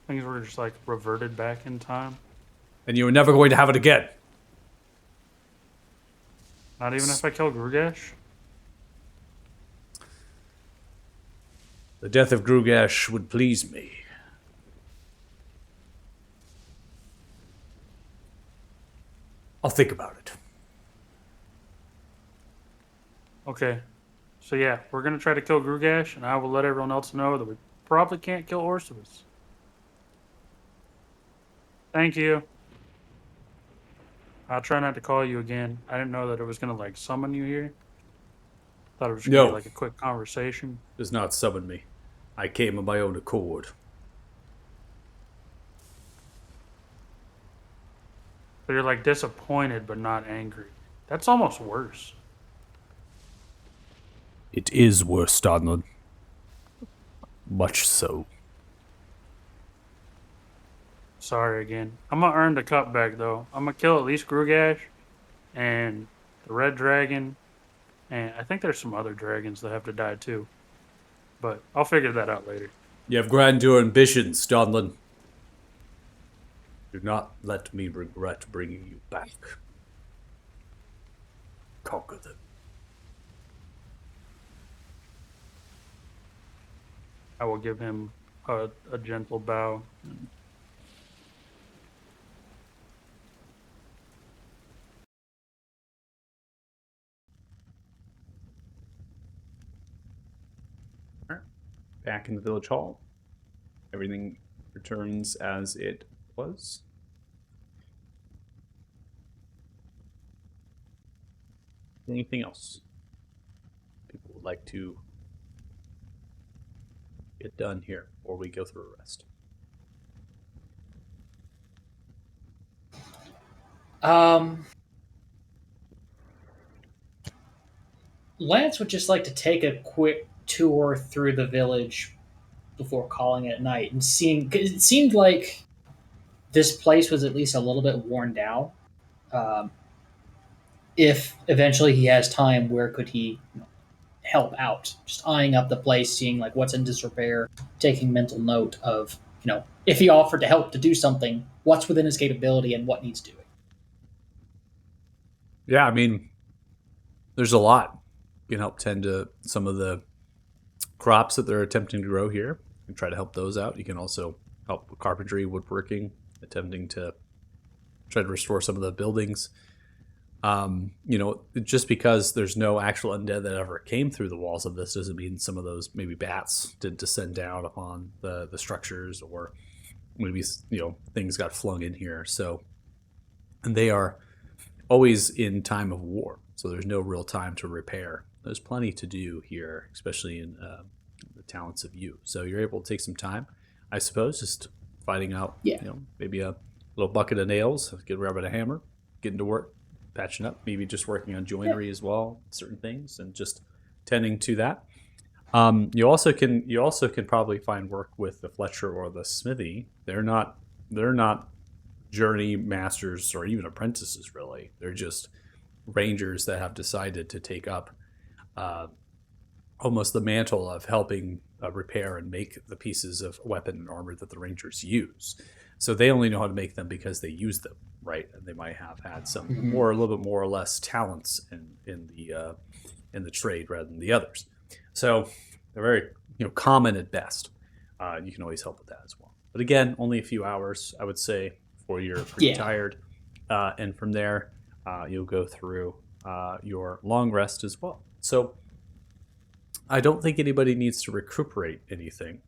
Things were just like reverted back in time. And you are never going to have it again. Not even if I kill Grugash? The death of Grugash would please me. I'll think about it. Okay. So yeah, we're gonna try to kill Grugash, and I will let everyone else know that we probably can't kill Orsavis. Thank you. I'll try not to call you again. I didn't know that it was gonna like summon you here. Thought it was gonna No. be like a quick conversation. Does not summon me. I came of my own accord. So you're like disappointed but not angry. That's almost worse. It is worse, Donlin. Much so. Sorry again. I'm gonna earn the cup back though. I'm gonna kill at least Grugash and the red dragon, and I think there's some other dragons that have to die too. But I'll figure that out later. You have grandeur ambitions, Donlin. Do not let me regret bringing you back. Conquer them. I will give him a gentle bow. back in the village hall. Everything returns as it was. Anything else people would like to get done here before we go through a rest? Lance would just like to take a quick tour through the village before calling it night and seeing. 'Cause it seemed like this place was at least a little bit worn down. Um, if eventually he has time, where could he help out? Just eyeing up the place, seeing like what's in disrepair, taking mental note of if he offered to help to do something, what's within his capability and what needs doing. Yeah, I mean, there's a lot. You can help tend to some of the crops that they're attempting to grow here and try to help those out. You can also help with carpentry, woodworking, attempting to try to restore some of the buildings. Just because there's no actual undead that ever came through the walls of this doesn't mean some of those maybe bats did descend down upon the structures, or maybe things got flung in here. So, and they are always in time of war, so there's no real time to repair. There's plenty to do here, especially in the talents of you. So you're able to take some time, I suppose, just fighting out. Maybe a little bucket of nails, get grabbing a hammer, getting to work, patching up, maybe just working on joinery as well, certain things, and just tending to that. You also can probably find work with the Fletcher or the Smithy. They're not journey masters or even apprentices, really. They're just rangers that have decided to take up almost the mantle of helping repair and make the pieces of weapon and armor that the rangers use. So they only know how to make them because they use them, right? And they might have had some a little bit more or less talents in the trade rather than the others. So they're very common at best. You can always help with that as well. But again, only a few hours, I would say, before you're pretty tired. And from there, you'll go through your long rest as well. So I don't think anybody needs to recuperate anything.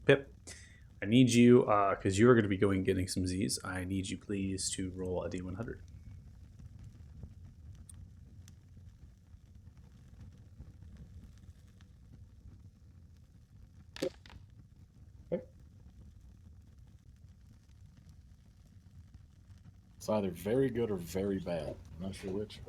Pip, I need you, because you are going to be going getting some Z's, I need you please to roll a D100. It's either very good or very bad. I'm not sure which.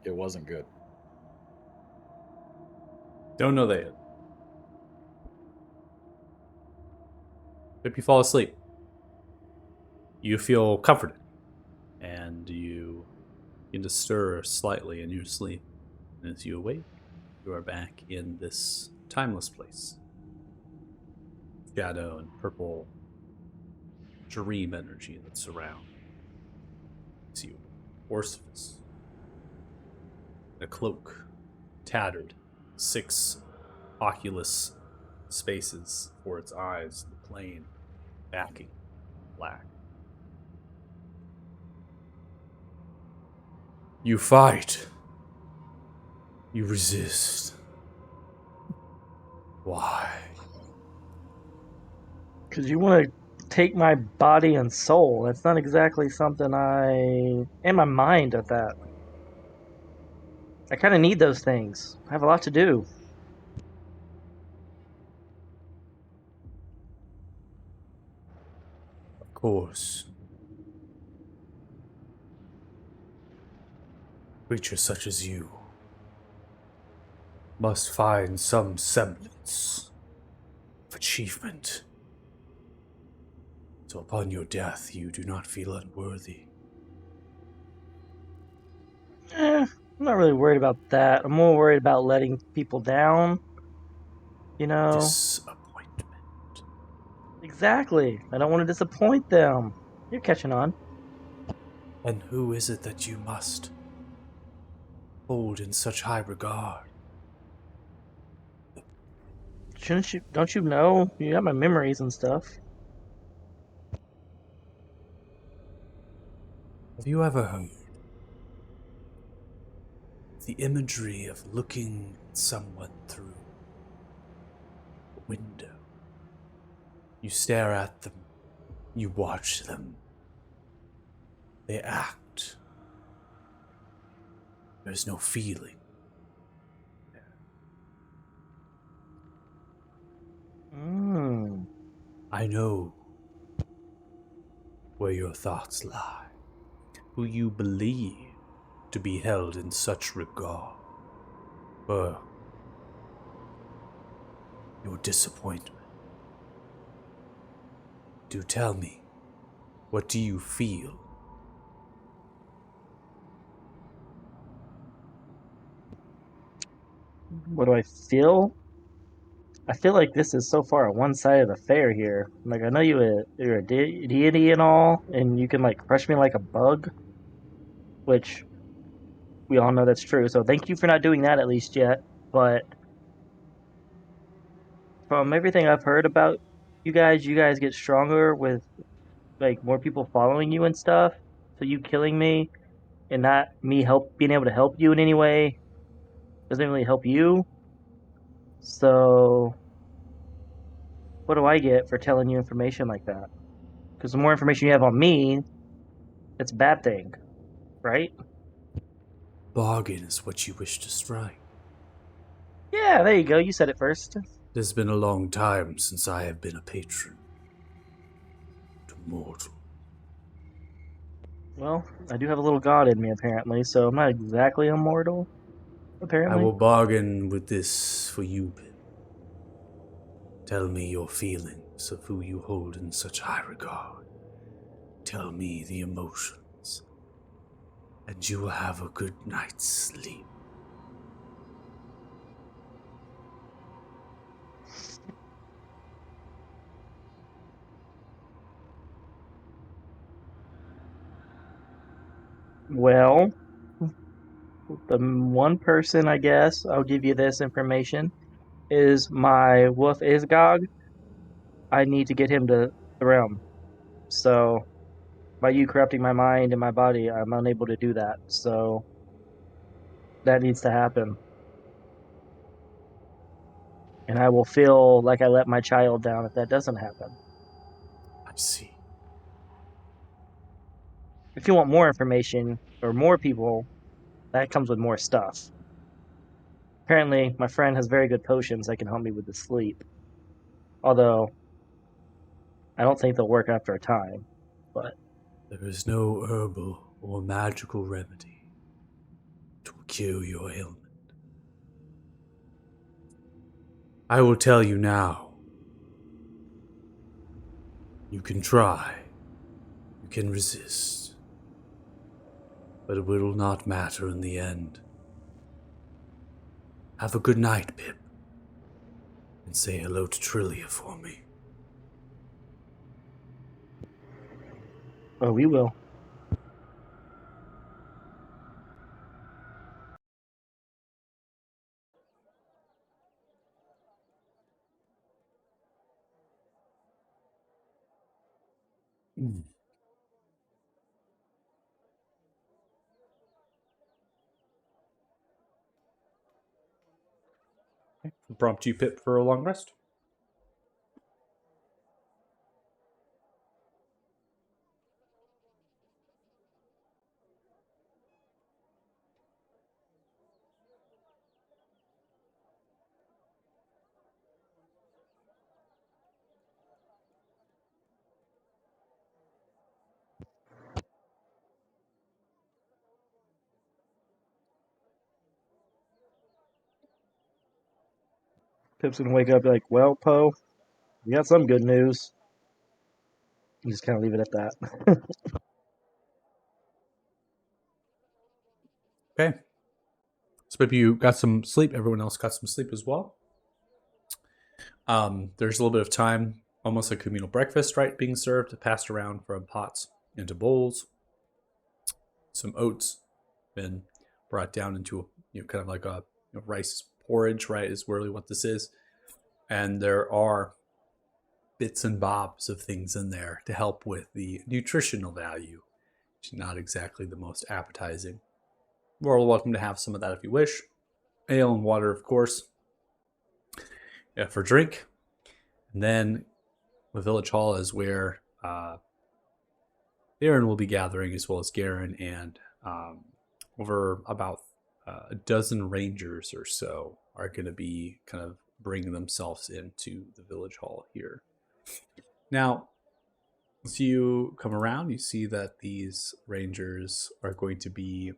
It wasn't good. Don't know that yet. If you fall asleep, you feel comforted, and you begin to stir slightly in your sleep. And as you awake, you are back in this timeless place. Shadow and purple dream energy that surrounds you. Orpheus, a cloak, tattered, 6 oculus spaces for its eyes, the plane backing black. You fight. You resist. Why? Because you want to take my body and soul. That's not exactly something in my mind at that. I kind of need those things. I have a lot to do. Of course. Creatures such as you must find some semblance of achievement. So upon your death, you do not feel unworthy. I'm not really worried about that. I'm more worried about letting people down. Disappointment. Exactly. I don't want to disappoint them. You're catching on. And who is it that you must hold in such high regard? Shouldn't you? Don't you know? You got my memories and stuff. Have you ever heard the imagery of looking at someone through a window? You stare at them, you watch them, they act. There's no feeling. Mm. I know where your thoughts lie, who you believe to be held in such regard. For your disappointment. Do tell me, what do you feel? What do I feel? I feel like this is so far a one-sided affair here. Like I know you're a deity and all, and you can like crush me like a bug, which we all know that's true. So thank you for not doing that at least yet. But from everything I've heard about you guys get stronger with like more people following you and stuff. So you killing me and not me being able to help you in any way doesn't really help you. So what do I get for telling you information like that? Because the more information you have on me, it's a bad thing, right? Bargain is what you wish to strike. Yeah, there you go. You said it first. It has been a long time since I have been a patron to mortal. Well, I do have a little god in me apparently, so I'm not exactly immortal. I Apparently. will bargain with this for you, Pip. Tell me your feelings of who you hold in such high regard. Tell me the emotions, and you will have a good night's sleep. Well, the one person I guess I'll give you this information is my wolf Isgog. I need to get him to the realm. So by you corrupting my mind and my body, I'm unable to do that. So that needs to happen. And I will feel like I let my child down if that doesn't happen. I see. If you want more information or more people, that comes with more stuff. Apparently, my friend has very good potions that can help me with the sleep. Although, I don't think they'll work after a time. But There is no herbal or magical remedy to cure your ailment. I will tell you now. You can try. You can resist. But it will not matter in the end. Have a good night, Pip. And say hello to Trillia for me. oh, we will. Prompt you, Pip, for a long rest. Pip's gonna wake up and be like, well, Poe, we got some good news. You just kind of leave it at that. Okay. So Pip, you got some sleep. Everyone else got some sleep as well. There's a little bit of time, almost like communal breakfast, right, being served, passed around from pots into bowls. Some oats been brought down into kind of like a rice porridge, right, is really what this is. And there are bits and bobs of things in there to help with the nutritional value, which is not exactly the most appetizing. You're all welcome to have some of that if you wish. Ale and water, of course, for drink. And then the village hall is where Aaron will be gathering, as well as Garen, and over about a dozen rangers or so are going to be kind of bringing themselves into the village hall here. Now, as you come around, you see that these rangers are going to be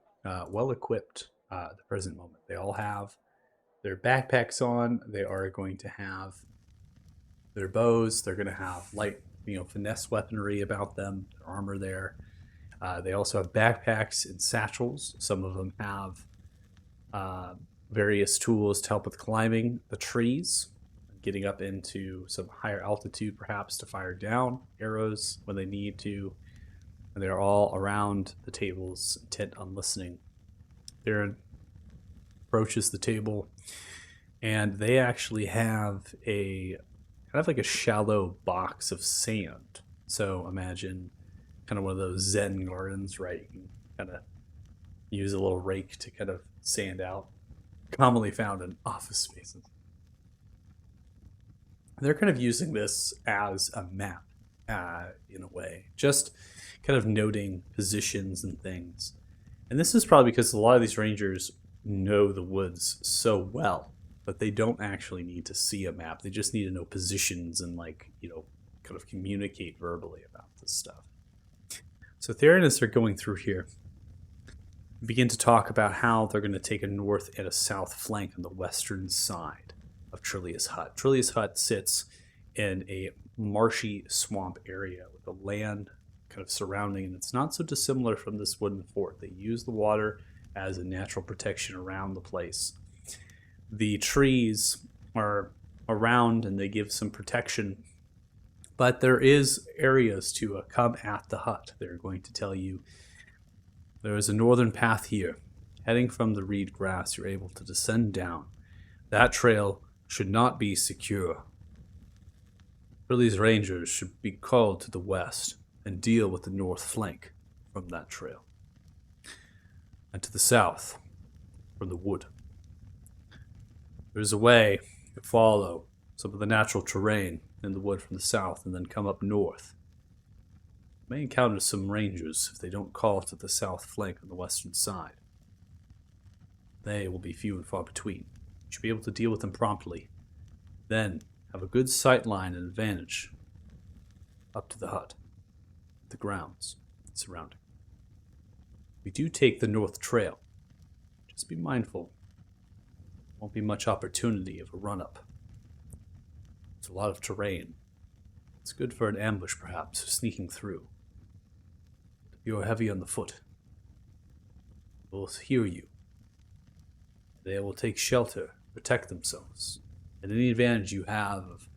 well equipped at the present moment. They all have their backpacks on. They are going to have their bows. They're going to have light, finesse weaponry about them, their armor there. They also have backpacks and satchels. Some of them have various tools to help with climbing the trees, getting up into some higher altitude, perhaps to fire down arrows when they need to. And they're all around the tables, intent on listening. Baron approaches the table, and they actually have a kind of like a shallow box of sand. So imagine kind of one of those Zen gardens, right? You can kind of use a little rake to kind of sand out. Commonly found in office spaces. They're kind of using this as a map, in a way, just kind of noting positions and things. And this is probably because a lot of these rangers know the woods so well that they don't actually need to see a map. They just need to know positions and, kind of communicate verbally about this stuff. So Theron, as they're going through here, begin to talk about how they're going to take a north and a south flank on the western side of Trillia's Hut. Trillia's Hut sits in a marshy swamp area with the land kind of surrounding, and it's not so dissimilar from this wooden fort. They use the water as a natural protection around the place. The trees are around and they give some protection, but there is areas to come at the hut. They're going to tell you there is a northern path here. Heading from the reed grass, you're able to descend down. That trail should not be secure. Ridley's rangers should be called to the west and deal with the north flank from that trail. And to the south, from the wood. There's a way to follow some of the natural terrain in the wood from the south and then come up north. You may encounter some rangers if they don't call to the south flank on the western side. They will be few and far between. You should be able to deal with them promptly. Then have a good sight line and advantage up to the hut, the grounds surrounding. We do take the north trail. Just be mindful. Won't be much opportunity of a run-up. It's a lot of terrain. It's good for an ambush, perhaps, sneaking through. You are heavy on the foot. They will hear you. They will take shelter, protect themselves, and any advantage you have of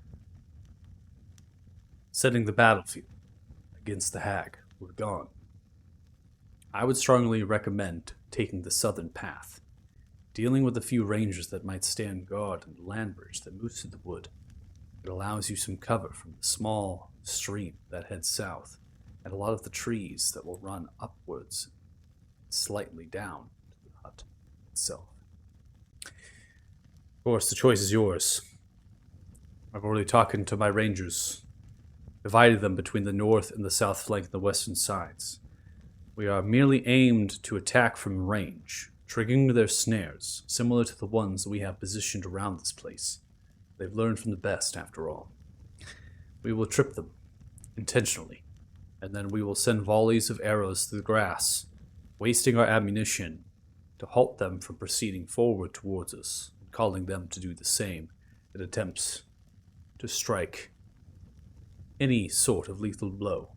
setting the battlefield against the hag will be gone. I would strongly recommend taking the southern path, dealing with a few rangers that might stand guard on the land bridge that moves through the wood. It allows you some cover from the small stream that heads south, and a lot of the trees that will run upwards, slightly down to the hut itself. Of course, the choice is yours. I've already talked to my rangers, divided them between the north and the south flank and the western sides. We are merely aimed to attack from range, triggering their snares, similar to the ones we have positioned around this place. They've learned from the best, after all. We will trip them, intentionally, and then we will send volleys of arrows through the grass, wasting our ammunition to halt them from proceeding forward towards us, and calling them to do the same in attempts to strike any sort of lethal blow.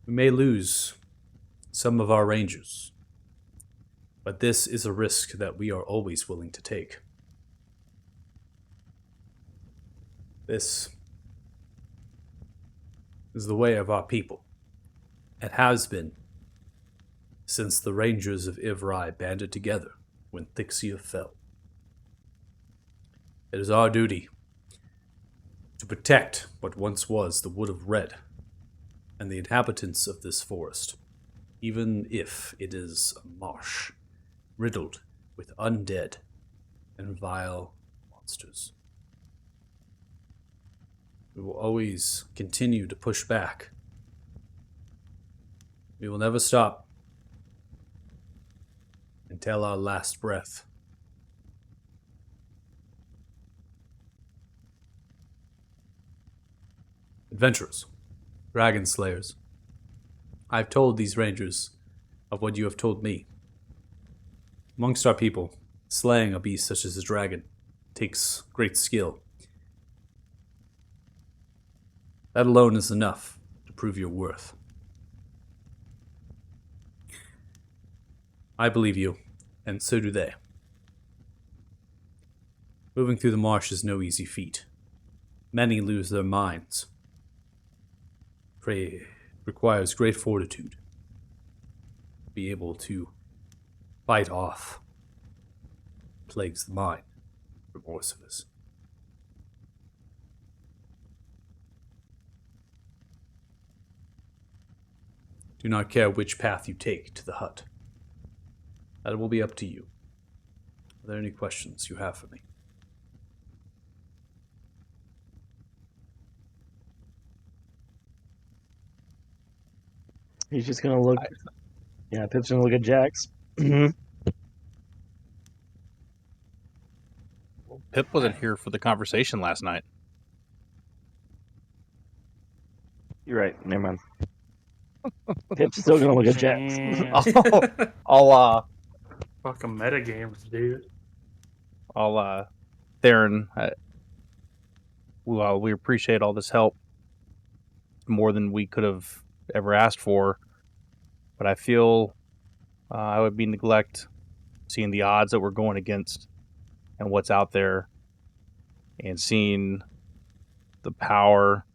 We may lose some of our rangers, but this is a risk that we are always willing to take. This is the way of our people. It has been since the rangers of Ivrai banded together when Thixia fell. It is our duty to protect what once was the Wood of Red and the inhabitants of this forest, even if it is a marsh riddled with undead and vile monsters. We will always continue to push back. We will never stop until our last breath. Adventurers, dragon slayers, I've told these rangers of what you have told me. Amongst our people, slaying a beast such as a dragon takes great skill. That alone is enough to prove your worth. I believe you, and so do they. Moving through the marsh is no easy feat. Many lose their minds. It requires great fortitude to be able to fight off plagues the mind, remorseless. Do not care which path you take to the hut. That will be up to you. Are there any questions you have for me? He's just gonna look. Yeah, Pip's gonna look at Jax. Pip wasn't here for the conversation last night. You're right. Never mind. Pip's still gonna look at Jax. I'll Fucking metagames, dude. Theron, we appreciate all this help more than we could have ever asked for, but I feel I would be neglect seeing the odds that we're going against and what's out there, and seeing the power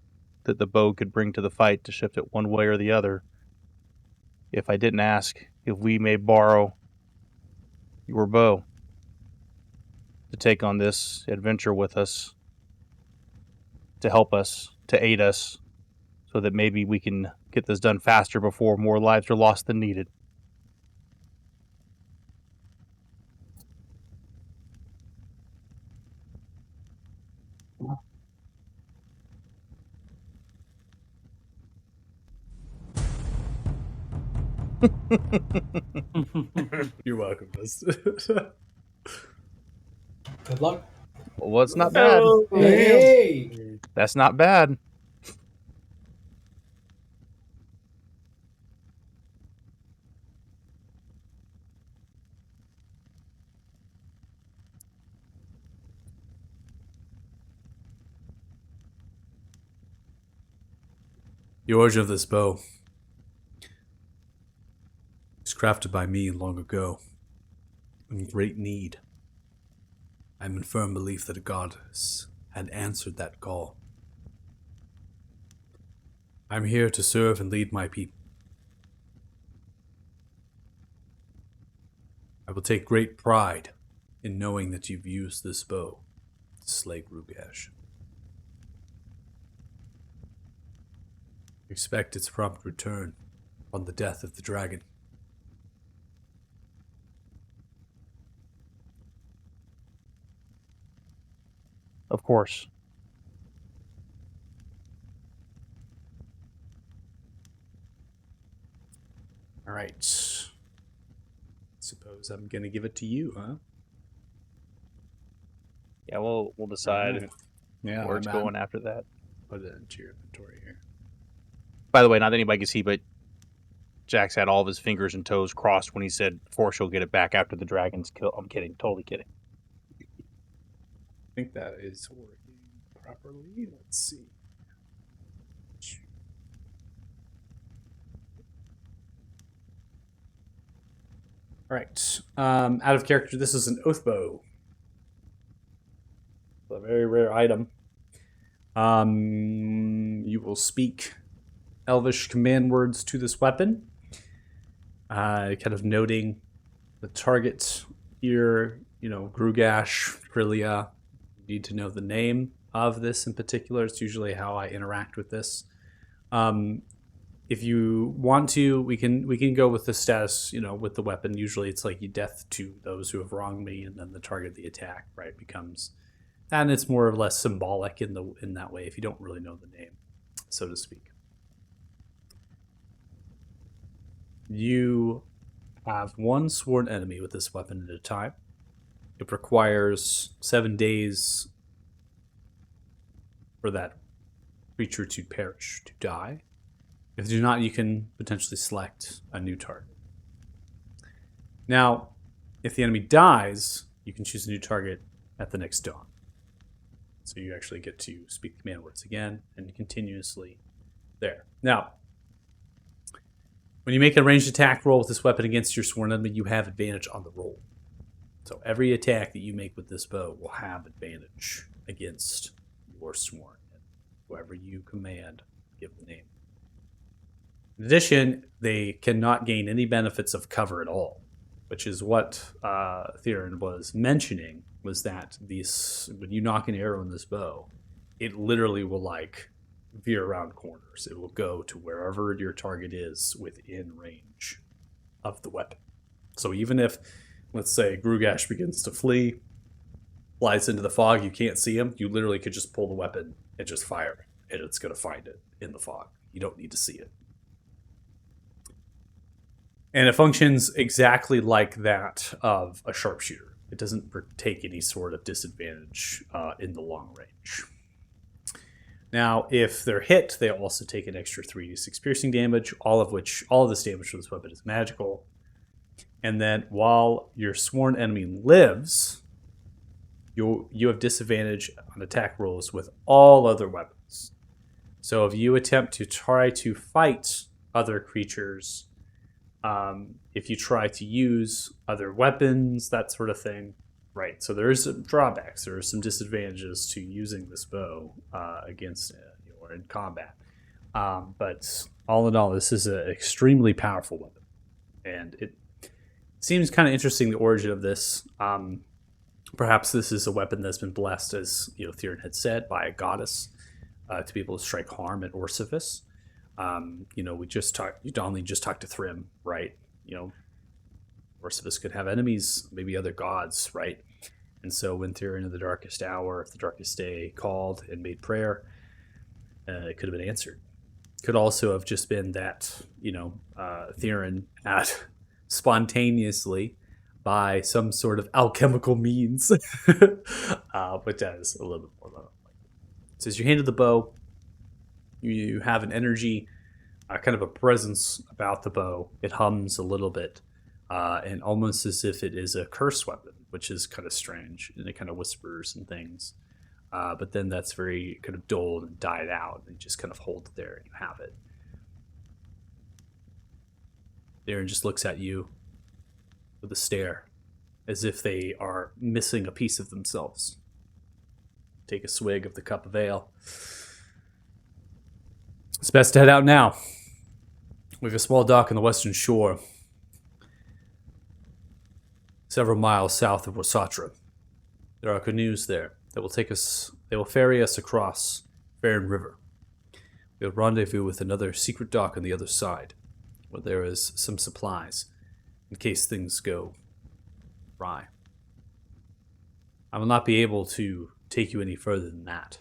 that the bow could bring to the fight to shift it one way or the other. If I didn't ask if we may borrow your bow to take on this adventure with us, to help us, to aid us, so that maybe we can get this done faster before more lives are lost than needed. You're welcome, miss. Good luck. Well, it's not bad. Hey! That's not bad. The origin of this bow was crafted by me long ago, in great need. I'm in firm belief that a goddess had answered that call. I'm here to serve and lead my people. I will take great pride in knowing that you've used this bow to slay Grugash. Expect its prompt return on the death of the dragon. Of course. All right. Suppose I'm gonna give it to you, huh? Yeah, we'll decide Alright. Yeah, where it's going after that. Put it into your inventory here. By the way, not that anybody can see, but Jax had all of his fingers and toes crossed when he said Force will get it back after the dragon's kill. I'm kidding. Totally kidding. I think that is working properly. Let's see. All right. Out of character, this is an oath bow. A very rare item. You will speak Elvish command words to this weapon, kind of noting the target here. You know, Grugash, Trilia, need to know the name of this in particular. It's usually how I interact with this. If you want to, we can go with the status, with the weapon. Usually it's like you death to those who have wronged me, and then the target of the attack, right, becomes, and it's more or less symbolic in that way if you don't really know the name, so to speak. You have one sworn enemy with this weapon at a time. It requires 7 days for that creature to perish, to die. If you do not, you can potentially select a new target. Now, if the enemy dies, you can choose a new target at the next dawn. So you actually get to speak command words again and continuously there. Now, when you make a ranged attack roll with this weapon against your sworn enemy, you have advantage on the roll. So every attack that you make with this bow will have advantage against your sworn enemy. Whoever you command, give the name. In addition, they cannot gain any benefits of cover at all, which is what Theron was mentioning, was that when you knock an arrow in this bow, it literally will veer around corners. It will go to wherever your target is within range of the weapon. So even if, let's say, Grugash begins to flee, flies into the fog, you can't see him, you literally could just pull the weapon and just fire it, and it's going to find it in the fog. You don't need to see it. And it functions exactly like that of a sharpshooter. It doesn't take any sort of disadvantage in the long range. Now, if they're hit, they also take an extra 3d6 piercing damage, all of this damage for this weapon is magical. And then while your sworn enemy lives, you have disadvantage on attack rolls with all other weapons. So if you attempt to try to fight other creatures, if you try to use other weapons, that sort of thing, right? So there's some drawbacks. There are some disadvantages to using this bow against or in combat. But all in all, this is an extremely powerful weapon, and it seems kind of interesting, the origin of this. Perhaps this is a weapon that's been blessed, as Theron had said, by a goddess to be able to strike harm at Orsiphus. Donley just talked to Thrym, right? Orsiphus could have enemies, maybe other gods, right? And so when Theron in the darkest hour, if the darkest day, called and made prayer, it could have been answered. Could also have just been that, Theron had spontaneously, by some sort of alchemical means, but that is a little bit more likely. So as you handle the bow, you have an energy, kind of a presence about the bow. It hums a little bit, and almost as if it is a curse weapon, which is kind of strange, and it kind of whispers and things. But then that's very kind of dulled and died out, and you just kind of hold it there, and you have it. Theron just looks at you with a stare, as if they are missing a piece of themselves. Take a swig of the cup of ale. It's best to head out now. We have a small dock on the western shore, several miles south of Wasatra. There are canoes there that will take us. They will ferry us across Farron River. We'll rendezvous with another secret dock on the other side, where there is some supplies, in case things go awry. I will not be able to take you any further than that.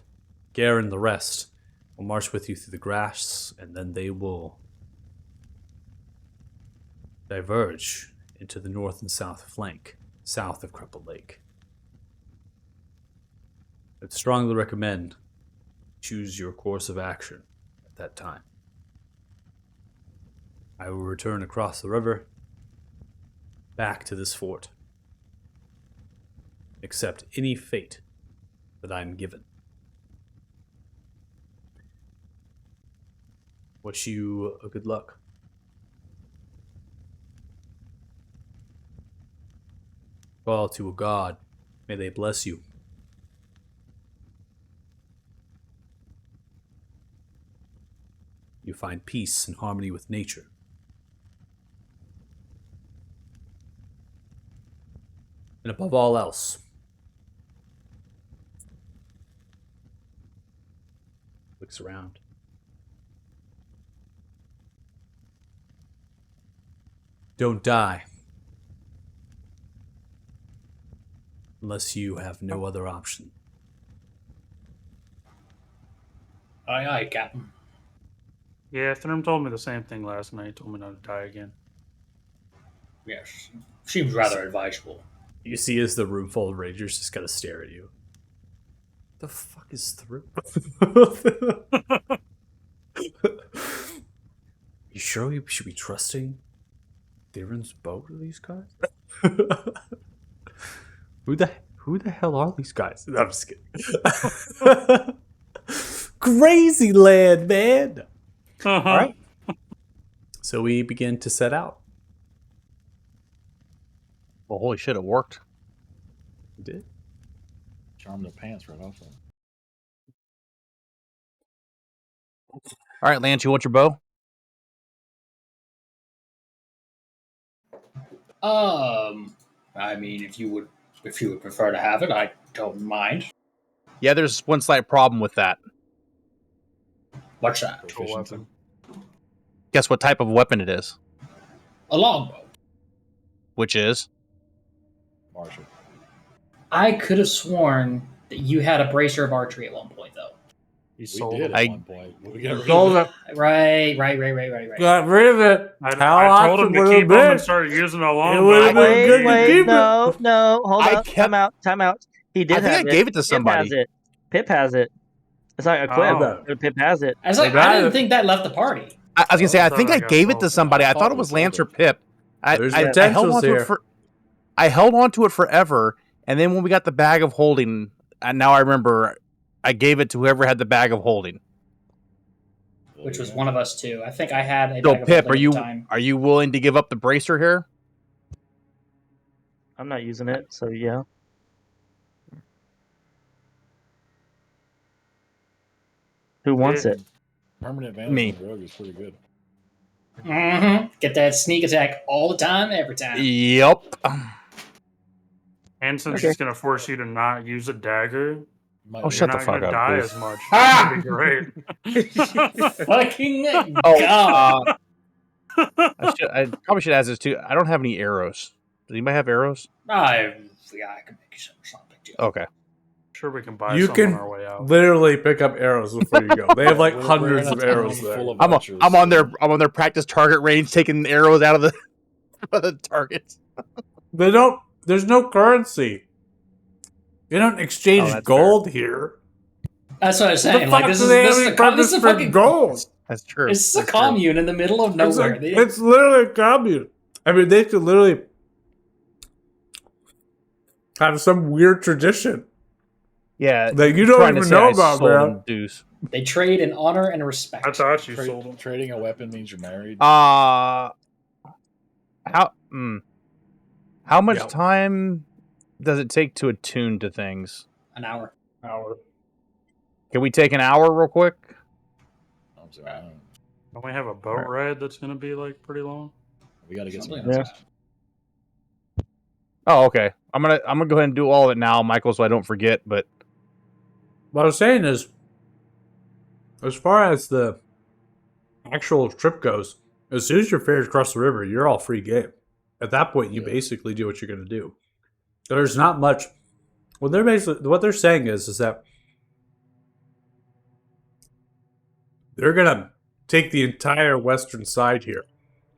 Gare and the rest will march with you through the grass, and then they will diverge into the north and south flank, south of Crumple Lake. I'd strongly recommend choose your course of action at that time. I will return across the river, back to this fort. Accept any fate that I am given. Wish you a good luck. Call to a god. May they bless you. You find peace and harmony with nature. And above all else, Looks around. Don't die. Unless you have no other option. Aye, aye, Captain. Yeah, Thrym told me the same thing last night. He told me not to die again. Yes. Seems rather advisable. You see as the room full of rangers just gotta stare at you. The fuck is through? You sure we should be trusting Theron's boat to these guys? Who the hell are these guys? No, I'm just kidding. Crazy land, man. All right. So we begin to set out. Well, holy shit, it worked. We did. Charm their pants right off them. All right, Lance, you want your bow? I mean, if you would prefer to have it, I don't mind. Yeah, there's one slight problem with that. What's that? Proficiency. Guess what type of weapon it is? A longbow. Which is? Marshall. I could have sworn that you had a bracer of archery at one point, though. He We sold did it. at one point. We got rid of Sold it. it. Right. Got rid of it. I How told him awesome to would it keep have them and been? start using a would've longbow. been good to keep it. no, hold I up, kept- time out. He did I think have I it. gave it to Pip somebody. has it. Pip has it. It's not equipped, Oh. but Pip has it. I was like, They got I didn't it. think that left the party. I was gonna say, I think I got gave it sold. to somebody. I thought it was we sold Lance or it. Pip. There's I held potentials on to here. it for. I held on to it forever, and then when we got the bag of holding, and now I remember, I gave it to whoever had the bag of holding. Which was one of us too. I think I had a So, bag of Pip, holding at the time. are you willing to give up the bracer here? I'm not using it, so yeah. Who wants Yeah. it? Permanent advantage Me. on rogue is pretty good. Mm-hmm. Get that sneak attack all the time, every time. Yep. And since Okay. she's going to force you to not use a dagger, Might Oh, be shut you're the not going fuck to up, die please. as much. Ah! That'd be great. Fucking Oh, God. I probably should ask this too. I don't have any arrows. Does anybody have arrows? Yeah, I can make you some. It's not a big deal. Okay. Sure, we can buy You some can on our way out. literally pick up arrows before you go. They have like We're in hundreds a of arrows town there. full of I'm archers, on so- their practice target range, taking arrows out of the, the targets. They don't. There's no currency. You don't exchange Oh, that's gold here. That's what I was The saying. fuck Like, this do is they this have is any a com- this purpose is a for fucking gold? That's true. It's a That's true. commune in the middle of It's, nowhere. like, it's literally a commune. I mean, they could literally have some weird tradition Yeah. that you trying don't to even say know I about, sold man. them Deuce. They trade in honor and respect. I thought you sold them. Trading a weapon means you're married. How much Yeah. time does it take to attune to things? An hour. Can we take an hour real quick? I'm sorry, I don't- Don't we have a boat Alright. ride that's going to be like pretty long? we got to get some Something Yeah. answers. Oh, okay. I'm gonna go ahead and do all of it now, Michael, so I don't forget. But What I was saying is, as far as the actual trip goes, as soon as you're ferried across the river, you're all free game. At that point, you Yeah. basically do what you're going to do. There's not much. What they're saying is that they're going to take the entire western side here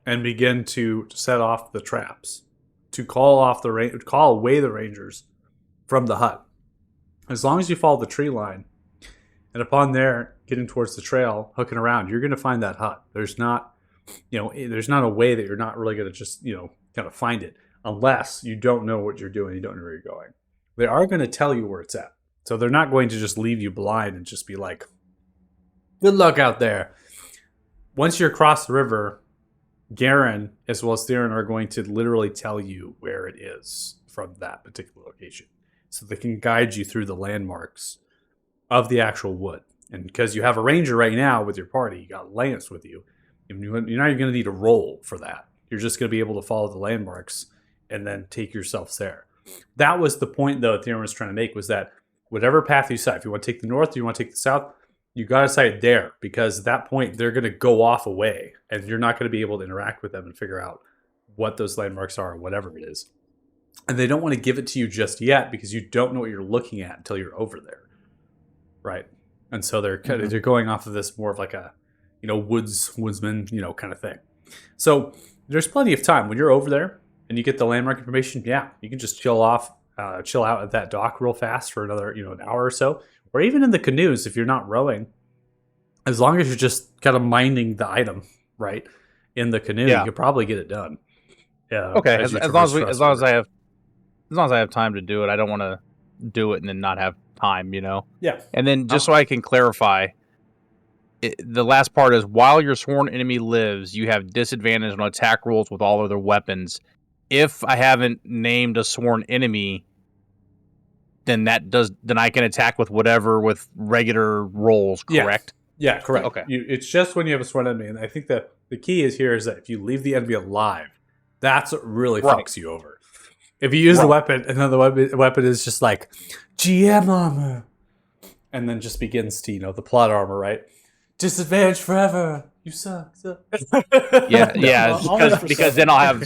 and begin to set off the traps, to call away the rangers from the hut. As long as you follow the tree line, and upon there getting towards the trail, hooking around, you're going to find that hut. There's not a way that you're not really going to just, kind of find it unless you don't know what you're doing. You don't know where you're going. They are going to tell you where it's at. So they're not going to just leave you blind and just be like, good luck out there. Once you're across the river, Garen as well as Theron are going to literally tell you where it is from that particular location. So they can guide you through the landmarks of the actual wood. And because you have a ranger right now with your party, you got Lance with you, and you're not even going to need a roll for that. You're just going to be able to follow the landmarks and then take yourselves there. That was the point, though, Theron was trying to make, was that whatever path you decide, if you want to take the north or you want to take the south, You got to site there because at that point they're going to go off away and you're not going to be able to interact with them and figure out what those landmarks are or whatever it is. And they don't want to give it to you just yet because you don't know what you're looking at until you're over there. Right. And so they're they're going off of this more of like a, woodsman, kind of thing. So there's plenty of time when you're over there and you get the landmark information. Yeah, you can just chill out at that dock real fast for another, an hour or so, or even in the canoes if you're not rowing. As long as you're just kind of minding the item, right, in the canoe, you could probably get it done. Yeah. Okay, as long as I have time to do it, I don't want to do it and then not have time, Yeah. And then just so I can clarify, the last part is while your sworn enemy lives, you have disadvantage on attack rolls with all other weapons. If I haven't named a sworn enemy, then I can attack with whatever with regular rolls, correct? Yeah, correct. Okay. It's just when you have a sworn enemy, and I think that the key is here is that if you leave the enemy alive, that's what really fucks you over. If you use the weapon, and then the weapon is just like GM armor, and then just begins to, the plot armor, right? Disadvantage forever. You suck. Yeah. Because then I'll have.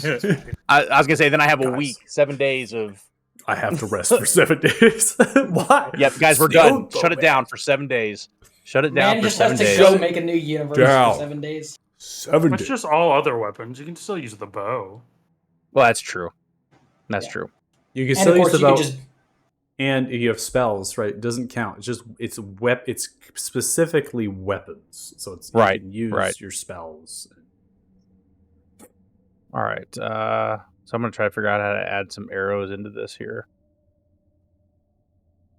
I was gonna say then I have a week, 7 days of. I have to rest for 7 days. Why? Yep, guys, we're done. Shut it down for 7 days. Shut it down for 7 days. Man just has to go make a new universe for 7 days. 7 days. It's just all other weapons. You can still use the bow. Well, that's true. That's true. You can And still of use the course, bow. And if you have spells, right? It doesn't count. It's just it's specifically weapons. So it's you can use your spells. All right. So I'm gonna try to figure out how to add some arrows into this here.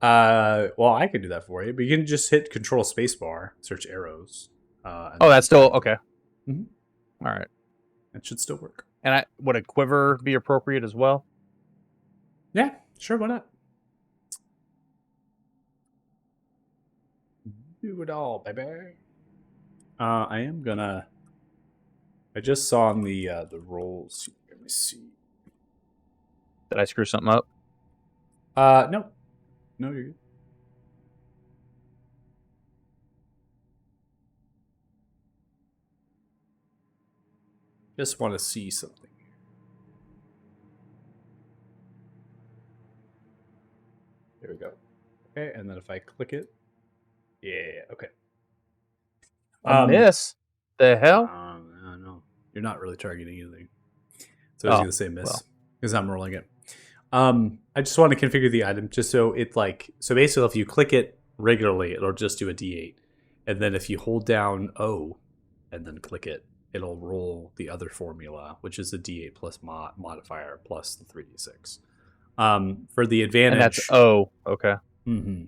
Well, I could do that for you, but you can just hit Control Spacebar, search arrows. That's still okay. Mhm. All right. It should still work. And would a quiver be appropriate as well? Yeah, sure. Why not? Do it all, baby. I just saw on the rolls. Let me see. Did I screw something up? No, you're good. Just want to see something. There we go. Okay, and then if I click it, yeah, okay. Miss? The hell? No, you're not really targeting anything. So I was going to say miss because I'm rolling it. I just want to configure the item just so so basically if you click it regularly, it'll just do a D8. And then if you hold down O and then click it, it'll roll the other formula, which is a D8 plus modifier plus the 3D6. For the advantage... And that's O, okay.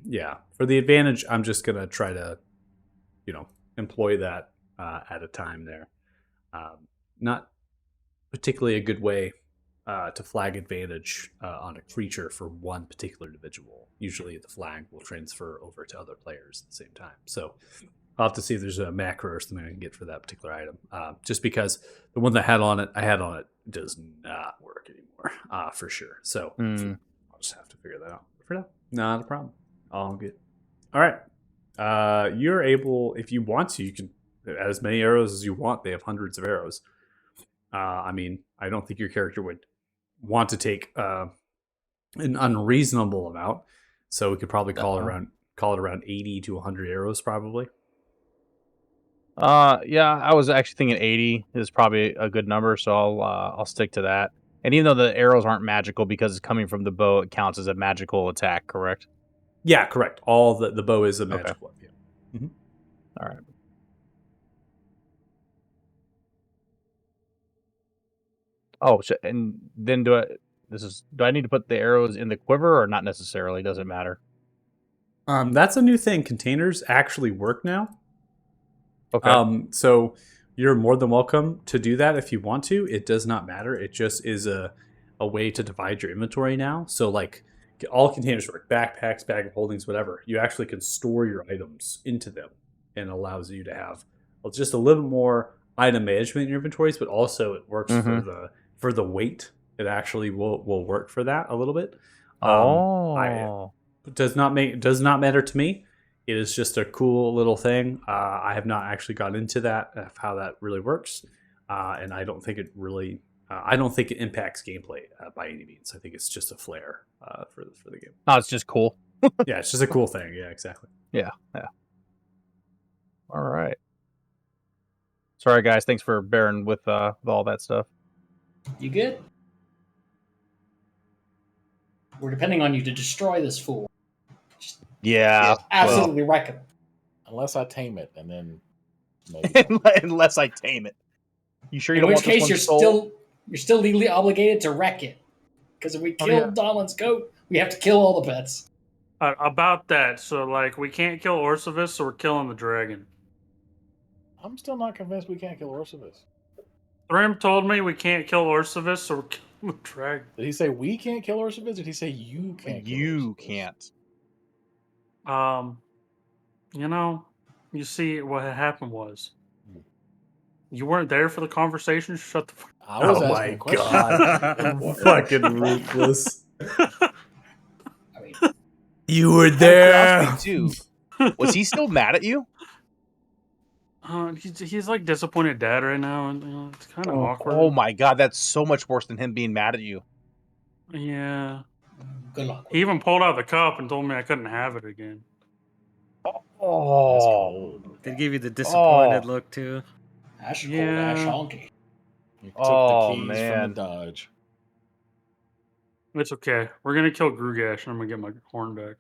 Yeah. For the advantage, I'm just going to try to, employ that at a time there. Not particularly a good way to flag advantage on a creature for one particular individual. Usually the flag will transfer over to other players at the same time. So I'll have to see if there's a macro or something I can get for that particular item. Just because the one that I had on it does not work anymore, for sure. So I'll just have to figure that out. For now, not a problem. All good. All right. You're able, if you want to, you can add as many arrows as you want. They have hundreds of arrows. I don't think your character would want to take an unreasonable amount, so we could probably call it around 80 to 100 arrows, probably. Yeah, I was actually thinking 80 is probably a good number, so I'll stick to that. And even though the arrows aren't magical because it's coming from the bow, it counts as a magical attack, correct? Yeah, correct. All the bow is a magic weapon. Yeah. Mm-hmm. All right. Oh, and then do I need to put the arrows in the quiver or not necessarily? Doesn't matter. That's a new thing. Containers actually work now. Okay. So you're more than welcome to do that if you want to. It does not matter. It just is a way to divide your inventory now. So all containers work, backpacks, bag of holdings, whatever. You actually can store your items into them and allows you to have just a little bit more item management in your inventories, but also it works for the weight. It actually will work for that a little bit. Does not matter to me. It is just a cool little thing. I have not actually got into that of how that really works, and I don't think it really. I don't think it impacts gameplay by any means. I think it's just a flair for the game. No, it's just cool. Yeah, it's just a cool thing. Yeah, exactly. Yeah. All right. Sorry, guys. Thanks for bearing with all that stuff. You good? We're depending on you to destroy this fool. Yeah. Absolutely wreck him. Unless I tame it, and then maybe Unless I tame it. You sure you In don't which want this case, one you're still legally obligated to wreck it. Because if we kill Donlin's goat, we have to kill all the pets. About that, so like we can't kill Orsavis, so we're killing the dragon. I'm still not convinced we can't kill Orsavis. Thrym told me we can't kill Orsavis, so we're killing the dragon. Did he say we can't kill Orsavis? Did he say you can't? You kill can't. You know, you see what had happened was you weren't there for the conversation. Shut the fuck. I was Oh asking my a question. god! Fucking ruthless. I mean, You were Too. Was he still mad at you? He's like disappointed dad right now, and it's kind of awkward. Oh my god, that's so much worse than him being mad at you. Yeah. good luck. He even pulled out the cup and told me I couldn't have it again. Oh. They give you the disappointed Oh. look too. Ash cold Yeah. ash honky. You took Oh, the keys man. from the Dodge. It's okay. We're gonna kill Grugash, and I'm gonna get my horn back.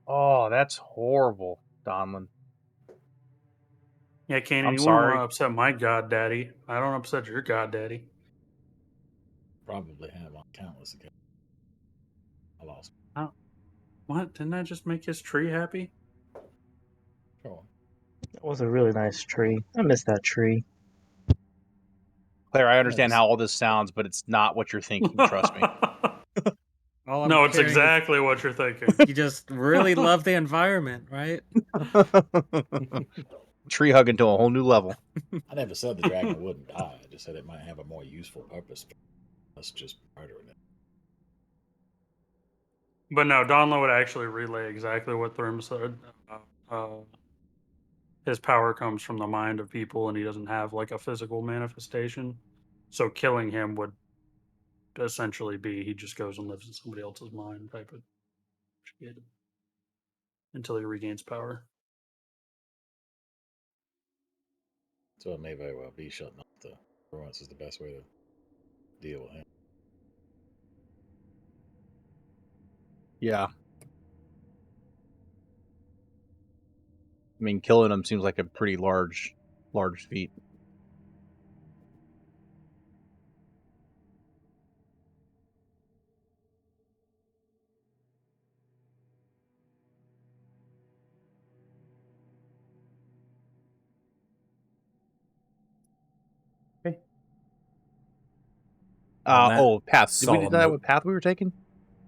Oh, that's horrible, Donlin. Yeah, Kanan, I'm you sorry. wouldn't want to upset my god daddy. I don't upset your god daddy. Probably have on countless occasions. I lost. What? Didn't I just make his tree happy? Sure. That was a really nice tree. I miss that tree. Claire, I understand Yes. how all this sounds, but it's not what you're thinking. Trust me. All I'm No, it's hearing is exactly what you're thinking. You just really love the environment, right? Tree hugging to a whole new level. I never said the dragon wouldn't die. I just said it might have a more useful purpose. Let's just murdering it. But no, Donlo would actually relay exactly what Thrym said. His power comes from the mind of people, and he doesn't have like a physical manifestation. So killing him would essentially be he just goes and lives in somebody else's mind type of shit until he regains power. So it may very well be shutting off the ruins is the best way to deal with him. Yeah. I mean, killing him seems like a pretty large feat. Okay. On that Path. Did we do solemn that note. with path we were taking?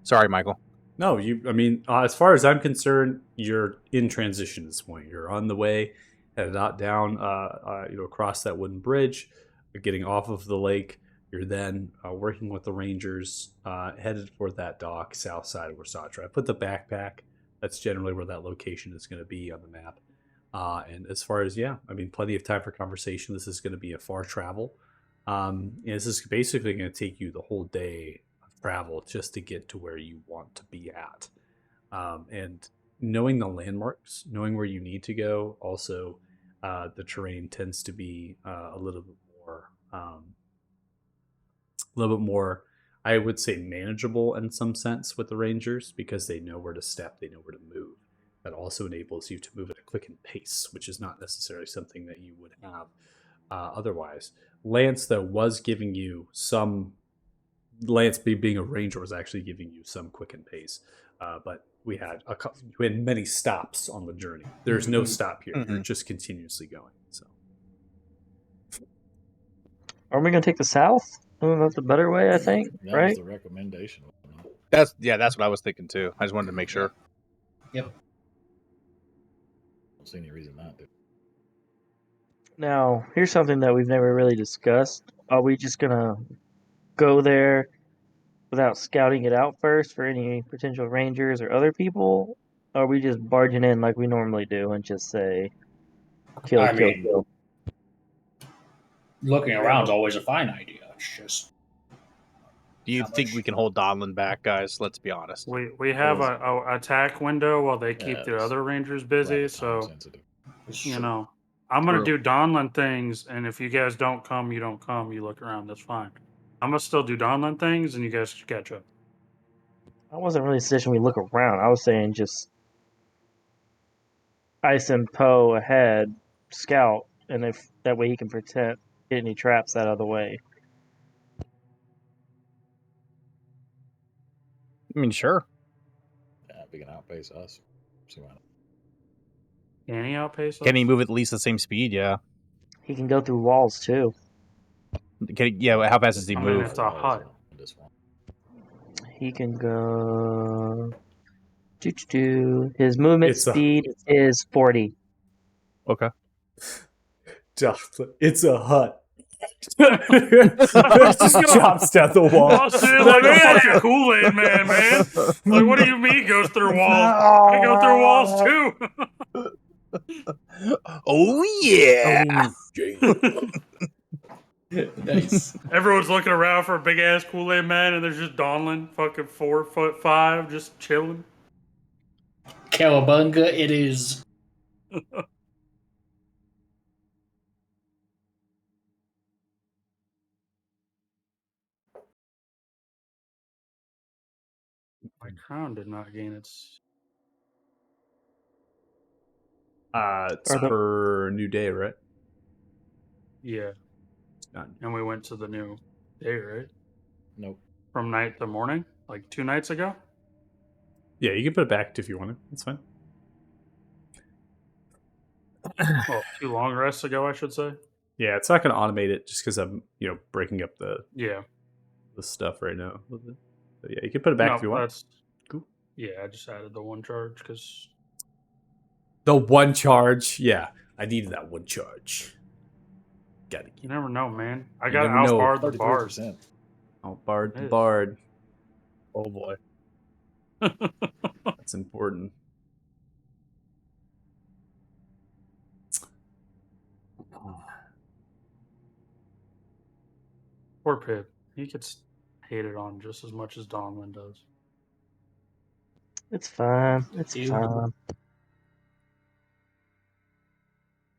Sorry, Michael. No, I mean, as far as I'm concerned, you're in transition at this point. You're on the way, headed out down, across that wooden bridge, getting off of the lake. You're then working with the rangers, headed for that dock south side of Versatra. I put the backpack. That's generally where that location is going to be on the map. And as far as, plenty of time for conversation. This is going to be a far travel. And this is basically going to take you the whole day of travel just to get to where you want to be at. And knowing the landmarks, knowing where you need to go, also the terrain tends to be a little bit more, I would say, manageable in some sense with the Rangers because they know where to step, they know where to move. That also enables you to move at a quickened pace, which is not necessarily something that you would have otherwise. Lance, though, was giving you some. Lance, being a ranger, was actually giving you some quickened pace, but we had many stops on the journey. There's no stop here. You're just continuously going. So, Are we gonna take the south? That's a better way, I think. That Right? was the recommendation. That's what I was thinking too. I just wanted to make sure. Yep. Don't see any reason not to. Now, here's something that we've never really discussed. Are we just gonna go there without scouting it out first for any potential rangers or other people? Or are we just barging in like we normally do and just say, kill, I kill, mean- kill? Looking around is always a fine idea. It's just Do you How think much? we can hold Donlin back, guys? Let's be honest. We have a attack window while they keep Yeah, the it's other rangers busy. rather So time-sensitive. it's you true. know, I'm gonna True. do Donlin things, and if you guys don't come, you don't come. You look around. That's fine. I'm gonna still do Donlin things, and you guys should catch up. I wasn't really suggesting we look around. I was saying just Ice and Poe ahead, scout, and if that way he can get any traps out of the way. I mean, sure. Yeah, if he can outpace us. See why not. Can he outpace us? Can he move at least the same speed? Yeah. He can go through walls too. Yeah. How fast does he I mean, move? it's a hut. This one. He can go. His movement It's a- speed is 40. Okay. It's a hut. Just chops down the wall. Oh, shit, like a fucking Kool-Aid man, man. Like, what do you mean goes through walls? I go through walls too. Oh yeah. Nice. Everyone's looking around for a big ass Kool-Aid man, and there's just Donlin, fucking 4'5", just chilling. Cowabunga, it is. My crown did not gain its. It's Are the- for New Day, right? Yeah, Not- and we went to the new day, right? Nope. From night to morning, like 2 nights ago. Yeah, you can put it back if you want it. That's fine. Well, 2 long rests ago, I should say. Yeah, it's not going to automate it just because I'm, breaking up the Yeah. stuff right now. So yeah, you can put it back No, if you want. That's Cool. Yeah, I just added the 1 charge because The 1 charge. Yeah, I needed that 1 charge. Got to you never know, man. I You got never know. outbarred the bars. 33%. outbarred the It is. bard. Oh boy. That's important. Poor Pip. He gets hated on just as much as Donlin does. It's fine. It's Dude. fine.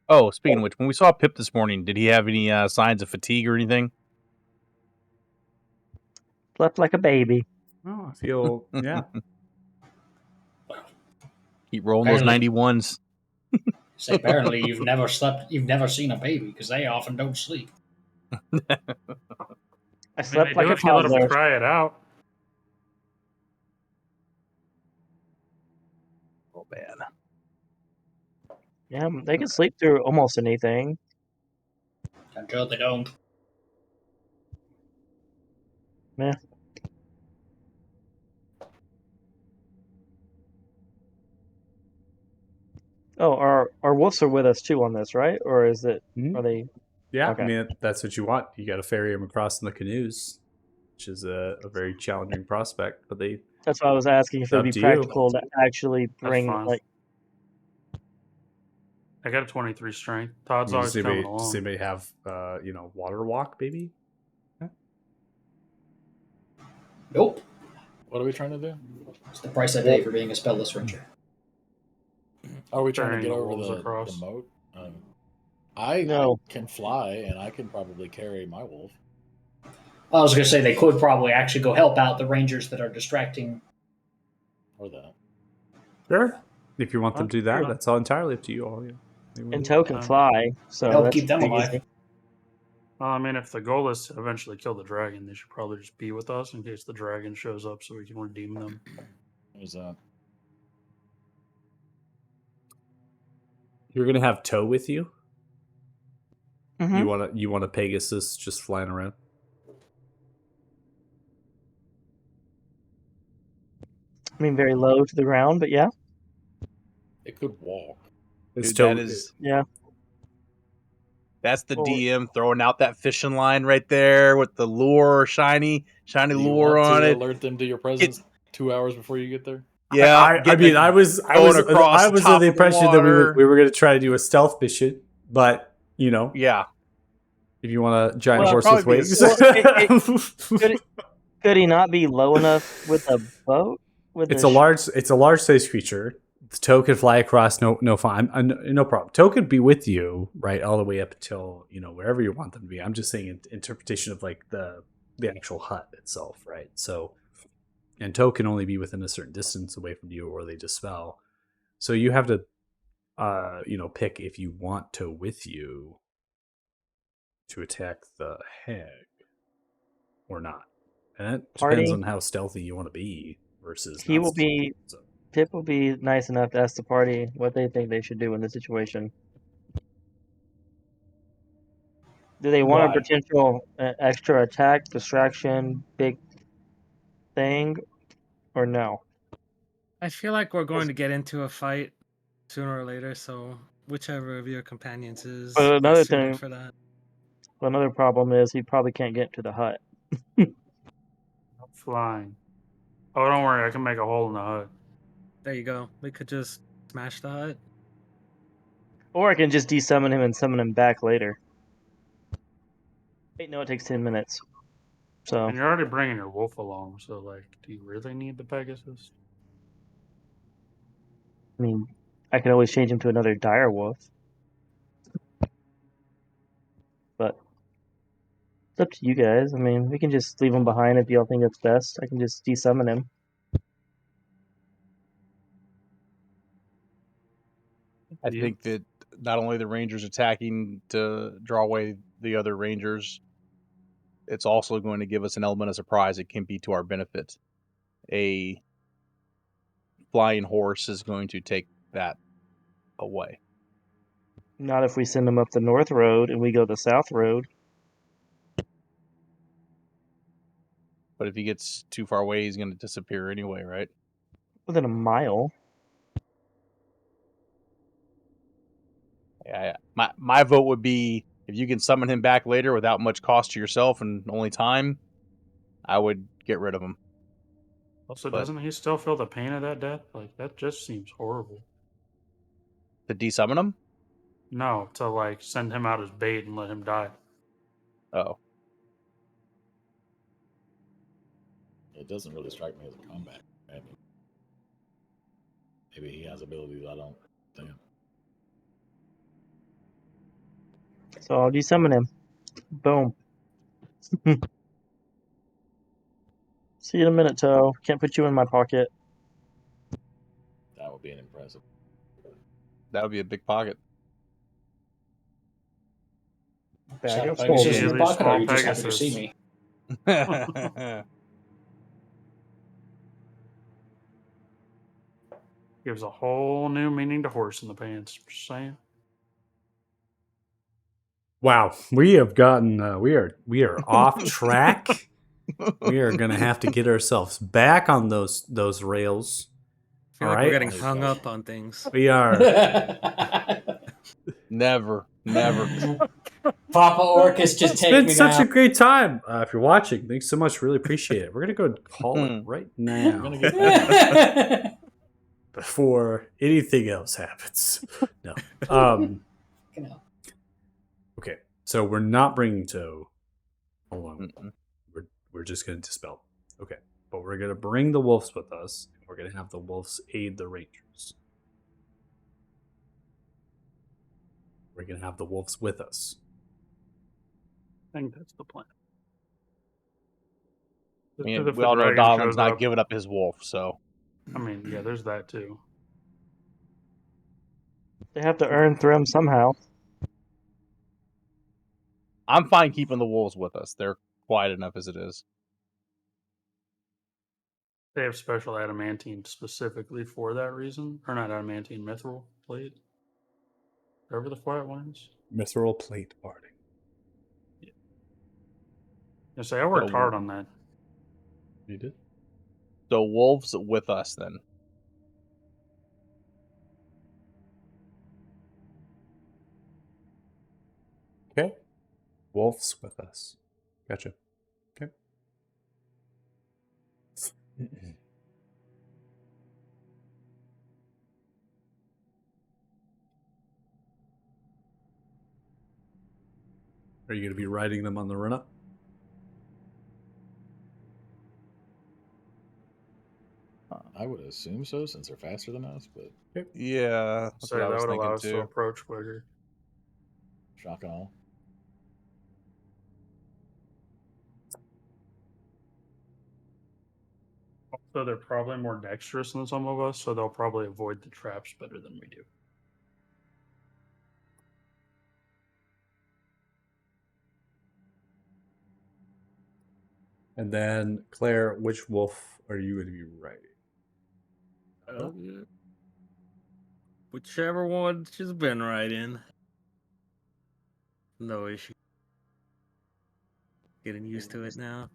Oh, speaking of which, when we saw Pip this morning, did he have any signs of fatigue or anything? Slept like a baby. Oh, I feel yeah. Keep rolling those Apparently. 91s. So apparently you've never seen a baby because they often don't sleep. I I slept mean, like they do a if you let them toddler. try it out. Oh man. Yeah, they can sleep through almost anything. Until they don't. Oh, our wolves are with us too on this, right? Or is it? Mhm. Are they? Yeah, Okay. I mean, that's what you want. You got to ferry them across in the canoes, which is a very challenging prospect. But they, That's why I was asking if It's it'd up be to you. practical to actually bring fine. like. I got a 23 strength. Todd's does always anybody, coming does along. anybody have, water walk, baby? Nope. What are we trying to do? It's the price I pay for being a spellless ranger. Are we trying to Ferrying get the over wolves the across. moat? I No. can fly, and I can probably carry my wolf. I was going to say they could probably actually go help out the rangers that are distracting. Or that. Sure. If you want them to do that, Sure. that's all entirely up to you all. Yeah. And Toe can fly, so Help that's keep them pretty alive. easy. Well, I mean, if the goal is to eventually kill the dragon, they should probably just be with us in case the dragon shows up so we can redeem them. There's that. You're gonna have Toe with you. Mhm. You want a Pegasus just flying around? I mean, very low to the ground, but yeah, It could walk. It's Dude, Toe. that is yeah. That's the Well, DM throwing out that fishing line right there with the lure, shiny Do you lure want on to it. alert them to your presence 2 hours before you get there? Yeah, I mean, I was going across I the was top of the of the impression that water. we were going to try to do a stealth mission, but you know, Yeah, if you want a giant Well, horse it'd with probably be a wings, could he not be low enough with a boat? With it's a a large size creature. The toe can fly across, no fine, no problem. Toe could be with you, right, all the way up until wherever you want them to be. I'm just saying interpretation of like the actual hut itself, right? So, and toe can only be within a certain distance away from you, or they dispel. So you have to, pick if you want toe with you to attack the hag or not, and it depends Party? on how stealthy you want to be versus. He not will be. stealthy. So, Pip will be nice enough to ask the party what they think they should do in this situation. Do they want a Why? potential extra attack, distraction, big thing, or no? I feel like we're going to get into a fight sooner or later, so whichever of your companions is But best another suited thing, for that. another problem is he probably can't get to the hut. Flying. Oh, don't worry. I can make a hole in the hut. There you go. We could just smash the hut. Or I can just desummon him and summon him back later. Wait, no, it takes 10 minutes. So, And you're already bringing your wolf along, so like, do you really need the Pegasus? I mean, I can always change him to another dire wolf. But it's up to you guys. I mean, we can just leave him behind if y'all think it's best. I can just desummon him. I You- think that not only the Rangers attacking to draw away the other Rangers, it's also going to give us an element of surprise. It can be to our benefit. A flying horse is going to take that away. Not if we send him up the north road and we go the south road. But if he gets too far away, he's going to disappear anyway, right? Within a mile. Yeah. My vote would be if you can summon him back later without much cost to yourself and only time, I would get rid of him. Also, But- doesn't he still feel the pain of that death? Like, that just seems horrible. To desummon him? No, to like send him out as bait and let him die. Oh. It doesn't really strike me as a comeback. Maybe he has abilities I don't. Damn. So I'll desummon him. Boom. See you in a minute, Toe. Can't put you in my pocket. That would be an impressive. That would be a big pocket. Is Bag that a of Pegasus in Really your holding. pocket, or are you small just happy to Pegasus. see me? Gives a whole new meaning to horse in the pants. Just saying. wow, we have gotten we are off track. We are gonna have to get ourselves back on those rails. I feel All like right. we're getting Always hung does. up on things. We are. Never. Papa Orcus, just It's take been me such now. a great time. If you're watching, thanks so much. Really appreciate it. We're gonna go and call it right now gonna get before anything else happens. No. You know. Okay. So we're not bringing Toe along. Mm-mm. We're just gonna dispel. Okay. But we're gonna bring the wolves with us. And we're gonna have the wolves aid the rangers. We're gonna have the wolves with us. I think that's the plan. I Just mean, if we the all know dragon Donlin's shows not up- giving up his wolf, so I mean, yeah, there's that too. They have to earn Thrym somehow. I'm fine keeping the wolves with us. They're quiet enough as it is. They have special adamantine specifically for that reason, or not adamantine, mithril plate. Whatever the quiet one is. Mithril plate parting. I say I worked So- hard on that. You did? So wolves with us then. Okay. wolves with us. Gotcha. Okay. Are you going to be riding them on the run up? I would assume so, since they're faster than us, but Yeah, that's So what I that was would thinking allow us to too. approach quicker. shock and all. So they're probably more dexterous than some of us, so they'll probably avoid the traps better than we do. And then, Claire, which wolf are you going to be riding? Whichever one she's been riding. No issue. Getting used to it now.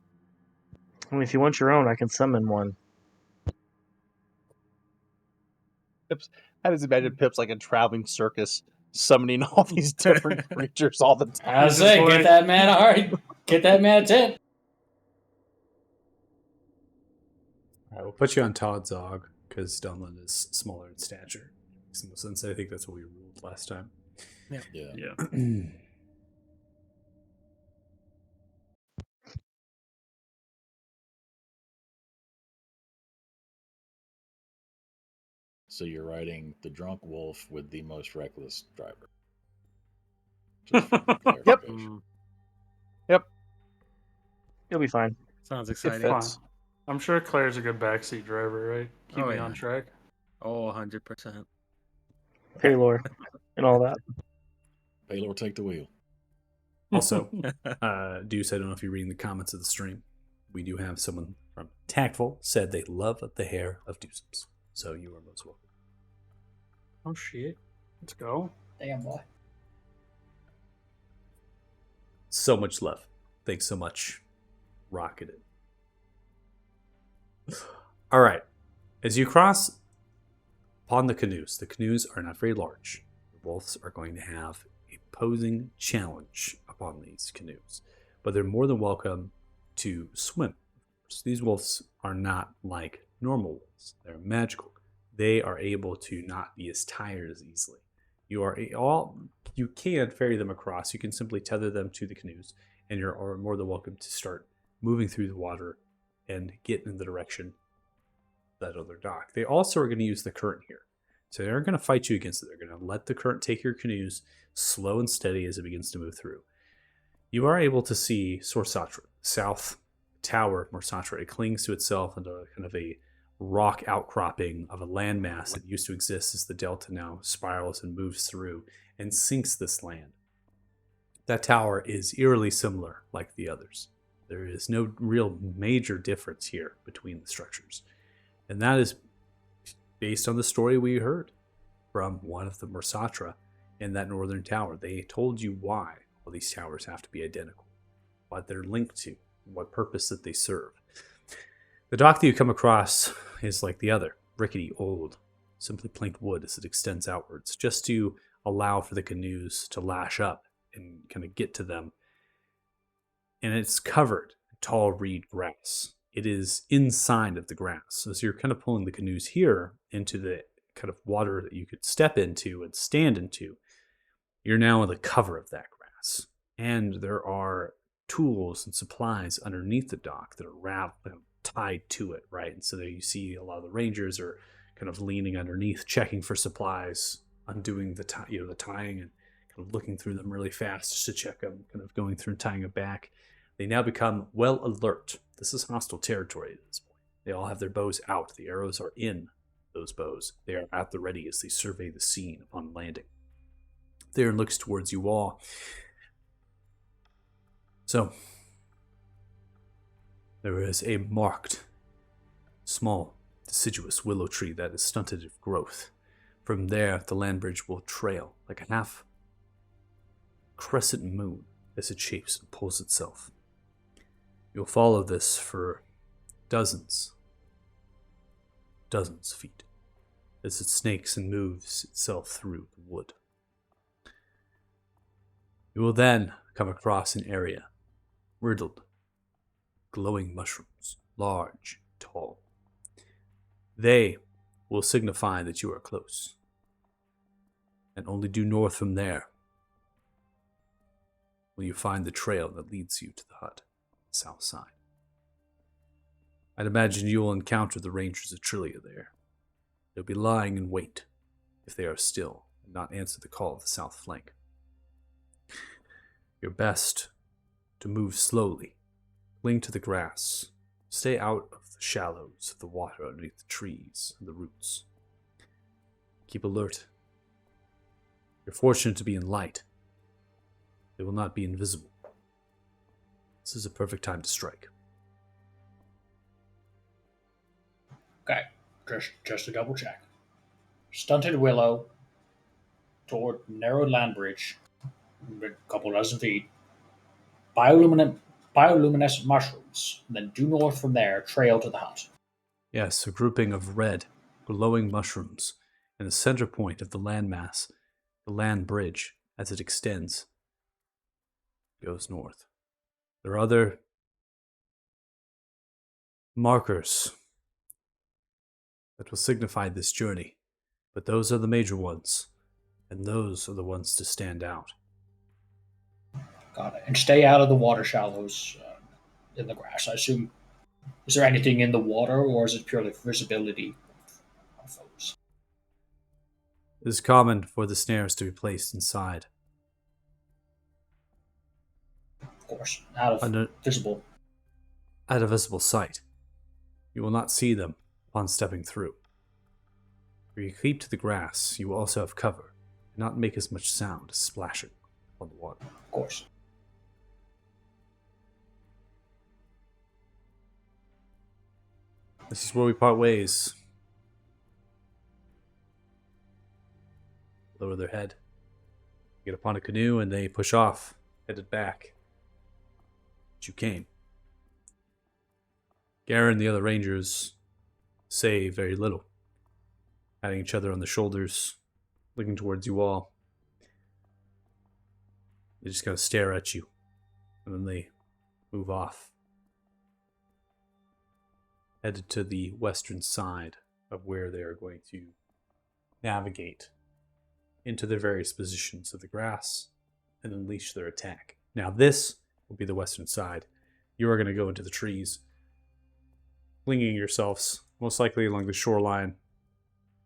I mean, if you want your own, I can summon one. I just imagine Pip's like a traveling circus, summoning all these different creatures all the time. I say, Just get like- that man. All right, get that man a tent. All right, we'll put you on Todd Zog because Dunlin is smaller in stature. Makes no sense. I think that's what we ruled last time. Yeah. Yeah. So you're riding the drunk wolf with the most reckless driver. Just for clarification. You'll be fine. Sounds It exciting. fits. Fine. I'm sure Claire's a good backseat driver, right? Keep Oh, me yeah. on track. Oh, 100%. Paylor and all that. Paylor, take the wheel. Also, Deuce, I don't know if you're reading the comments of the stream. We do have someone from Tactful said they love the hair of Deuceps. So you are most welcome. Oh shit. Let's go. Damn boy. So much love. Thanks so much. Rocketed. All right. As you cross upon the canoes are not very large. The wolves are going to have a posing challenge upon these canoes, but they're more than welcome to swim. So these wolves are not like normal wolves. They're magical. They are able to not be as tired as easily. You can ferry them across. You can simply tether them to the canoes, and you're more than welcome to start moving through the water and get in the direction that other dock. They also are going to use the current here. So they're going to fight you against it. They're going to let the current take your canoes slow and steady as it begins to move through. You are able to see Sorsatra, south tower of Morsatra. It clings to itself into kind of a rock outcropping of a landmass that used to exist as the delta now spirals and moves through and sinks this land. That tower is eerily similar like the others. There is no real major difference here between the structures. And that is based on the story we heard from one of the Morsatra in that northern tower. They told you why all these towers have to be identical, what they're linked to, what purpose that they serve. The dock that you come across is like the other, rickety, old, simply planked wood as it extends outwards, just to allow for the canoes to lash up and kind of get to them. And it's covered in tall reed grass. It is inside of the grass. So you're kind of pulling the canoes here into the kind of water that you could step into and stand into. You're now in the cover of that grass. And there are tools and supplies underneath the dock that are tied to it, right? And so there you see a lot of the rangers are kind of leaning underneath, checking for supplies, undoing the tying and kind of looking through them really fast just to check them, kind of going through and tying them back. They now become well alert. This is hostile territory at this point. They all have their bows out. The arrows are in those bows. They are at the ready as they survey the scene upon landing. Theron looks towards you all. So, there is a marked, small, deciduous willow tree that is stunted of growth. From there, the land bridge will trail like a half crescent moon as it shapes and pulls itself. You'll follow this for dozens of feet as it snakes and moves itself through the wood. You will then come across an area riddled, glowing mushrooms, large, tall. They will signify that you are close, and only due north from there will you find the trail that leads you to the hut, south side. I'd imagine you will encounter the Rangers of Trillia there. They'll be lying in wait, if they are still, and not answer the call of the south flank. You're best to move slowly, cling to the grass, stay out of the shallows of the water underneath the trees and the roots. Keep alert. You're fortunate to be in light. They will not be invisible. This is a perfect time to strike. Okay, just to double check. Stunted willow toward narrowed land bridge, a couple dozen feet. Bioluminescent mushrooms, and then due north from there, trail to the hut. Yes, a grouping of red, glowing mushrooms in the center point of the landmass, the land bridge, as it extends, goes north. There are other markers that will signify this journey, but those are the major ones, and those are the ones to stand out. Got it. And stay out of the water shallows in the grass. I assume. Is there anything in the water, or is it purely for visibility of foes? It is common for the snares to be placed inside, Of course, out of under visible. at a visible sight. You will not see them upon stepping through. If you keep to the grass, you will also have cover, and not make as much sound as splashing on the water. Of course. This is where we part ways. Lower their head, get upon a canoe, and they push off, headed back. But you came. Garen and the other rangers say very little, patting each other on the shoulders, looking towards you all. They just kind of stare at you, and then they move off, headed to the western side of where they are going to navigate into their various positions of the grass and unleash their attack. Now this will be the western side. You are going to go into the trees, flinging yourselves, most likely along the shoreline,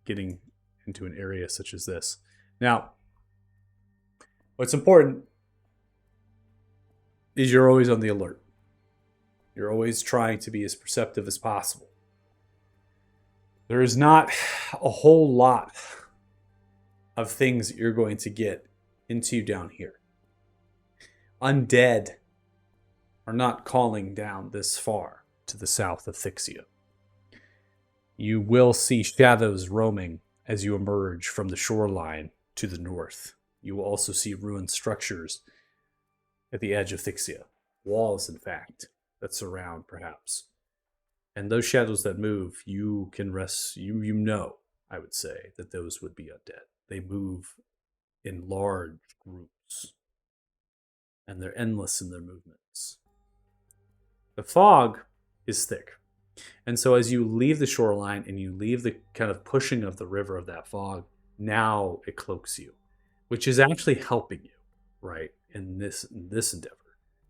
getting into an area such as this. Now, what's important is you're always on the alert. You're always trying to be as perceptive as possible. There is not a whole lot of things that you're going to get into down here. Undead are not calling down this far to the south of Thixia. You will see shadows roaming as you emerge from the shoreline to the north. You will also see ruined structures at the edge of Thixia. Walls, in fact, that surround, perhaps. And those shadows that move, you can rest, you know, I would say, that those would be undead. They move in large groups, and they're endless in their movements. The fog is thick. And so as you leave the shoreline and you leave the kind of pushing of the river of that fog, now it cloaks you, which is actually helping you, right, in this endeavor.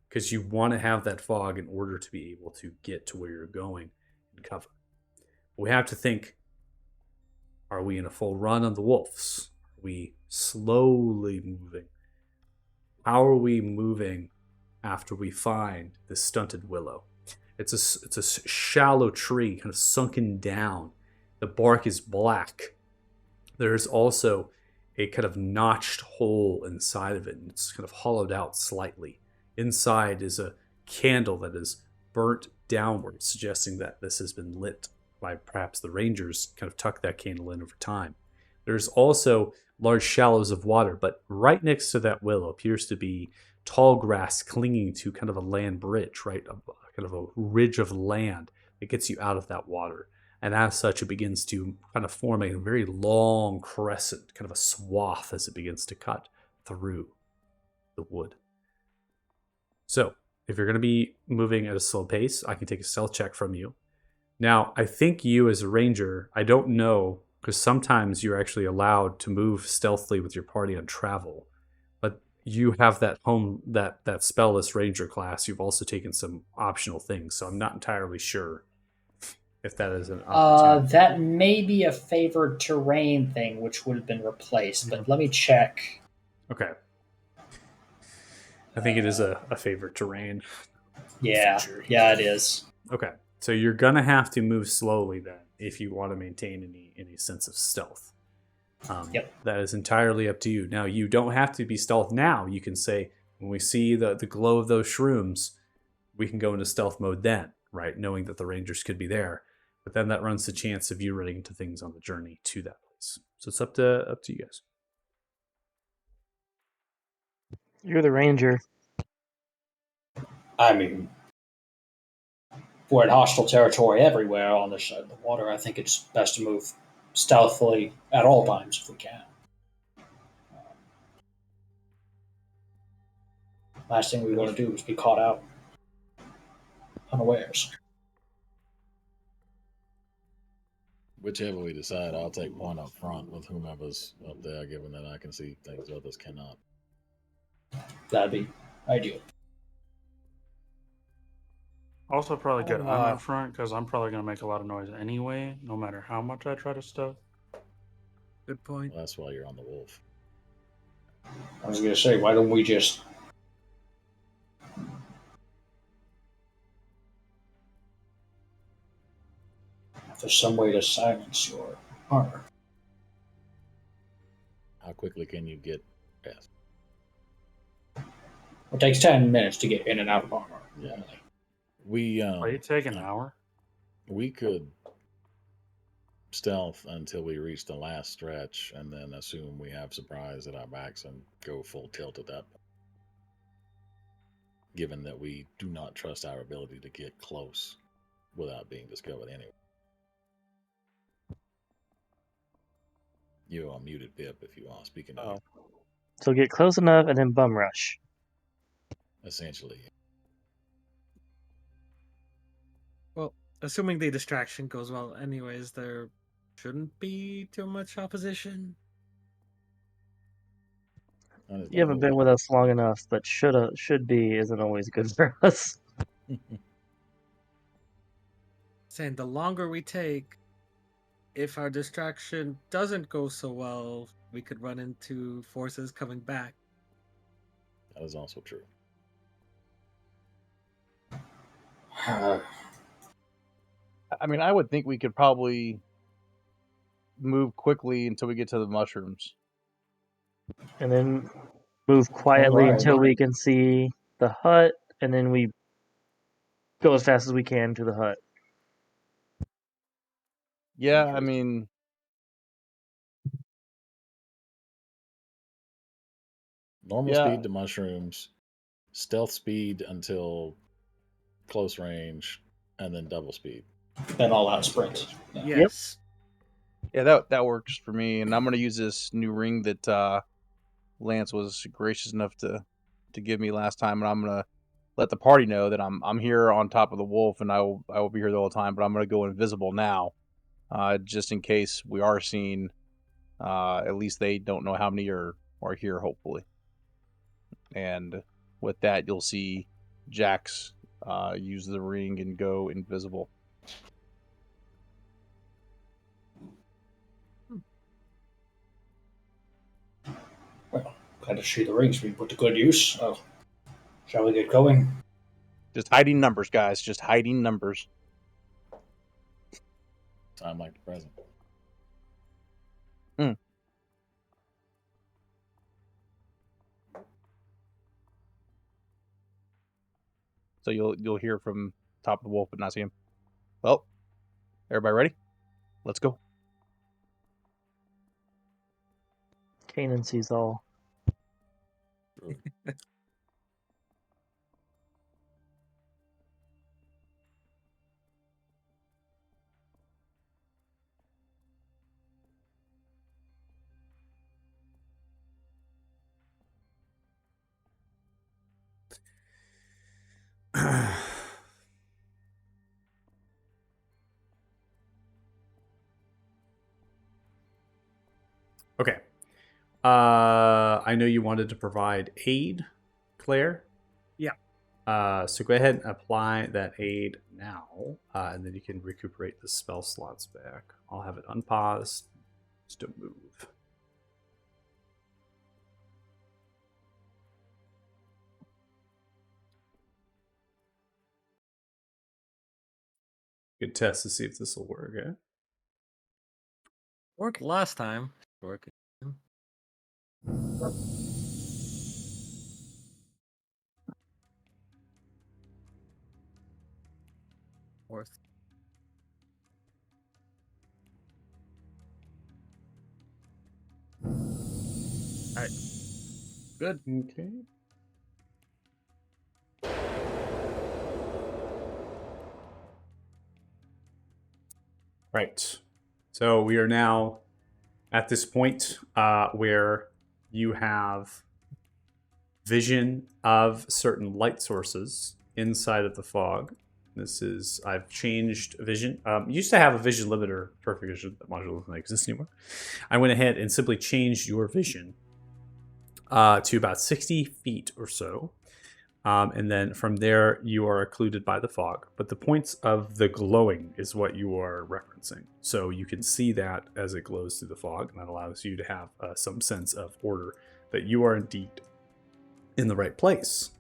Because you want to have that fog in order to be able to get to where you're going and cover. We have to think, are we in a full run on the wolves? Are we slowly moving? How are we moving after we find this stunted willow? It's a shallow tree, kind of sunken down. The bark is black. There's also a kind of notched hole inside of it, and it's kind of hollowed out slightly. Inside is a candle that is burnt downward, suggesting that this has been lit by perhaps the rangers kind of tucked that candle in over time. There's also large shallows of water, but right next to that willow appears to be tall grass clinging to kind of a land bridge, right? Kind of a ridge of land that gets you out of that water. And as such, it begins to kind of form a very long crescent, kind of a swath as it begins to cut through the wood. So if you're going to be moving at a slow pace, I can take a stealth check from you. Now, I think you as a ranger, I don't know, because sometimes you're actually allowed to move stealthily with your party on travel. But you have that spellless ranger class. You've also taken some optional things, so I'm not entirely sure if that is an opportunity. That may be a favored terrain thing, which would have been replaced, but let me check. Okay. I think it is a favorite terrain. Yeah, feature. yeah, it is. Okay. So you're gonna have to move slowly then if you want to maintain any sense of stealth. Yep. That is entirely up to you. Now you don't have to be stealth now. You can say when we see the glow of those shrooms, we can go into stealth mode then, right? Knowing that the rangers could be there. But then that runs the chance of you running into things on the journey to that place. So it's up to you guys. You're the ranger. I mean, we're in hostile territory everywhere on this side of the water. I think it's best to move stealthily at all times if we can. Last thing we want to do is be caught out unawares. Whichever we decide, I'll take point up front with whomever's up there, given that I can see things others cannot. That'd be ideal. Also, probably good. Oh, I'm in front because I'm probably gonna make a lot of noise anyway, no matter how much I try to stealth. Good point. Well, that's why you're on the wolf. I was going to say, why don't we just if there's some way to silence your armor. How quickly can you get past? It takes 10 minutes to get in and out of armor. Yeah. We Wait, take an hour. we could stealth until we reach the last stretch and then assume we have surprise at our backs and go full tilt at that point. Given that we do not trust our ability to get close without being discovered anyway. You are muted, Pip, if you are speaking to me. So get close enough and then bum rush. Essentially. Well, assuming the distraction goes well, anyways, there shouldn't be too much opposition. You haven't been with us long enough, but should be isn't always good for us. Saying the longer we take, if our distraction doesn't go so well, we could run into forces coming back. That is also true. I mean, I would think we could probably move quickly until we get to the mushrooms. And then move quietly Alright. until we can see the hut, and then we go as fast as we can to the hut. Yeah, I mean, Normal Yeah. speed to mushrooms, stealth speed until close range, and then double speed. Then all out sprint. Yeah. Yes. yeah, that works for me. And I'm gonna use this new ring that Lance was gracious enough to give me last time, and I'm gonna let the party know that I'm here on top of the wolf, and I will be here the whole time. But I'm gonna go invisible now, just in case we are seen. At least they don't know how many are here, hopefully. And with that, you'll see Jax use the ring and go invisible. Well, glad to see the rings being put to good use. So, shall we get going? Just hiding numbers, guys. Just hiding numbers. Time like the present. So you'll hear from top of the wolf, but not see him. Well, everybody ready? Let's go. Kanan sees all. Okay. I know you wanted to provide aid, Claire. Yeah. So go ahead and apply that aid now, and then you can recuperate the spell slots back. I'll have it unpaused. Just don't move. Good test to see if this will work. Eh? Worked last time. Work again. Worth. Alright. Good. Okay. Right. So we are now at this point where you have vision of certain light sources inside of the fog. This is, I've changed vision. Used to have a vision limiter, perfect vision, that module doesn't exist anymore. I went ahead and simply changed your vision to about 60 feet or so. And then from there, you are occluded by the fog. But the points of the glowing is what you are referencing. So you can see that as it glows through the fog, and that allows you to have some sense of order that you are indeed in the right place.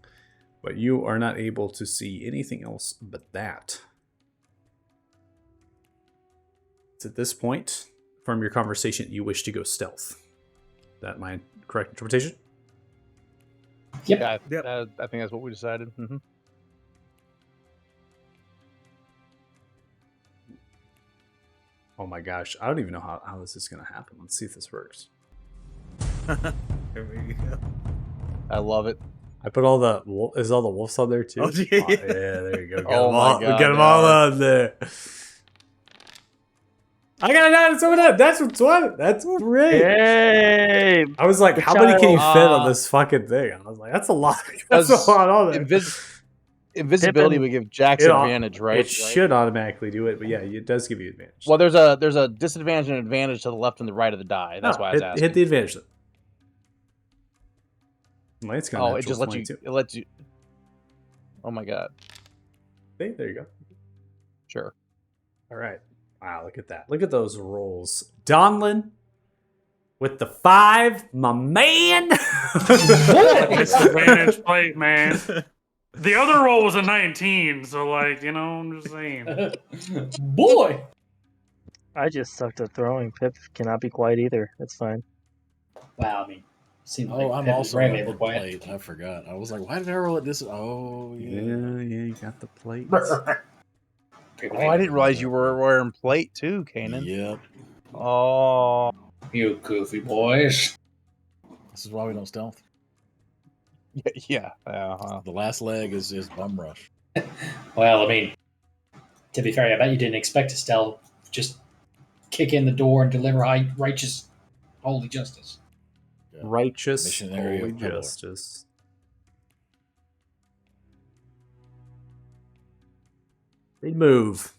But you are not able to see anything else but that. It's at this point, from your conversation, you wish to go stealth. Is that my correct interpretation? Yep. Yeah, Yep. I think that's what we decided. Mm-hmm. Oh my gosh, I don't even know how this is going to happen. Let's see if this works. There we go. I love it. I put all the is all the wolves on there too. Oh, yeah. Yeah, there you go. Got Oh them my all, God, got them they all are. on there. I got it out. Someone up. That's what's what. That's great. Yay! I was like, The how many can you fit on child. this fucking thing? I was like, that's a lot. That's a Does lot on there. Invisibility Pippin- would give Jax It advantage, right? It should automatically do it, but yeah, it does give you advantage. Well, there's a disadvantage and advantage to the left and the right of the die. That's why I was asking. Hit the advantage then. Light's got Oh, natural it just lets 22. you. It lets you. Oh my god. See, there you go. Sure. All right. Wow, look at that. Look at those rolls. Donlin with the 5, my man. It's the advantage plate, man. The other roll was a 19, so like, you know, I'm just saying. Boy! I just sucked at throwing. Pip cannot be quiet either. That's fine. Wow, I mean, seems Oh, like I'm Pip is also rarely on ever the quiet. plate. I forgot. I was like, why did I roll it this? Oh, yeah. Yeah, you got the plate. Oh, I didn't realize you were wearing plate too, Kanan. Yep. Oh. You goofy boys. This is why we don't stealth. Yeah. Uh-huh. The last leg is bum rush. Well, I mean, to be fair, I bet you didn't expect Estelle just kick in the door and deliver righteous, holy justice. Yeah. Righteous Missionary holy of Pelor. justice. They move.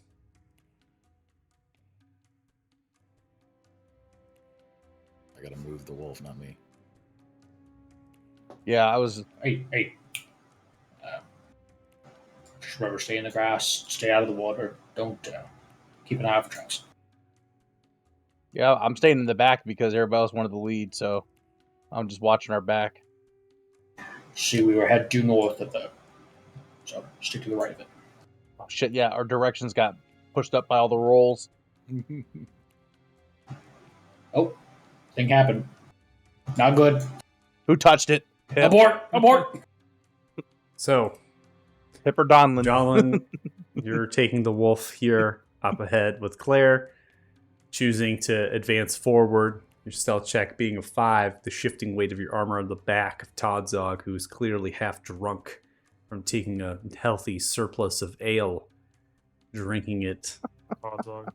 I gotta move the wolf, not me. Yeah, I was. Hey. Just remember, stay in the grass, stay out of the water. Don't keep an eye out for traps. Yeah, I'm staying in the back because everybody else wanted the lead, so I'm just watching our back. See, we were headed due north of the, so stick to the right of it. Oh, shit, yeah, our directions got pushed up by all the rolls. Oh, thing happened. Not good. Who touched it? Pip, Abort! So, Pip or Donlin? Donlin, you're taking the wolf here up ahead with Claire, choosing to advance forward. Your stealth check being a 5, the shifting weight of your armor on the back of Todzog, who is clearly half drunk from taking a healthy surplus of ale, drinking it. Oh, dog.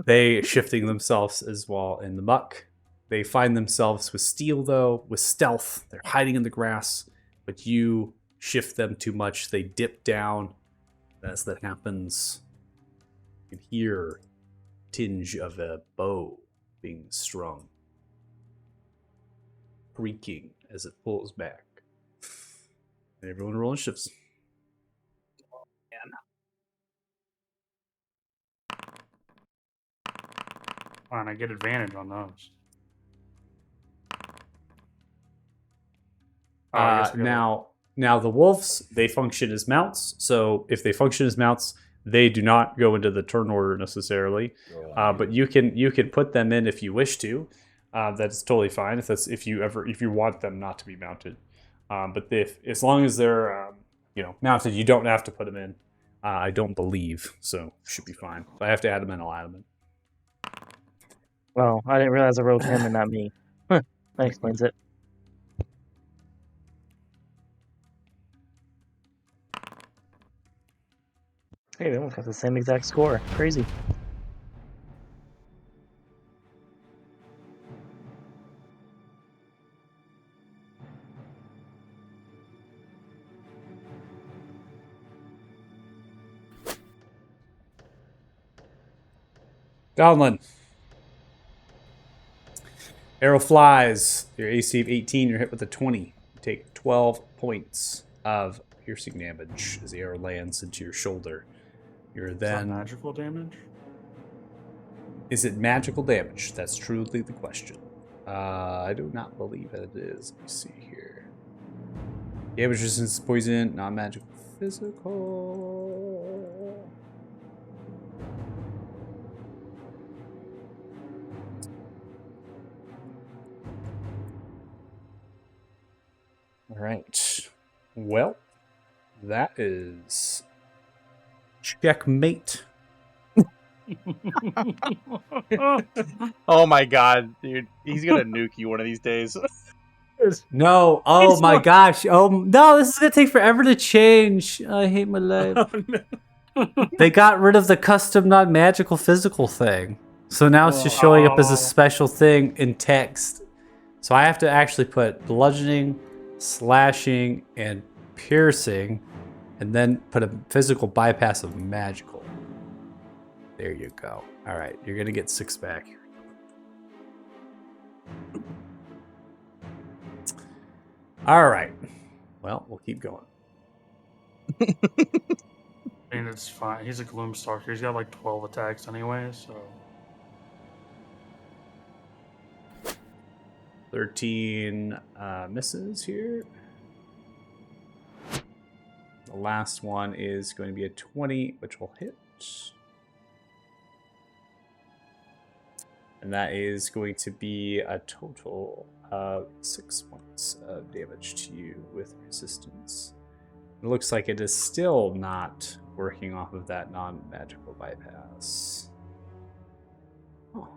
They shifting themselves as well in the muck. They find themselves with steel, though, with stealth. They're hiding in the grass. but you shift them too much. They dip down. As that happens, you can hear a tinge of a bow being strung, creaking as it pulls back. And everyone roll shifts. Fine, I get advantage on those. Oh, I guess we gotta- Now the wolves, they function as mounts. So if they function as mounts, they do not go into the turn order necessarily. Go on But either. you can put them in if you wish to. That's totally fine if you want them not to be mounted. But if as long as they're mounted, you don't have to put them in. I don't believe so. Should be fine. If I have to add them in, I'll add them in. Well, I didn't realize I wrote him and not me. That explains it. Hey, we almost got the same exact score. Crazy. Donlin. Arrow flies. Your AC of 18, you're hit with a 20. You take 12 points of piercing damage as the arrow lands into your shoulder. You're Is that then. magical damage? Is it magical damage? That's truly the question. I do not believe it is. Let me see here. Damage resistance to poison, non magical physical. All right. Well, that is checkmate. Oh my god, dude. He's gonna nuke you one of these days. No. Oh It's my not- gosh. Oh no, this is gonna take forever to change. I hate my life. Oh, no. They got rid of the custom non-magical physical thing. So now it's just showing up as a Oh. special thing in text. So I have to actually put bludgeoning, slashing, and piercing, and then put a physical bypass of magical. There you go. All right, you're gonna get 6 back. All right. Well, we'll keep going. I mean, it's fine. He's a Gloomstalker. He's got like 12 attacks anyway, so. 13 misses here. The last one is going to be a 20, which will hit. And that is going to be a total of 6 points of damage to you with resistance. It looks like it is still not working off of that non-magical bypass. Oh.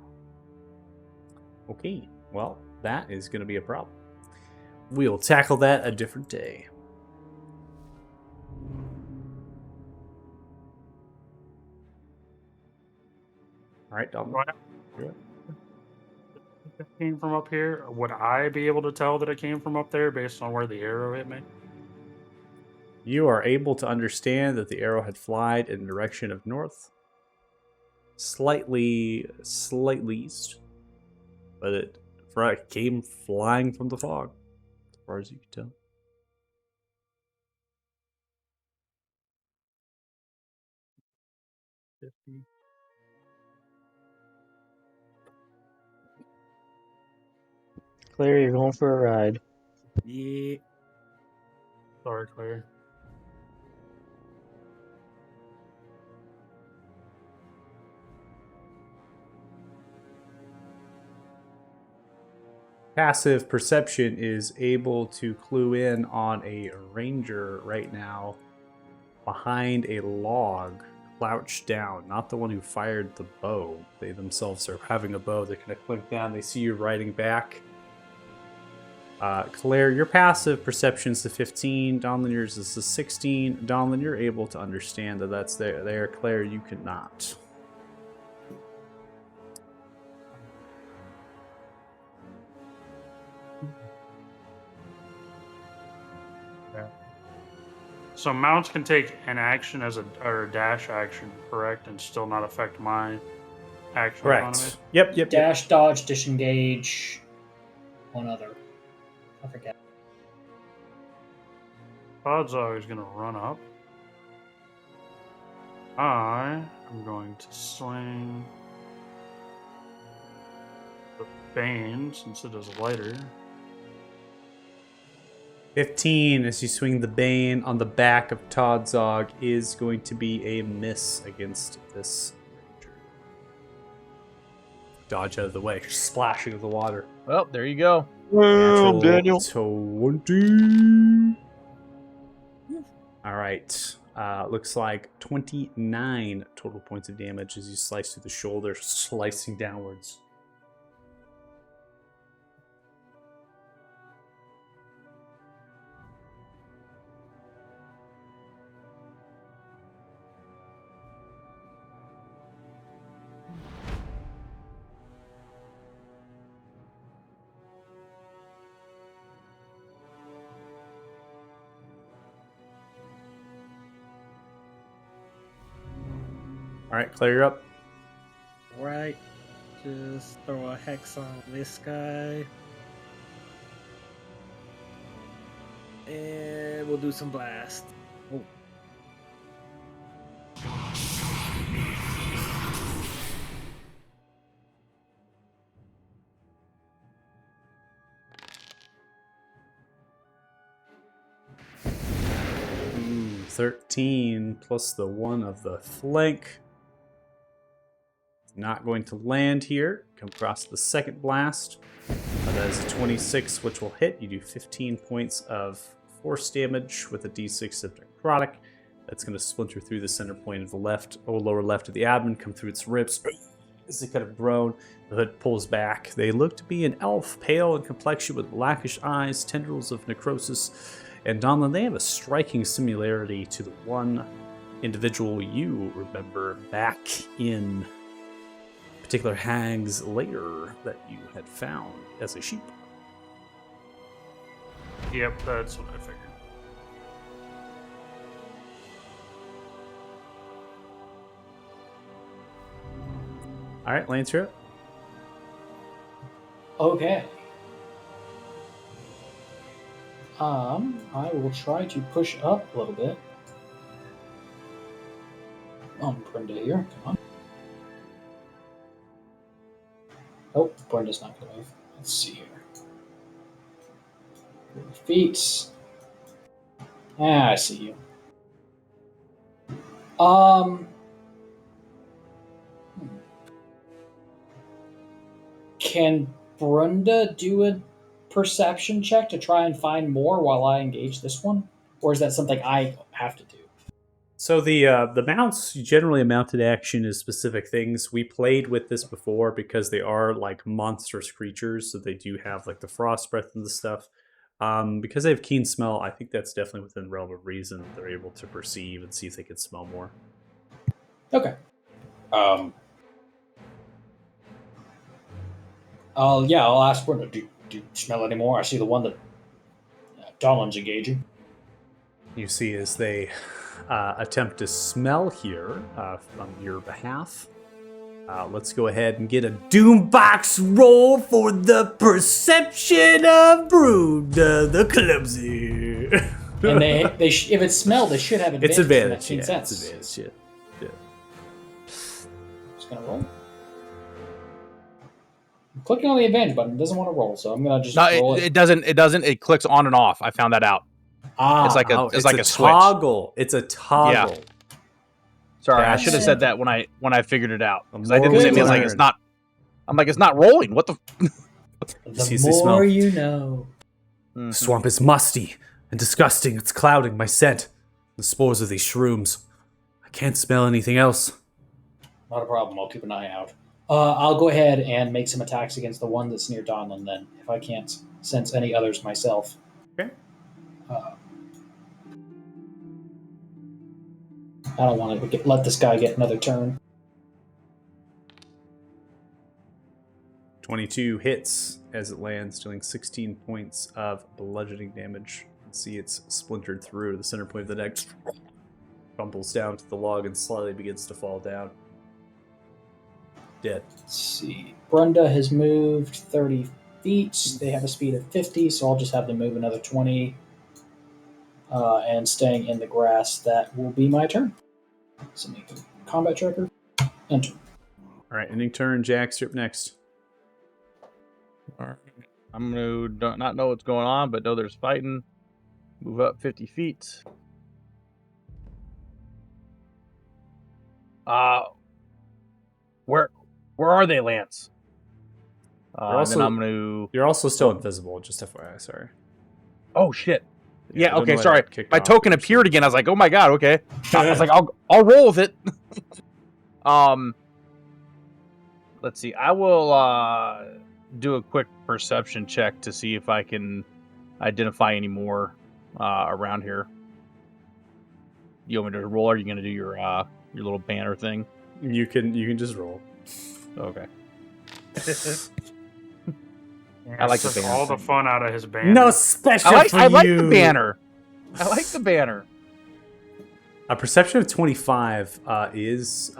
Okay, well, that is going to be a problem. We'll tackle that a different day. All right, Dom. If it came from up here, would I be able to tell that it came from up there based on where the arrow hit me? You are able to understand that the arrow had flied in the direction of north, slightly east, but it came flying from the fog, as far as you can tell. Claire, you're going for a ride. Yeah. Sorry, Claire. Passive perception is able to clue in on a ranger right now behind a log, crouched down. Not the one who fired the bow. They themselves are having a bow. They're going to click down. They see you riding back. Claire, your passive perception is the 15. Donlin, yours is the 16. Donlin, you're able to understand that that's there. Claire, you cannot. So mounts can take an action as a dash action, correct, and still not affect my action economy. Correct. Yep. Dash, dodge, disengage. One other. I forget. Podzog is going to run up. I am going to swing the Bane since it is lighter. 15 as you swing the Bane on the back of Todzog is going to be a miss against this ranger. Dodge out of the way, splashing of the water. Well, there you go. Natural Daniel. 20. All right. Looks like 29 total points of damage as you slice through the shoulder, slicing downwards. All right, Claire, you're up. Right. Just throw a hex on this guy. And we'll do some blast. Oh. Ooh, 13 plus the 1 of the flank. Not going to land here. Come across the second blast. That is a 26, which will hit. You do 15 points of force damage with a d6 of necrotic. That's going to splinter through the center point of the left or lower left of the abdomen, come through its ribs. As they kind of groan, the hood pulls back. They look to be an elf, pale in complexion with blackish eyes, tendrils of necrosis. And Donlin, they have a striking similarity to the one individual you remember back in particular Hag's lair that you had found as a sheep. Yep, that's what I figured. All right, Lance, you're up. Okay. I will try to push up a little bit. Brenda here. Come on. Oh, Brenda's not going to move. Let's see here. Feet. I see you. Can Brenda do a perception check to try and find more while I engage this one? Or is that something I have to do? So the mounts, generally a mounted action is specific things. We played with this before because they are like monstrous creatures, so they do have like the frost breath and the stuff. Because they have keen smell, I think that's definitely within the realm of reason. They're able to perceive and see if they can smell more. Okay. I'll ask Brenda, do you smell any more? I see the one that Donlin's engaging. You see as they attempt to smell here on your behalf. Let's go ahead and get a Doombox roll for the perception of Brood, the clumsy. And if it's smelled, they should have advantage. It's advantage. That makes Yeah, sense. it's advantage. Yeah. Just gonna roll. I'm clicking on the advantage button. It doesn't want to roll, so I'm gonna just No, roll it doesn't. It doesn't. It clicks on and off. I found that out. It's like a Oh, it's like a switch. toggle. It's a toggle. Sorry, I That's should have it. said that when I figured it out because I more didn't say we it. Like learn. it's not. I'm like it's not rolling. What the? The See the smell. more you know. The swamp is musty and disgusting. It's clouding my scent. The spores of these shrooms. I can't smell anything else. Not a problem. I'll keep an eye out. I'll go ahead and make some attacks against the one that's near Donlin then, if I can't sense any others myself. Okay. I don't want to let this guy get another turn. 22 hits as it lands, dealing 16 points of bludgeoning damage. See it's splintered through the center point of the neck, crumbles down to the log and slowly begins to fall down. Dead. Let's see. Brenda has moved 30 feet. They have a speed of 50, so I'll just have them move another 20. And staying in the grass, that will be my turn. So make a combat tracker. Enter. All right, ending turn. Jax, you're up next. All right. I'm going to not know what's going on, but know there's fighting. Move up 50 feet. Where are they, Lance? And then I'm going to... You're also still invisible, just FYI, sorry. Oh, shit. Yeah, I don't know okay, why sorry. that kicked My off. token appeared again. I was like, oh my god, okay. I was like, I'll roll with it. Let's see. I will do a quick perception check to see if I can identify any more around here. You want me to roll, or are you going to do your little banner thing? You can just roll. Okay. Yeah, I like the took banner. all the fun out of his banner. No special I like you. the banner. I like the banner. A perception of 25 is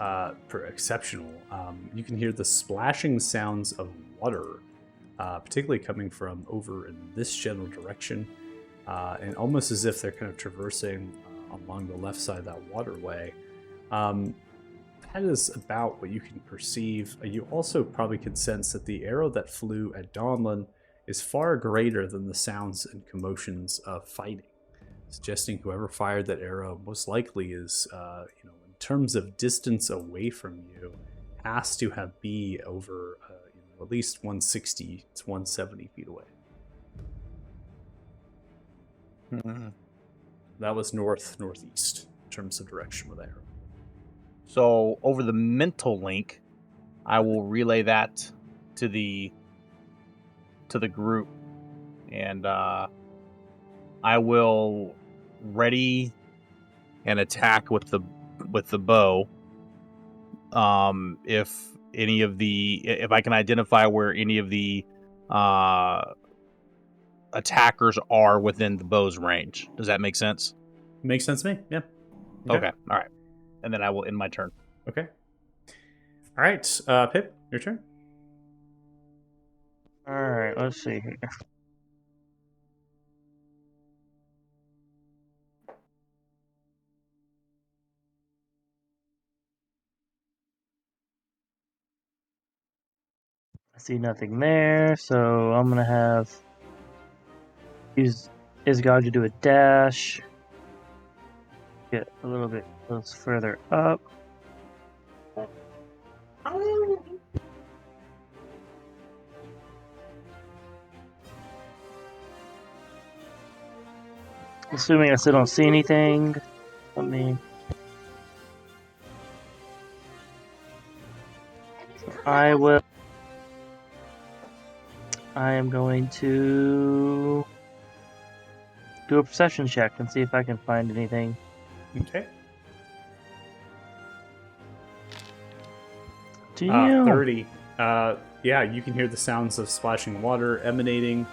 exceptional. You can hear the splashing sounds of water, particularly coming from over in this general direction, and almost as if they're kind of traversing along the left side of that waterway. That is about what you can perceive. You also probably can sense that the arrow that flew at Donlin is far greater than the sounds and commotions of fighting, suggesting whoever fired that arrow most likely is, in terms of distance away from you, has to be over at least 160 to 170 feet away. Mm-hmm. That was northeast in terms of direction with the arrow. So over the mental link, I will relay that to the group, and I will ready an attack with the bow. If I can identify where any of the attackers are within the bow's range. Does that make sense? Makes sense to me. Yeah. Okay. All right. And then I will end my turn. Okay. All right, Pip, your turn. All right, let's see here. I see nothing there, so I'm gonna have use Isgard to do a dash. Get a little bit close further up. Assuming I still don't see anything. Let me. I am going to do a perception check and see if I can find anything. Okay. Damn. 30. Yeah, you can hear the sounds of splashing water emanating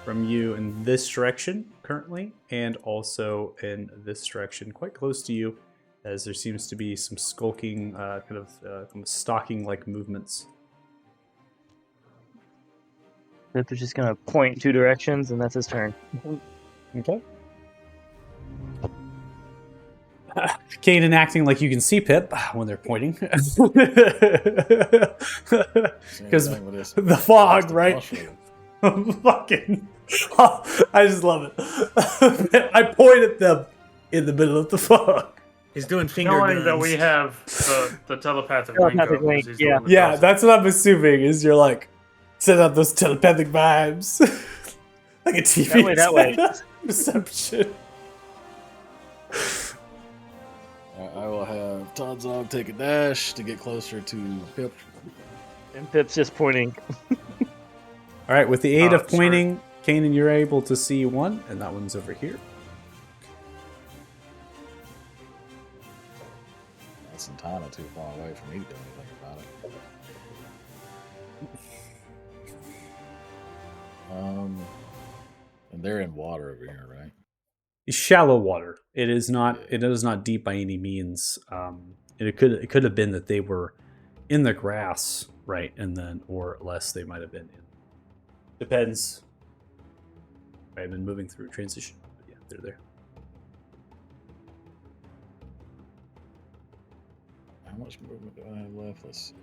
from you in this direction currently, and also in this direction, quite close to you, as there seems to be some skulking, kind of stalking-like movements. Pip is just gonna point in two directions, and that's his turn. Okay. Kanan acting like you can see Pip when they're pointing. Because the fog, right? Fucking. I just love it. I point at them in the middle of the fog. He's doing finger Knowing guns. that we have the telepathic Telepathic link, link, he's the yeah. one that Yeah, does it. that's what I'm assuming, is you're like, send out those telepathic vibes. Like a TV That way. reception. I will have Todzog take a dash to get closer to Pip. And Pip's just pointing. All right, with the aid Oh, of pointing, Kanan, you're able to see one, and that one's over here. That's entirely too far away for me to do anything about it. And they're in water over here, right? Shallow water. It is not. It is not deep by any means. It could have been that they were in the grass, right, and then or less they might have been in. Depends. I've been moving through transition. But yeah, they're there. How much movement do I have left? Let's see.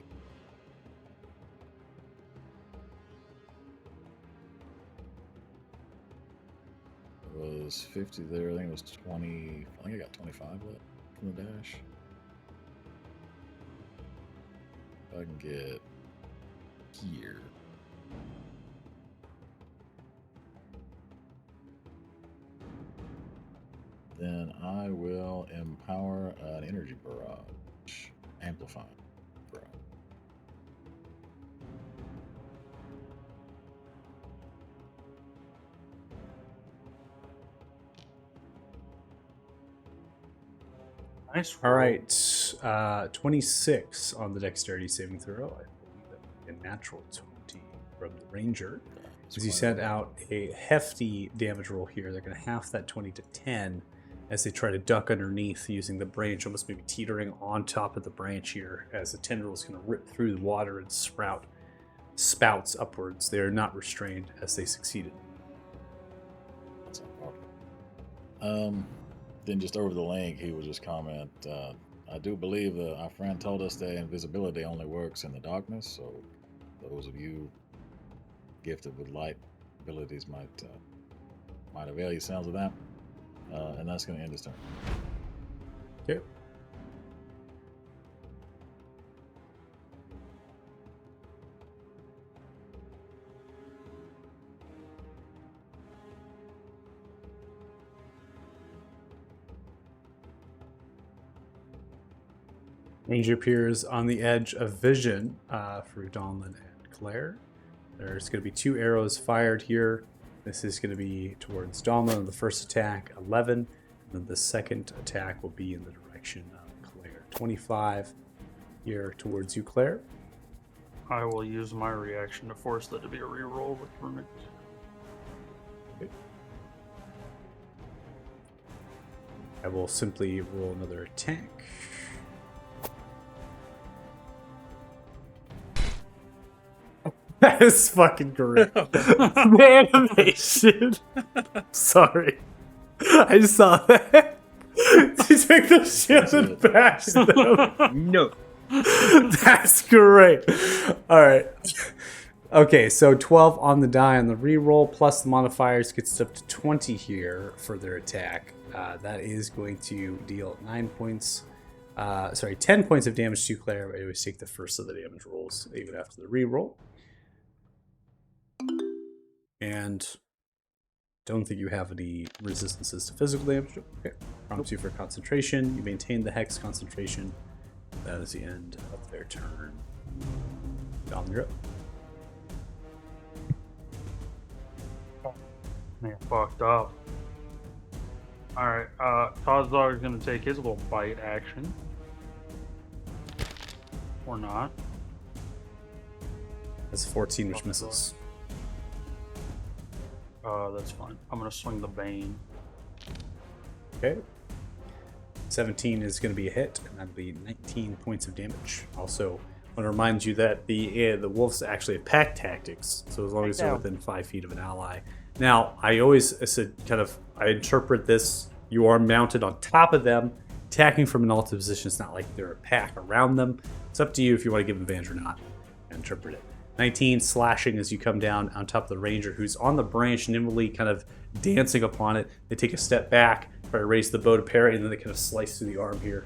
It was 50 there. I think it was 20. I think I got 25 left from the dash. If I can get here. Then I will empower an energy barrage. Amplifying barrage. Nice. All roll. right, 26 on the dexterity saving throw. I believe that would be a natural 20 from the ranger. As you sent out a hefty damage roll here, they're going to half that 20 to 10 as they try to duck underneath using the branch, almost maybe teetering on top of the branch here as the tendril is going to rip through the water and spouts upwards. They are not restrained as they succeeded. That's not problem. Then just over the link, he would just comment, I do believe our friend told us that invisibility only works in the darkness, so those of you gifted with light abilities might avail yourselves of that. And that's going to end his turn. Okay. Ranger appears on the edge of vision for Donlin and Claire. There's going to be 2 arrows fired here. This is going to be towards Donlin. The first attack, 11. And then the second attack will be in the direction of Claire. 25 here towards you, Claire. I will use my reaction to force that to be a reroll with runic. I will simply roll another attack. That is fucking great. The animation. Sorry. I just saw that. He took the shield and bashed them. No. That's great. All right. Okay, so 12 on the die on the reroll, plus the modifiers gets up to 20 here for their attack. That is going to deal 10 points of damage to Claire. But I always take the first of the damage rolls, even after the reroll. And don't think you have any resistances to physical damage. Okay. Prompts you for concentration. You maintain the hex concentration. That is the end of their turn. Dom, you're up. Man, fucked up. Alright, Kazdog is going to take his little bite action. Or not. That's 14, which misses. That's fine. I'm going to swing the Bane. Okay. 17 is going to be a hit, and that'll be 19 points of damage. Also, I want to remind you that the wolves actually have pack tactics, so as long as they're within 5 feet of an ally. Now, I said I interpret this, you are mounted on top of them, attacking from an altered position. It's not like they're a pack around them. It's up to you if you want to give advantage or not. Interpret it. 19 slashing as you come down on top of the ranger, who's on the branch, nimbly kind of dancing upon it. They take a step back, try to raise the bow to parry, and then they kind of slice through the arm here.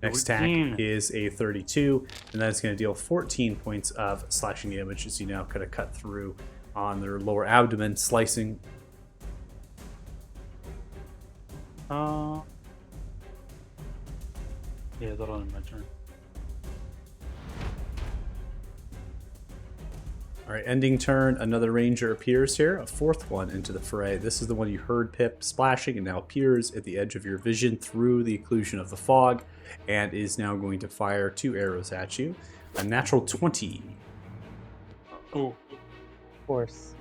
Next attack is a 32, and that's going to deal 14 points of slashing damage as you now kind of cut through on their lower abdomen, slicing. Yeah, that'll end my turn. All right, ending turn, another ranger appears here, a 4th one into the fray. This is the one you heard Pip splashing and now appears at the edge of your vision through the occlusion of the fog and is now going to fire 2 arrows at you. A natural 20. Oh, Force.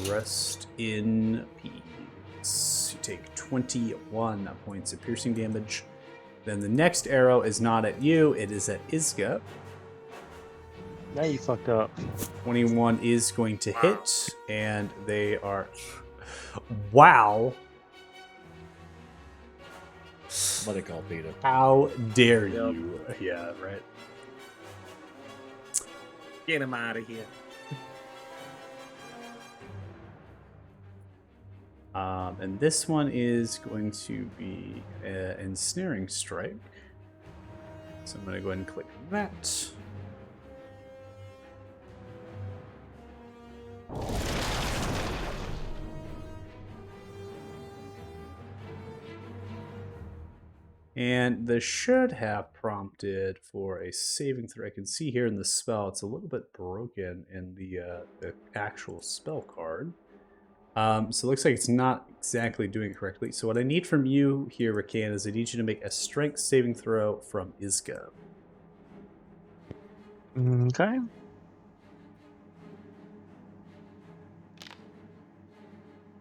Rest in peace. You take 21 points of piercing damage. Then the next arrow is not at you, it is at Isga. Now you fucked up. 21 is going to hit, and they are... Wow. What they call Peter. How dare you? Yeah, right. Get him out of here. And this one is going to be an ensnaring strike. So I'm going to go ahead and click that. And this should have prompted for a saving throw. I can see here in the spell, it's a little bit broken in the actual spell card. So it looks like it's not exactly doing it correctly. So what I need from you here, Rakan, is I need you to make a strength saving throw from Isga. Okay.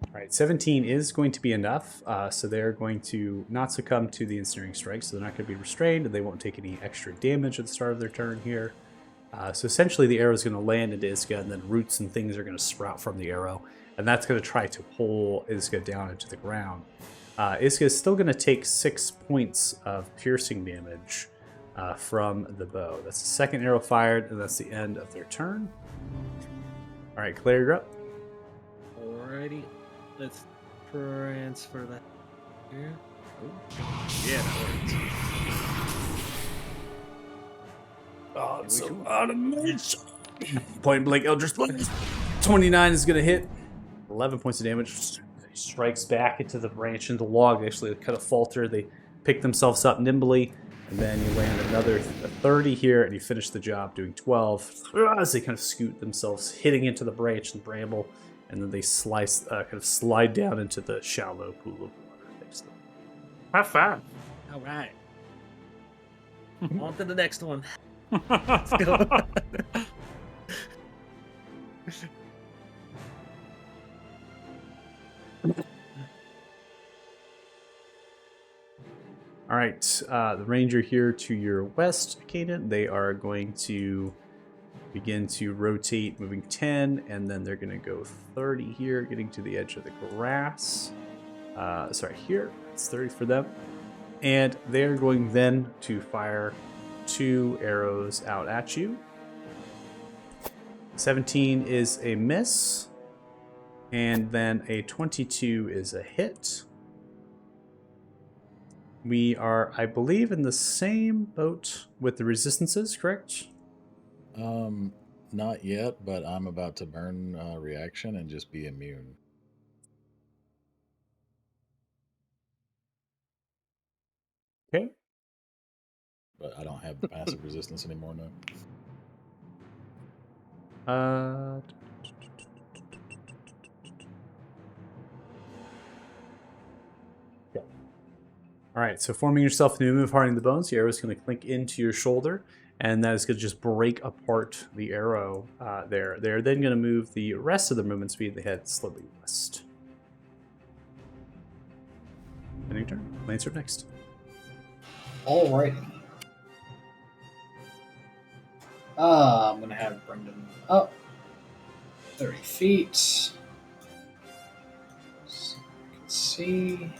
All right, 17 is going to be enough. So they're going to not succumb to the ensnaring strike. So they're not going to be restrained, and they won't take any extra damage at the start of their turn here. So essentially the arrow is going to land into Isga, and then roots and things are going to sprout from the arrow. And that's going to try to pull Isga down into the ground. Isga is still going to take 6 points of piercing damage from the bow. That's the second arrow fired, and that's the end of their turn. All right, Claire, you're up. Alrighty. Let's transfer that here. Oh, yeah, that works. Oh, it's so out of reach. Point blank Eldritch Blast. 29 is going to hit. 11 points of damage. He strikes back into the branch and the log. They actually kind of falter. They pick themselves up nimbly. And then you land another 30 here, and you finish the job doing 12. As they kind of scoot themselves, hitting into the branch and bramble. And then they kind of slide down into the shallow pool of water next to them. Have fun. All right. On to the next one. Let's go. All right, the ranger here to your west, Kaden, they are going to begin to rotate, moving 10, and then they're going to go 30 here, getting to the edge of the grass. Sorry, here, it's 30 for them. And they're going then to fire 2 arrows out at you. 17 is a miss, and then a 22 is a hit. We are, I believe, in the same boat with the resistances, correct? Not yet, but I'm about to burn reaction and just be immune. Okay. But I don't have the passive resistance anymore now. Yeah. All right, so forming yourself into a move, hardening the bones, the arrow is going to clink into your shoulder, and that is going to just break apart the arrow there. They're then going to move the rest of the movement speed. They head slightly west. Ending turn. Lancer next. Alrighty. I'm going to have Brendan up 30 feet. So you can see.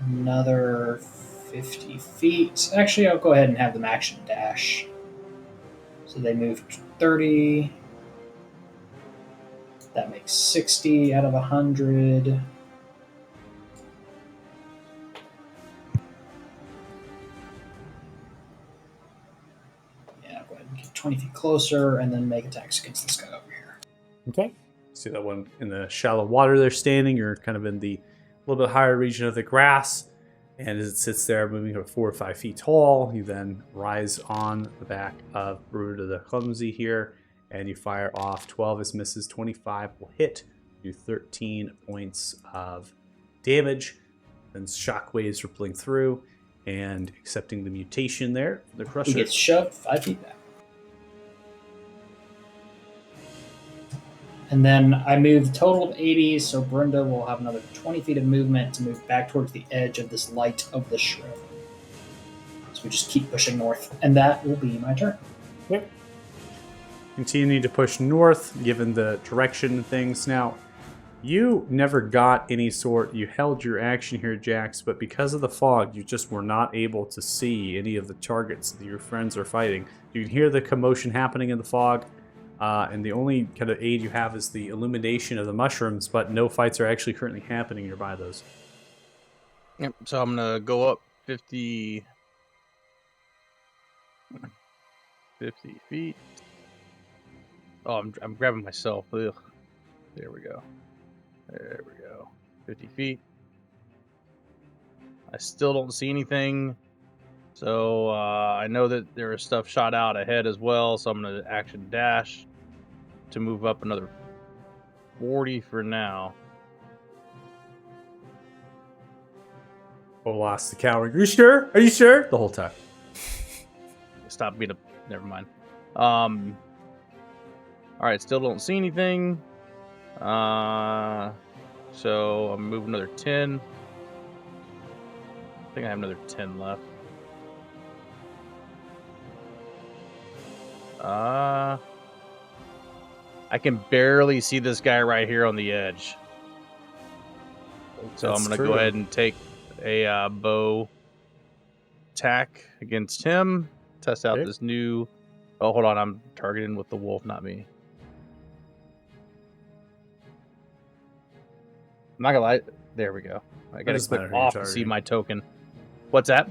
Another 50 feet. Actually, I'll go ahead and have them action dash. So they moved 30. That makes 60 out of 100. Yeah, go ahead and get 20 feet closer and then make attacks against this guy over here. Okay. See that one in the shallow water they're standing. You're kind of in the little bit higher region of the grass. And as it sits there, moving about 4 or 5 feet tall, you then rise on the back of Bruta the Clumsy here, and you fire off. 12 is misses, 25 will hit. Do 13 points of damage. Then shockwaves rippling through, and accepting the mutation there. The He Crusher. gets shoved 5 feet back. And then I moved total of 80, so Brenda will have another 20 feet of movement to move back towards the edge of this light of the shroud. So we just keep pushing north, and that will be my turn. Yep. Continue to push north, given the direction and things. Now, you never got any sort. You held your action here, Jax, but because of the fog, you just were not able to see any of the targets that your friends are fighting. You can hear the commotion happening in the fog, and the only kind of aid you have is the illumination of the mushrooms, but no fights are actually currently happening nearby those. Yep. So I'm gonna go up 50 feet. Oh, I'm grabbing myself. Ugh. There we go. 50 feet. I still don't see anything. So I know that there is stuff shot out ahead as well. So I'm going to action dash to move up another 40 for now. Oh, lost the coward. Are you sure? Are you sure? The whole time. Stop being a... Never mind. All right, still don't see anything. So I'm moving another 10. I think I have another 10 left. I can barely see this guy right here on the edge. So That's I'm going to true. go ahead and take a bow attack against him. Test out Okay. this new... Oh, hold on. I'm targeting with the wolf, not me. I'm not gonna lie. There we go. I gotta doesn't click matter who you're off to see targeting. my token. What's that?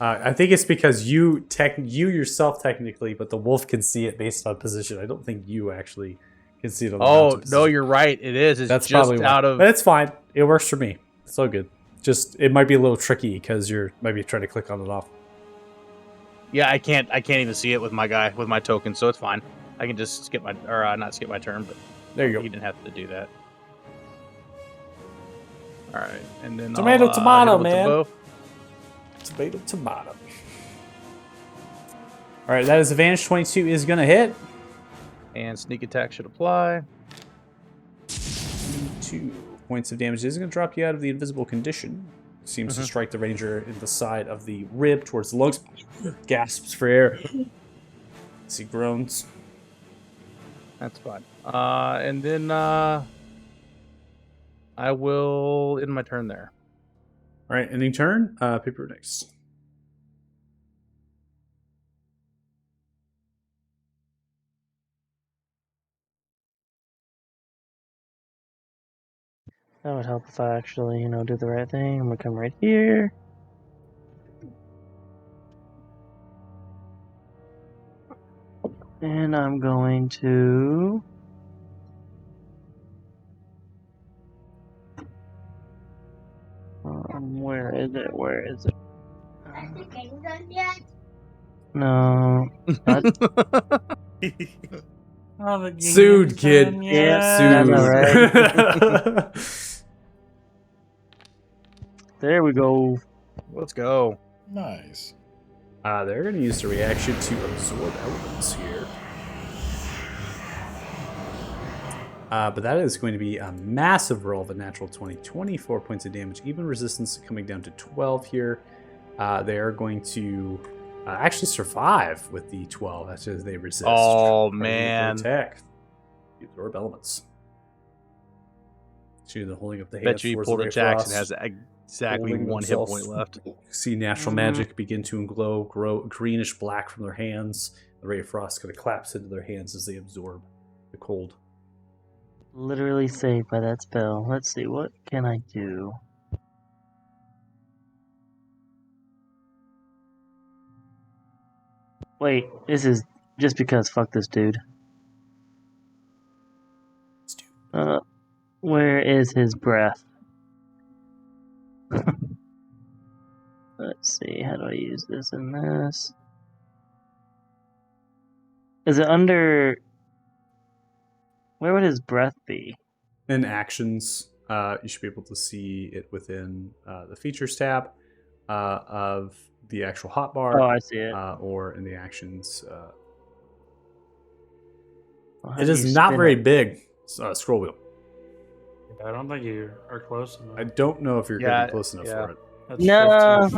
I think it's because you yourself technically, but the wolf can see it based on position. I don't think you actually can see it on the Oh, mountain no, position. you're right. It is. It's That's just probably out why. of... But it's fine. It works for me. It's so good. Just it might be a little tricky because you're maybe trying to click on it off. Yeah, I can't even see it with my guy, with my token, so it's fine. I can just skip my... Or not skip my turn, but... There you He go. didn't have to do that. Alright, and then Tomato, I'll, tomato, hit him with the man. bow. Tomato, tomato. All right, that is advantage 22 is gonna hit. And sneak attack should apply. 2 points of damage. This is gonna drop you out of the invisible condition. Seems to Mhm. strike the ranger in the side of the rib towards the lungs. Gasps for air. See groans. That's fine. And then I will end my turn there. All right, ending turn. Paper next. That would help if I actually, do the right thing. I'm gonna come right here. And I'm going to... where is it? Where is it? No. Not... Oh, the Sued, game's kid. done Yeah, yet. I know, right? There we go. Let's go. Nice. They're going to use the reaction to absorb elements here. But that is going to be a massive roll of a natural 20. 24 points of damage. Even resistance coming down to 12 here. They are going to actually survive with the 12 as they resist. Oh, Targeting for man. Attack. You absorb elements. See the holding up the hands. Bet you he towards pulled the a Ray Jackson Frost. has exactly Holding 1 hit themselves. point left. See natural magic begin to glow, grow greenish black from their hands. The ray of frost kind of claps into their hands as they absorb the cold. Literally saved by that spell. Let's see, what can I do? Wait, this is just because fuck this dude. Where is his breath? Let's see, how do I use this and this? Is it under... Where would his breath be? In actions, you should be able to see it within the features tab of the actual hotbar, Oh, I see it. or in the actions. Well, how It do is you not spin very it? big, scroll wheel. I don't think you are close enough. I don't know if you're going to Yeah, be close enough yeah. for it. That's 15 feet.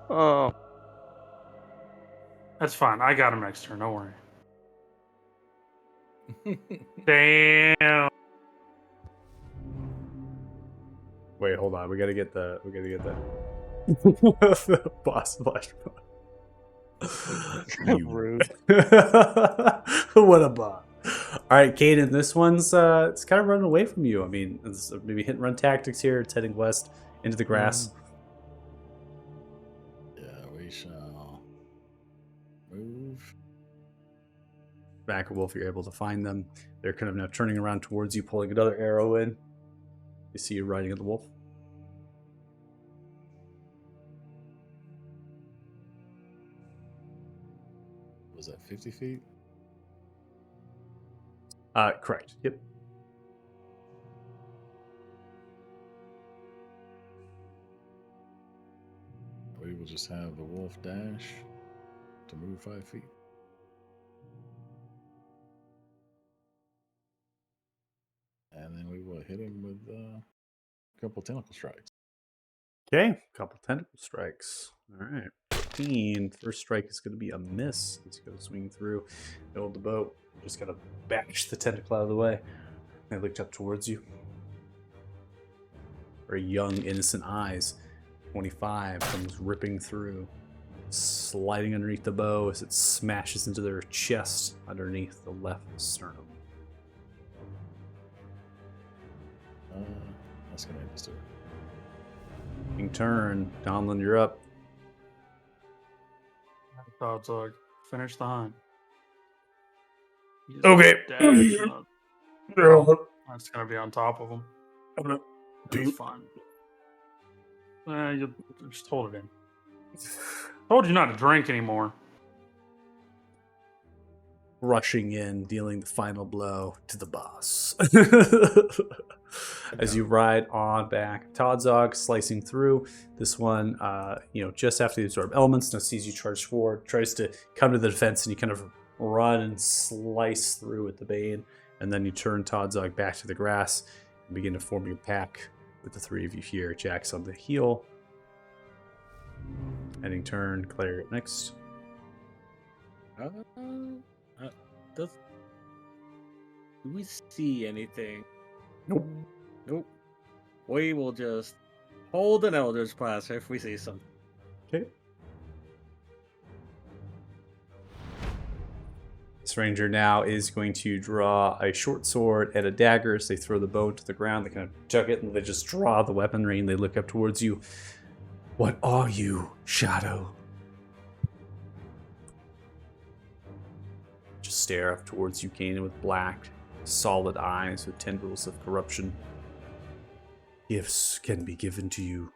No. That's fine. I got him next turn. Don't worry. Damn. Wait, hold on. We gotta get the boss flash. You. Rude. What a bot. All right, Caden, this one's it's kind of running away from you. I mean, it's maybe hit and run tactics here. It's heading west into the grass. Yeah, we shall move. Back of Wolf, you're able to find them. They're kind of now turning around towards you, pulling another arrow in. You see you riding at the wolf. Was that 50 feet? Correct. Yep. We will just have the wolf dash to move 5 feet. And then we will hit him with a couple tentacle strikes. Okay, couple tentacle strikes. All right. 15. First strike is going to be a miss. He's going to swing through, build the boat. Just got to bash the tentacle out of the way. They looked up towards you. Very young, innocent eyes. 25 comes ripping through, sliding underneath the bow as it smashes into their chest underneath the left sternum. That's going to end his turn. King turn. Donlin, you're up. Thoughts like finish the hunt. He's Okay. dead. That's gonna be on top of him. That's fine. You just hold it in. Told you not to drink anymore. Rushing in, dealing the final blow to the boss. As you ride on back, Todzog slicing through. This one, just after you absorb elements, now sees you charge forward, tries to come to the defense, and you kind of run and slice through with the bane, and then you turn Todzog back to the grass and begin to form your pack with the three of you here. Jack's on the heel. Ending turn, Claire next. Do we see anything? Nope. Nope. We will just hold an Eldritch Blast if we see something. Okay. This ranger now is going to draw a short sword and a dagger as they throw the bow to the ground. They kind of jug it and they just draw the weaponry and they look up towards you. What are you, Shadow? Just stare up towards you, Kanan, with black, solid eyes with tendrils of corruption. Gifts can be given to you.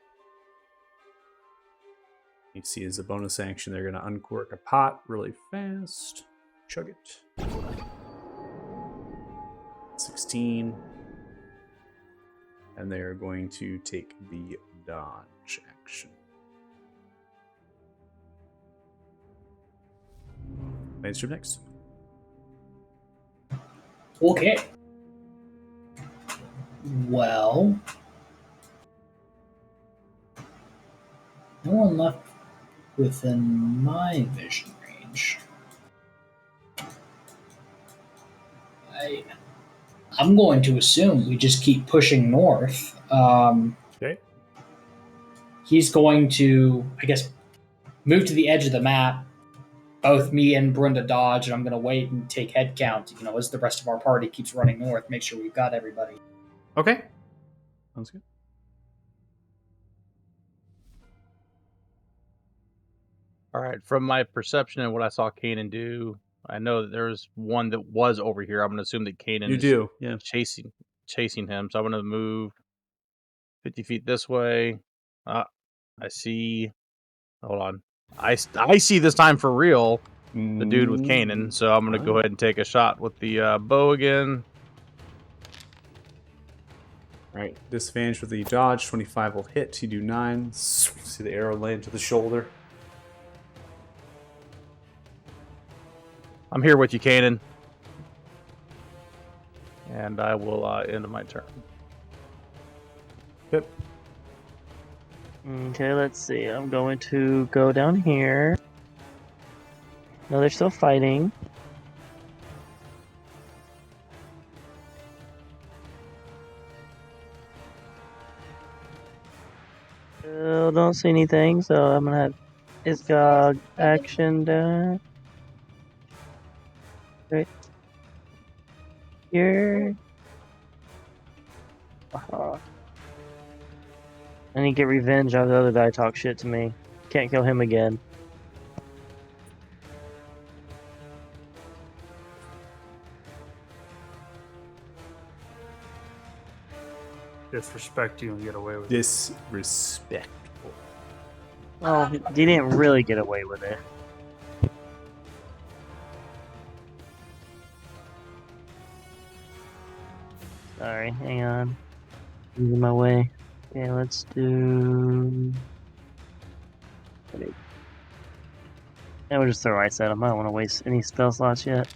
You see as a bonus action, they're going to uncork a pot really fast. Chug it. 16. And they are going to take the dodge action. Mainstream next. Okay. Well, no one left within my vision range. I'm going to assume we just keep pushing north. Okay. He's going to, I guess, move to the edge of the map. Both me and Brenda dodge, and I'm going to wait and take head count, as the rest of our party keeps running north, make sure we've got everybody. Okay. Sounds good. All right. From my perception and what I saw Kanan do, I know that there's one that was over here. I'm going to assume that Kanan You is do, yeah. chasing him. So I'm going to move 50 feet this way. I see. Hold on. I see this time for real the dude with Kanan. So I'm going to go ahead and take a shot with the bow again. All right. Disadvantage with the dodge. 25 will hit. You do 9. See the arrow land to the shoulder. I'm here with you, Kanan. And I will end my turn. Yep. Okay, let's see. I'm going to go down here. No, they're still fighting. Still don't see anything, so I'm gonna have Isgog action down. Right here. I need to get revenge on the other guy talk shit to me. Can't kill him again. Disrespect you and get away with it. Disrespectful. Oh, he didn't really get away with it. Sorry, hang on. Losing my way. Okay, let's do. I would just throw ice at him. I don't want to waste any spell slots yet.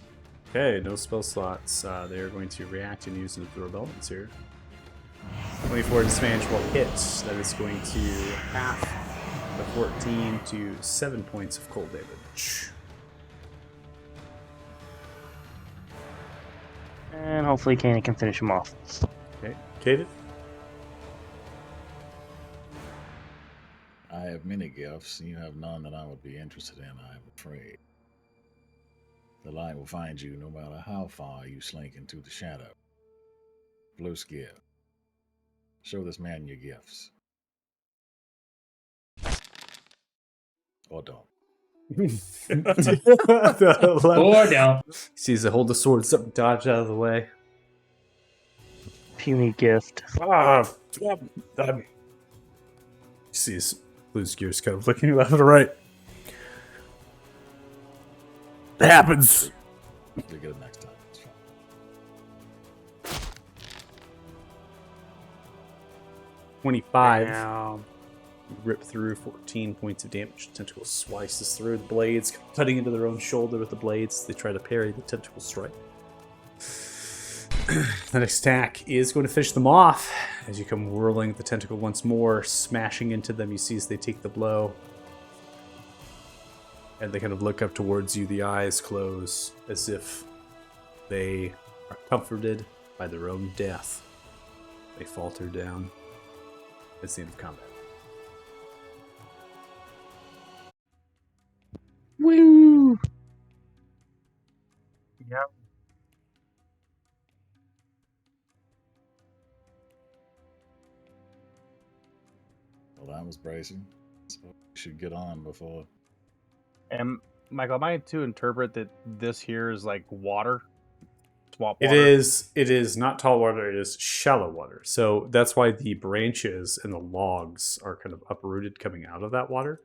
Okay, no spell slots. They are going to react and use absorb elements here. 24 disadvantage will hit. That is going to half the 14 to 7 points of cold damage. And hopefully Kanan can finish him off. Okay, David. I have many gifts, and you have none that I would be interested in, I am afraid. The light will find you no matter how far you slink into the shadow. Blue Skill. Show this man your gifts. Or don't. Or down. Sees the hold the sword, something dodge out of the way. Puny gift. Sees Blue's gears kind of looking left and right. It happens. You'll get it next time. It's fine. 25. Damn. Rip through 14 points of damage. Tentacle slices through the blades, cutting into their own shoulder with the blades. They try to parry the tentacle strike. The next attack is going to finish them off. As you come whirling the tentacle once more, smashing into them, you see as they take the blow. And they kind of look up towards you, the eyes close, as if they are comforted by their own death. They falter down. It's the end of combat. Woo! Yep. Well, that was bracing. So we should get on before. And Michael, am I to interpret that this here is like water? Swamp It water? is not tall water, it is shallow water. So that's why the branches and the logs are kind of uprooted coming out of that water.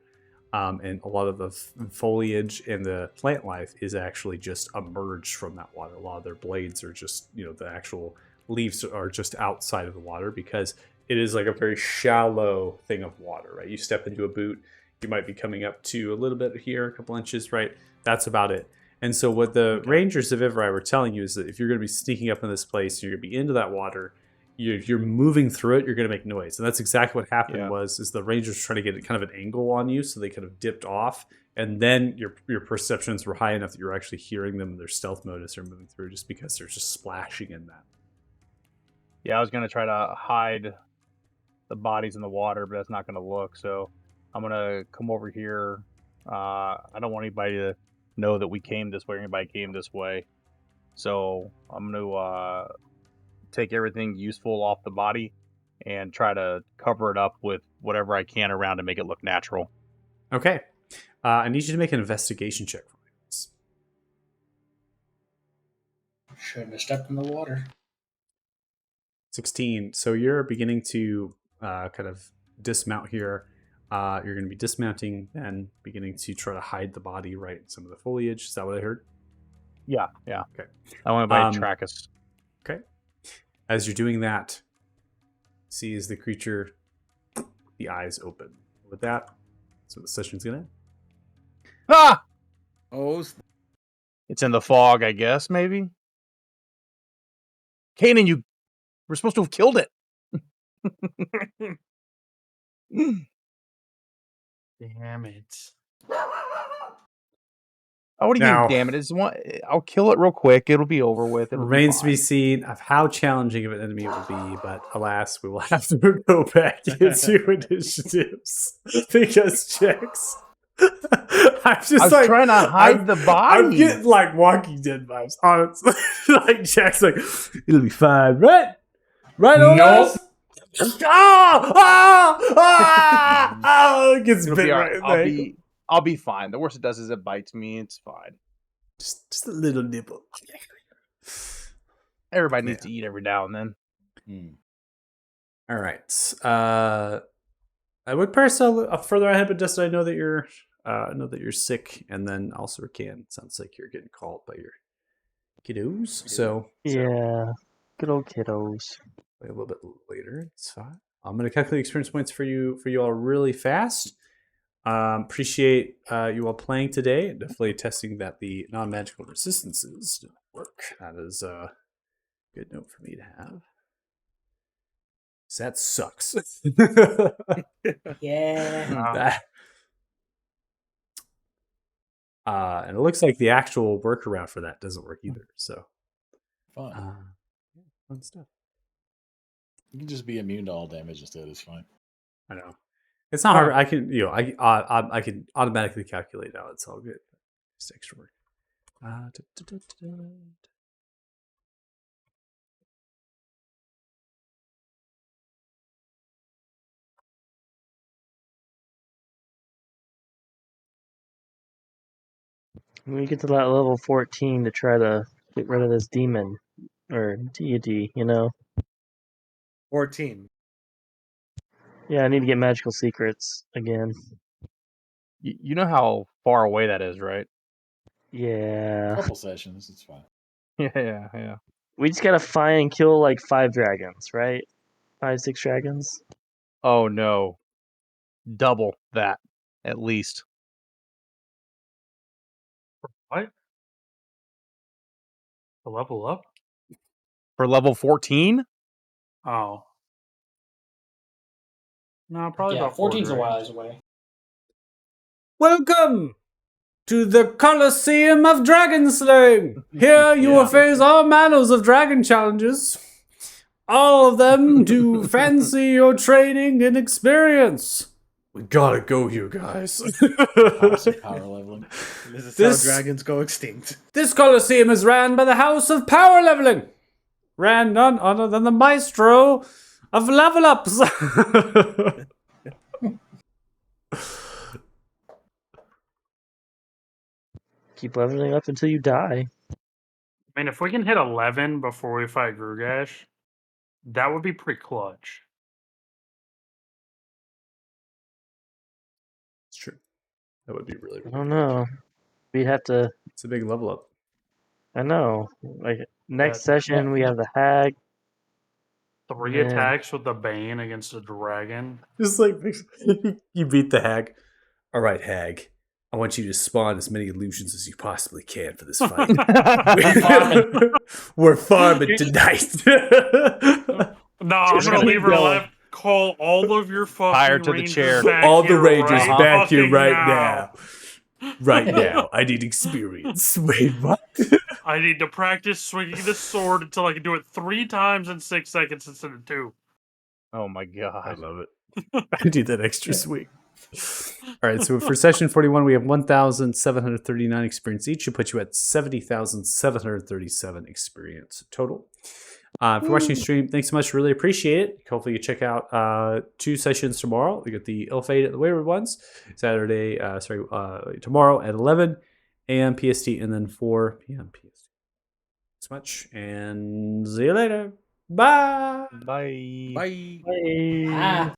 And a lot of the foliage and the plant life is actually just emerged from that water. A lot of their blades are just, the actual leaves are just outside of the water because it is like a very shallow thing of water, right? You step into a boot, you might be coming up to a little bit here, a couple inches, right? That's about it. And so what the Rangers of Ivrai were telling you is that if you're going to be sneaking up in this place, you're going to be into that water, you're moving through it, you're going to make noise. And that's exactly what happened is the Rangers trying to get kind of an angle on you, so they kind of dipped off. And then your perceptions were high enough that you're actually hearing them in their stealth mode as they're moving through, just because they're just splashing in that. Yeah, I was going to try to hide the bodies in the water, but that's not going to look. So I'm going to come over here. I don't want anybody to know that we came this way or anybody came this way. So I'm going to take everything useful off the body and try to cover it up with whatever I can around to make it look natural. Okay. I need you to make an investigation check for me. Shouldn't have stepped in the water. 16. So you're beginning to kind of dismount here. You're going to be dismounting and beginning to try to hide the body, right? In some of the foliage. Is that what I heard? Yeah. Okay. I want anybody to track us. Okay. As you're doing that, see as the creature, the eyes open. With that, so the session's going to end. Ah! Oh, It's in the fog, I guess, maybe? Kanan, you were supposed to have killed it. Damn it. Oh, what do you Now- mean, damn it? It's one, I'll kill it real quick. It'll be over with. It'll Remains to be be fine. seen of how challenging of an enemy it will be, but alas, we will have to go back into initiatives because checks. I'm just I was like trying to hide the body. I'm getting like Walking Dead vibes, honestly. Like Jack's like, it'll be fine, right? Right, Nope. Otis? It gets It'll bit be all right right. in the ankle. I'll be fine. The worst it does is it bites me. It's fine. Just a little nibble. Everybody needs to eat every now and then. All right. I would press further ahead, but just I know that you're sick, and then also can sounds like you're getting called by your kiddos. So Yeah, good old kiddos. play a little bit later. It's fine. I'm going to calculate experience points for you all really fast. Appreciate you all playing today. Definitely testing that the non-magical resistances don't work. That is a good note for me to have. So that sucks. Yeah. And it looks like the actual workaround for that doesn't work either. So Fine. fun stuff. You can just be immune to all damage instead. It's fine. I know. It's not hard. I can, I can automatically calculate out. It's all good. Just extra work. When we get to that level 14 to try to get rid of this demon or deity, 14. Yeah, I need to get magical secrets again. You know how far away that is, right? A Yeah. couple sessions. It's fine. Yeah. We just gotta find and kill like 5 dragons, right? 5, 6 dragons. Oh no. Double that, at least. What? To level up? For level 14? Oh. No, probably Yeah, about 4 14's a dragons. while away. Welcome to the Colosseum of Dragon Slaying. Here you will face all manners of dragon challenges. All of them to fancy your training and experience. We gotta go here, guys. House of power leveling. This is This- how dragons go extinct. This Colosseum is ran by the House of Power Leveling. Ran none other than the maestro of level ups. Keep leveling up until you die. I mean, if we can hit 11 before we fight Grugash, that would be pretty clutch. It's true. That would be really, I really don't know. We'd have to. It's a big level up. I know. Like next Yeah. session, we have the hag. 3 Yeah. attacks with the Bane against a dragon. Just like you beat the hag. All right, hag. I want you to spawn as many illusions as you possibly can for this fight. We're farming tonight. No, I'm Just gonna gonna leave her keep alive. Call all of your fucking Fire to the Rangers chair. back All the here Rangers right back here fucking right now. Right now. I need experience. Wait, what? I need to practice swinging the sword until I can do it 3 times in 6 seconds instead of 2. Oh my I god. love it. I need that extra swing. All right, so for session 41, we have 1,739 experience each. Should put you at 70,737 experience total. If you're watching the stream, thanks so much. Really appreciate it. Hopefully, you check out 2 sessions tomorrow. We got the Ill-Fated and the Wayward ones. Tomorrow at 11 a.m. PST and then 4 p.m. PST. Thanks so much, and see you later. Bye. Bye. Bye. Bye. Ah.